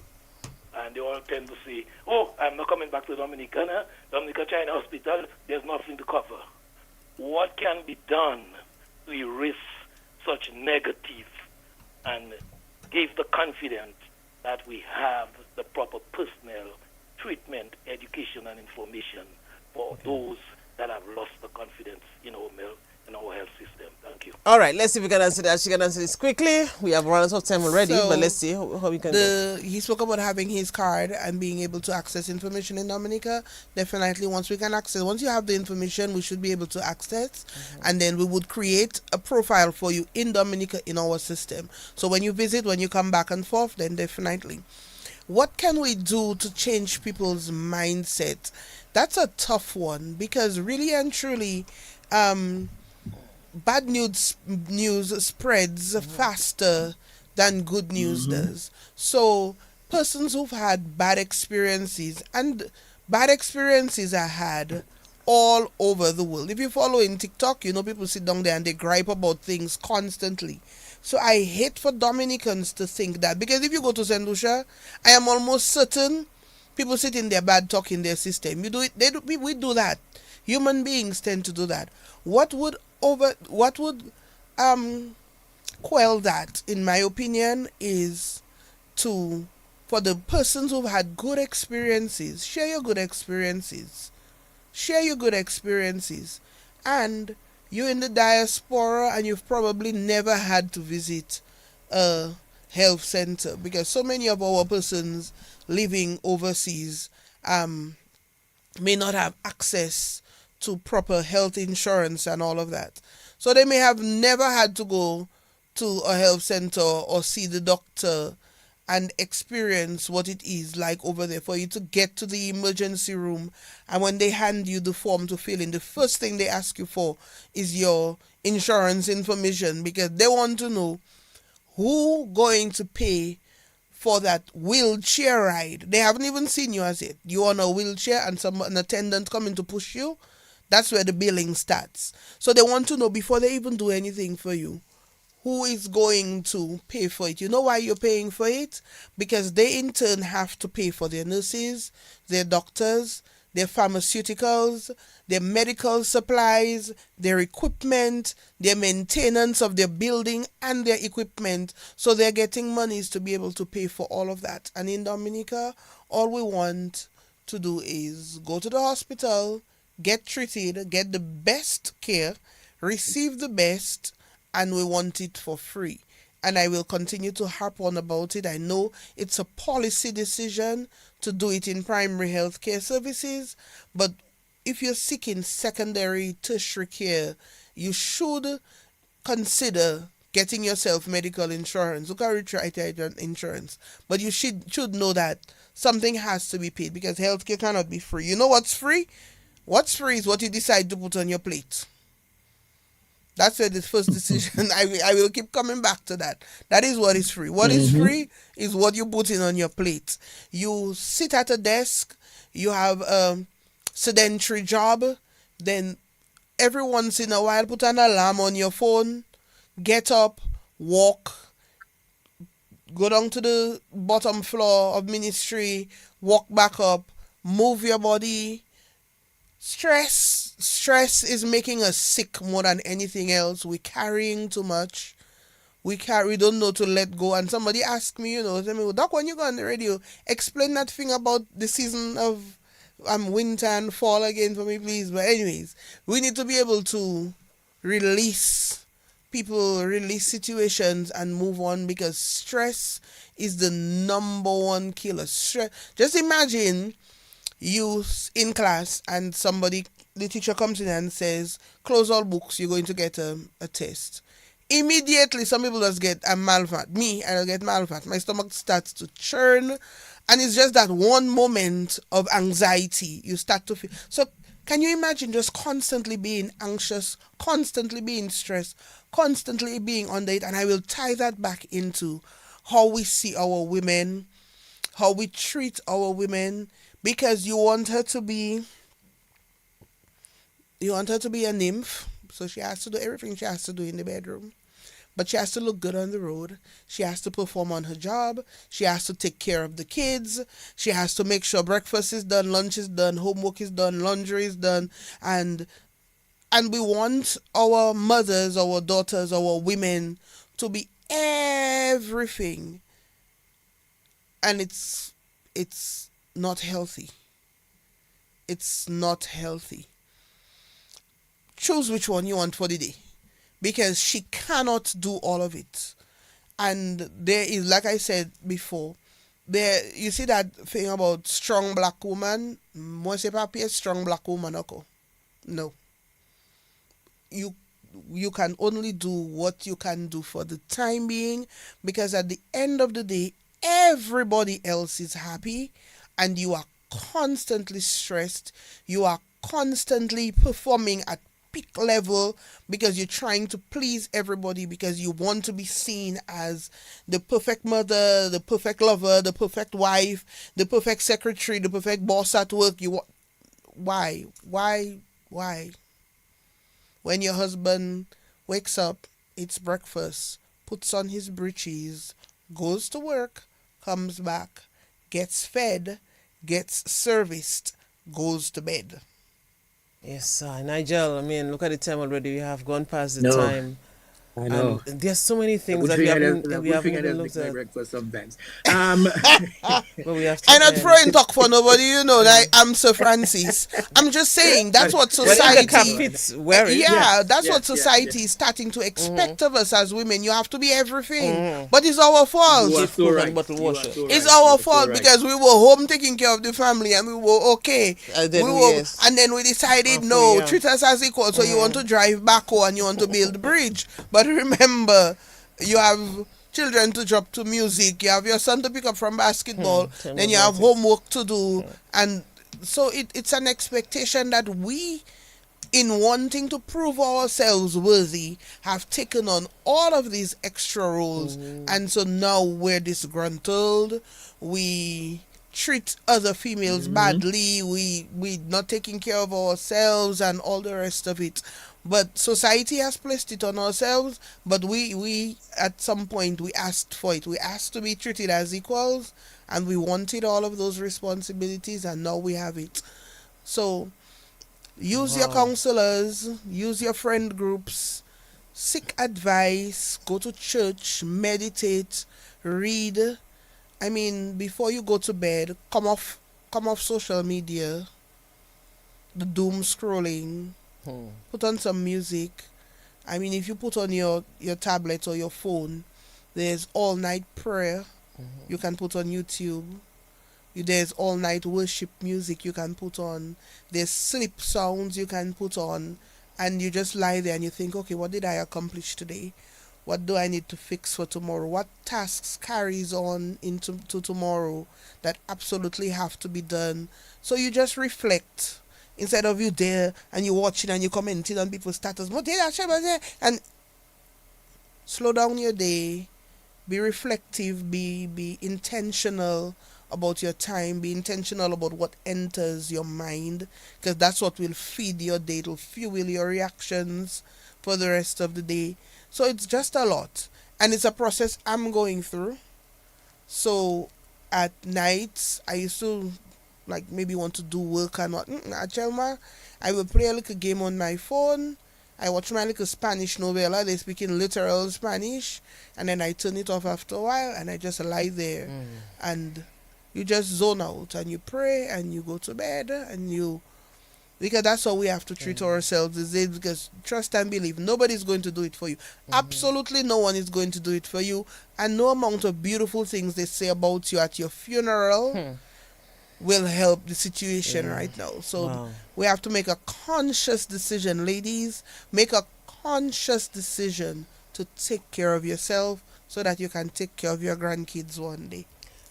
And they all tend to say, oh, I'm not coming back to Dominica China Hospital, there's nothing to cover. What can be done to erase such negative and give the confidence that we have the proper personnel, treatment, education, and information for those that have lost the confidence in in our health system. Thank you. All right, let's see if we can answer that. She can answer this quickly. We have run out of time already, So, but let's see how we can go. He spoke about having his card and being able to access information in Dominica. Definitely, once you have the information, we should be able to access, and then we would create a profile for you in Dominica in our system. So when you visit, when you come back and forth, then definitely. What can we do to change people's mindset? That's a tough one, because really and truly, bad news spreads faster than good news does. So persons who've had bad experiences, and bad experiences are had all over the world. If you follow in TikTok, you know people sit down there and they gripe about things constantly. So I hate for Dominicans to think that, because if you go to St. Lucia, I am almost certain people sit in their bad talk in their system. You do it. We do that. Human beings tend to do that. What would quell that, in my opinion, is for the persons who've had good experiences, share your good experiences. And you're in the diaspora and you've probably never had to visit a health center, because so many of our persons living overseas may not have access to proper health insurance and all of that. So they may have never had to go to a health center or see the doctor and experience what it is like over there, for you to get to the emergency room, and when they hand you the form to fill in, the first thing they ask you for is your insurance information, because they want to know who going to pay for that wheelchair ride. They haven't even seen you as yet. You're on a wheelchair and an attendant coming to push you. That's where the billing starts. So they want to know, before they even do anything for you, who is going to pay for it. You know why you're paying for it? Because they in turn have to pay for their nurses, their doctors, their pharmaceuticals, their medical supplies, their equipment, their maintenance of their building and their equipment. So they're getting monies to be able to pay for all of that. And in Dominica, all we want to do is go to the hospital, get treated, get the best care, receive the best, and we want it for free. And I will continue to harp on about it. I know it's a policy decision to do it in primary health care services, but if you're seeking secondary, tertiary care, you should consider getting yourself medical insurance. Look at retirement insurance. But you should know that something has to be paid, because healthcare cannot be free. You know what's free? What's free is what you decide to put on your plate. That's where the first decision, I will keep coming back to that. That is what is free. What is free is what you put in on your plate. You sit at a desk, you have a sedentary job, then every once in a while put an alarm on your phone, get up, walk, go down to the bottom floor of ministry, walk back up, move your body. Stress is making us sick more than anything else. We're carrying too much. We don't know to let go. And somebody asked me, tell me, well, Doc, when you go on the radio, explain that thing about the season of winter and fall again for me, please. But anyways, we need to be able to release situations and move on, because stress is the number one killer. Just imagine you in class and the teacher comes in and says, close all books, you're going to get a test. Immediately, some people just get a malvat. Me, I'll get malvat. My stomach starts to churn, and it's just that one moment of anxiety you start to feel. So can you imagine just constantly being anxious, constantly being stressed, constantly being under it? And I will tie that back into how we see our women, how we treat our women, because you want her to be a nymph, so she has to do everything she has to do in the bedroom. But she has to look good on the road. She has to perform on her job. She has to take care of the kids. She has to make sure breakfast is done, lunch is done, homework is done, laundry is done. And we want our mothers, our daughters, our women to be everything. And it's not healthy. It's not healthy. choose which one you want for the day, because she cannot do all of it. And there is, like I said before, there, you see that thing about strong black woman. Moi c'est pas pied strong black woman ako. No. You can only do what you can do for the time being, because at the end of the day, everybody else is happy and you are constantly stressed. You are constantly performing at peak level because you're trying to please everybody, because you want to be seen as the perfect mother, the perfect lover, the perfect wife, the perfect secretary, the perfect boss at work. Why? When your husband wakes up, eats breakfast, puts on his breeches, goes to work, comes back, gets fed, gets serviced, goes to bed. Yes, Nigel, I mean, look at the time already. We have gone past the time. I know. And there's so many things that we haven't even looked at. Breakfast sometimes. But we have to. I'm not throwing talk for nobody, you know, like I'm Sir Francis. I'm just saying that's what society fits wearing. Yeah, that's what society is starting to expect of us as women. You have to be everything. But it's our fault. You are so right. It's our fault because we were home taking care of the family and we were okay. And then we decided treat us as equal. So you want to drive backhoe and you want to build a bridge. But remember, you have children to drop to music, you have your son to pick up from basketball, then you have homework to do. And so it's an expectation that we, in wanting to prove ourselves worthy, have taken on all of these extra roles. And so now we're disgruntled, we treat other females badly, we're not taking care of ourselves and all the rest of it. But society has placed it on ourselves, but we at some point we asked for it. We asked to be treated as equals, and we wanted all of those responsibilities, and now we have it. So use your counselors, use your friend groups, seek advice, go to church, meditate, read. I mean, before you go to bed, come off social media, the doom scrolling. Put on some music. I mean, if you put on your tablet or your phone, there's all night prayer. You can put on YouTube. There's all night worship music you can put on. There's sleep sounds you can put on. And you just lie there and you think, okay, what did I accomplish today? What do I need to fix for tomorrow? What tasks carries on into tomorrow that absolutely have to be done? So you just reflect. Instead of you there and you watching and you commenting on people's status, and slow down your day, be reflective, be intentional about your time, be intentional about what enters your mind, because that's what will feed your day, it'll fuel your reactions for the rest of the day. So it's just a lot, and it's a process I'm going through. So at nights I used to maybe want to do work and what. I will play a little game on my phone. I watch my little Spanish novela. They speak in literal Spanish, and then I turn it off after a while, and I just lie there, and you just zone out, and you pray, and you go to bed, and because that's how we have to treat ourselves these days, because trust and believe, nobody's going to do it for you. Absolutely no one is going to do it for you, and no amount of beautiful things they say about you at your funeral will help the situation right now. So we have to make a conscious decision, ladies. Make a conscious decision to take care of yourself so that you can take care of your grandkids one day.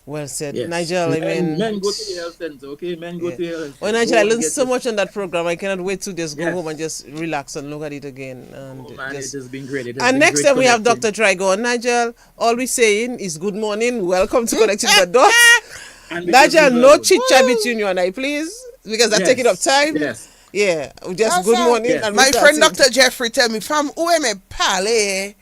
Well said. Yes. Nigel, I mean... Men go to the health center, okay? Men go to the health center. Well, Nigel, I learned so much on that program. I cannot wait to just go home and just relax and look at it again. And it has been great. And next time we have Dr. DRIGO. Nigel, all we're saying is good morning. Welcome to Connecting the Dots. Nigel, no chit-chat between you and I, please, because that's taking up time. Yes. Yeah, just good morning. And my friend Dr. Jeffrey tell me, "Fam, ueme pale."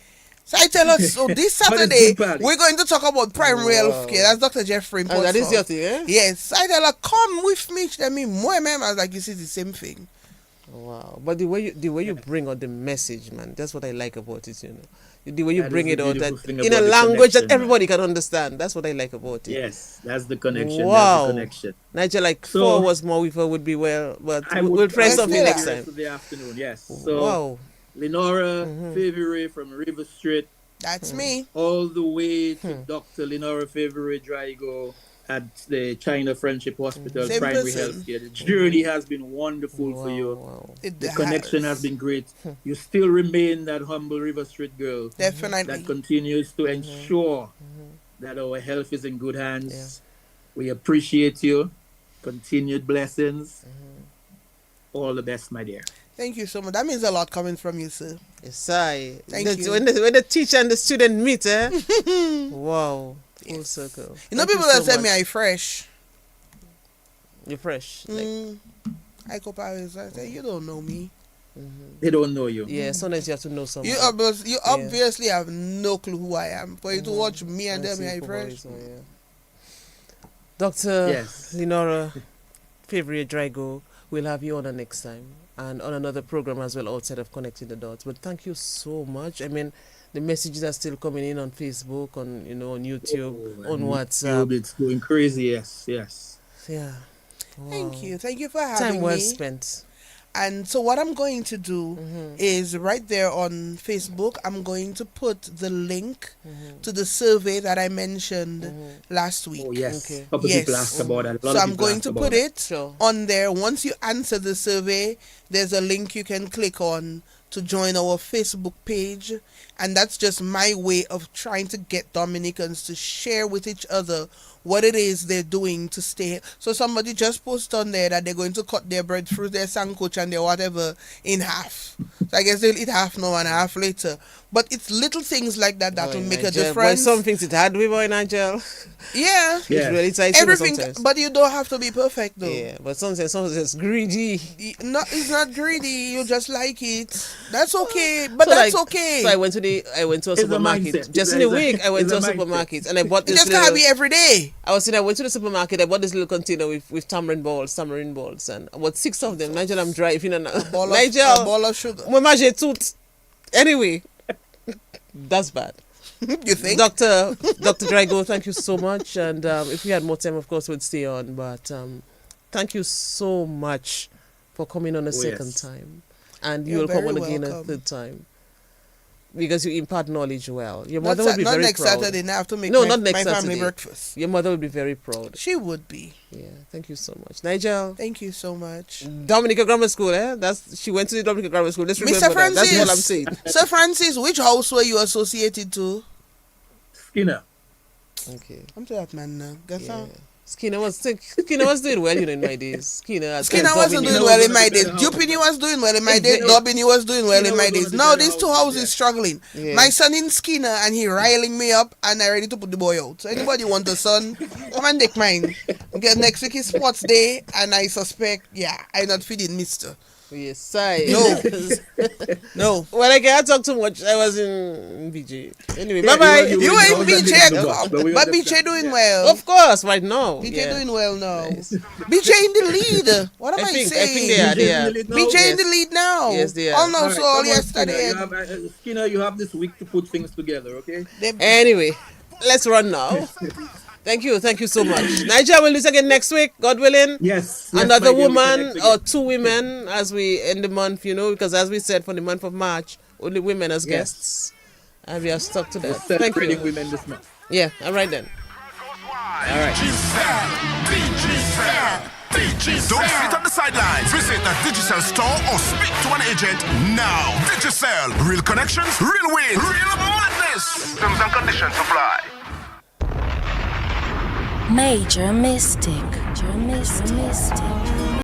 So I tell us, so this Saturday, we're going to talk about primary health care. That's Dr. Jeffrey. And that is your thing, eh? Yes. I tell her, come with me. Tell me, I was like, this is the same thing. Wow. But the way you bring out the message, man, that's what I like about it, The way you That bring is it the out beautiful that thing in a about the language that connection, everybody can understand. That's what I like about it. Yes, that's the connection. Wow. That's the connection. Nigel, like So, 4 hours more with her would be well, but I we'll try I would something do next the time. rest of the afternoon. Yes. So, Wow. Lenora FEVRIER from River Street, That's me. all the way to Dr. Lenora FEVRIER DRIGO at the China Friendship Hospital Same Primary person. Health Care. The journey has been wonderful for you. Wow. The connection has been great. You still remain that humble River Street girl Definitely. that continues to ensure that our health is in good hands. Yeah. We appreciate you. Continued blessings. All the best, my dear. Thank you so much. That means a lot coming from you, sir. Yes, I. Thank you. When the teacher and the student meet, wow. Full circle. Thank People so that say much. me I fresh. You're fresh. Like, I go Paris. I say you don't know me. They don't know you. yeah, sometimes you have to know someone. You obviously have no clue who I am. For you to watch me and them, I fresh. Dr. Yes. Lenora FEVRIER DRIGO, we'll have you on the next time and on another program as well outside of Connecting the Dots. But thank you so much. I mean, the messages are still coming in on Facebook, on on YouTube, on WhatsApp. It's going crazy. Yes. Yeah. Wow. Thank you for having Time well me. spent. And so what I'm going to do is right there on Facebook, I'm going to put the link to the survey that I mentioned last week. Oh, yes. Okay. A couple people asked about that. So I'm going to put it Sure. on there. Once you answer the survey, there's a link you can click on to join our Facebook page. And that's just my way of trying to get Dominicans to share with each other what it is they're doing to stay. So somebody just posted on there that they're going to cut their breadfruit, their sandwich, and their whatever in half. So I guess they'll eat half now and half later. But it's little things like that that will make a difference. But some things it had with boy Nigel. Yeah. It's really tight. Everything, sometimes. but you don't have to be perfect though. Yeah, but sometimes it's greedy. It's not greedy. You just like it. That's okay. But So that's like- okay. So I went to a supermarket. mindset. Just in a week, I went It's to a a mindset. supermarket and I bought it this just can't little. be every day. I went to the supermarket. I bought this little container with tamarind balls, and about 6 of them. Nigel, I'm driving and A ball Nigel, of sugar. Mamaje tout. Anyway, that's bad. You think? Dr. DRIGO, thank you so much. And if we had more time, of course, we'd stay on. But thank you so much for coming on a second yes. time. And You're you'll come very on again a welcome. third time. Because you impart knowledge well. Your Not, mother will be not very next proud. Saturday. Now I have to make No, my, not next my family Saturday. breakfast. Your mother will be very proud. She would be. Yeah, thank you so much. Nigel, Thank you so much. Dominica Grammar School, She went to the Dominica Grammar School. Let's remember Mr. that. Francis. That's all I'm saying. Sir Francis, which house were you associated to? Skinner. Okay. I'm to that man now. Guess Yeah. how? Skinner was doing well, in my days. Skinner wasn't doing well in my days. Jupini was doing well in my days. Dobini was doing well in my days. Now these two houses struggling. Yeah. My son in Skinner and he riling me up and I ready to put the boy out. So anybody want a son? Come and take mine. Okay, next week is sports day and I suspect, I not feeding mister. Yes, I. No. No. Well, I can't talk too much. I was in BJ. Anyway, Yeah, bye-bye. you You were ain't in BJ, the but we but understand. BJ doing well. Of course, right now. BJ yeah. doing well now. Nice. BJ in the lead. What am I, I think saying? they are. BJ Yes. in the lead now. Yes, they are. Oh no, All right, so come all on, yesterday. Skinner, you have this week to put things together, okay? Anyway, let's run now. Thank you so much. Nigeria will do this again next week, God willing. Yes. Another my dear, we woman connect or again. 2 women as we end the month, because as we said, for the month of March, only women as guests. And we are stuck to that. We're Thank celebrating you. women this month. Yeah, all right then. All right. Don't sit on the sidelines. Visit the Digicel store or speak to an agent now. Digicel. Real connections, real wins, real madness. Terms and conditions apply. Major Mystic. Major Mystic.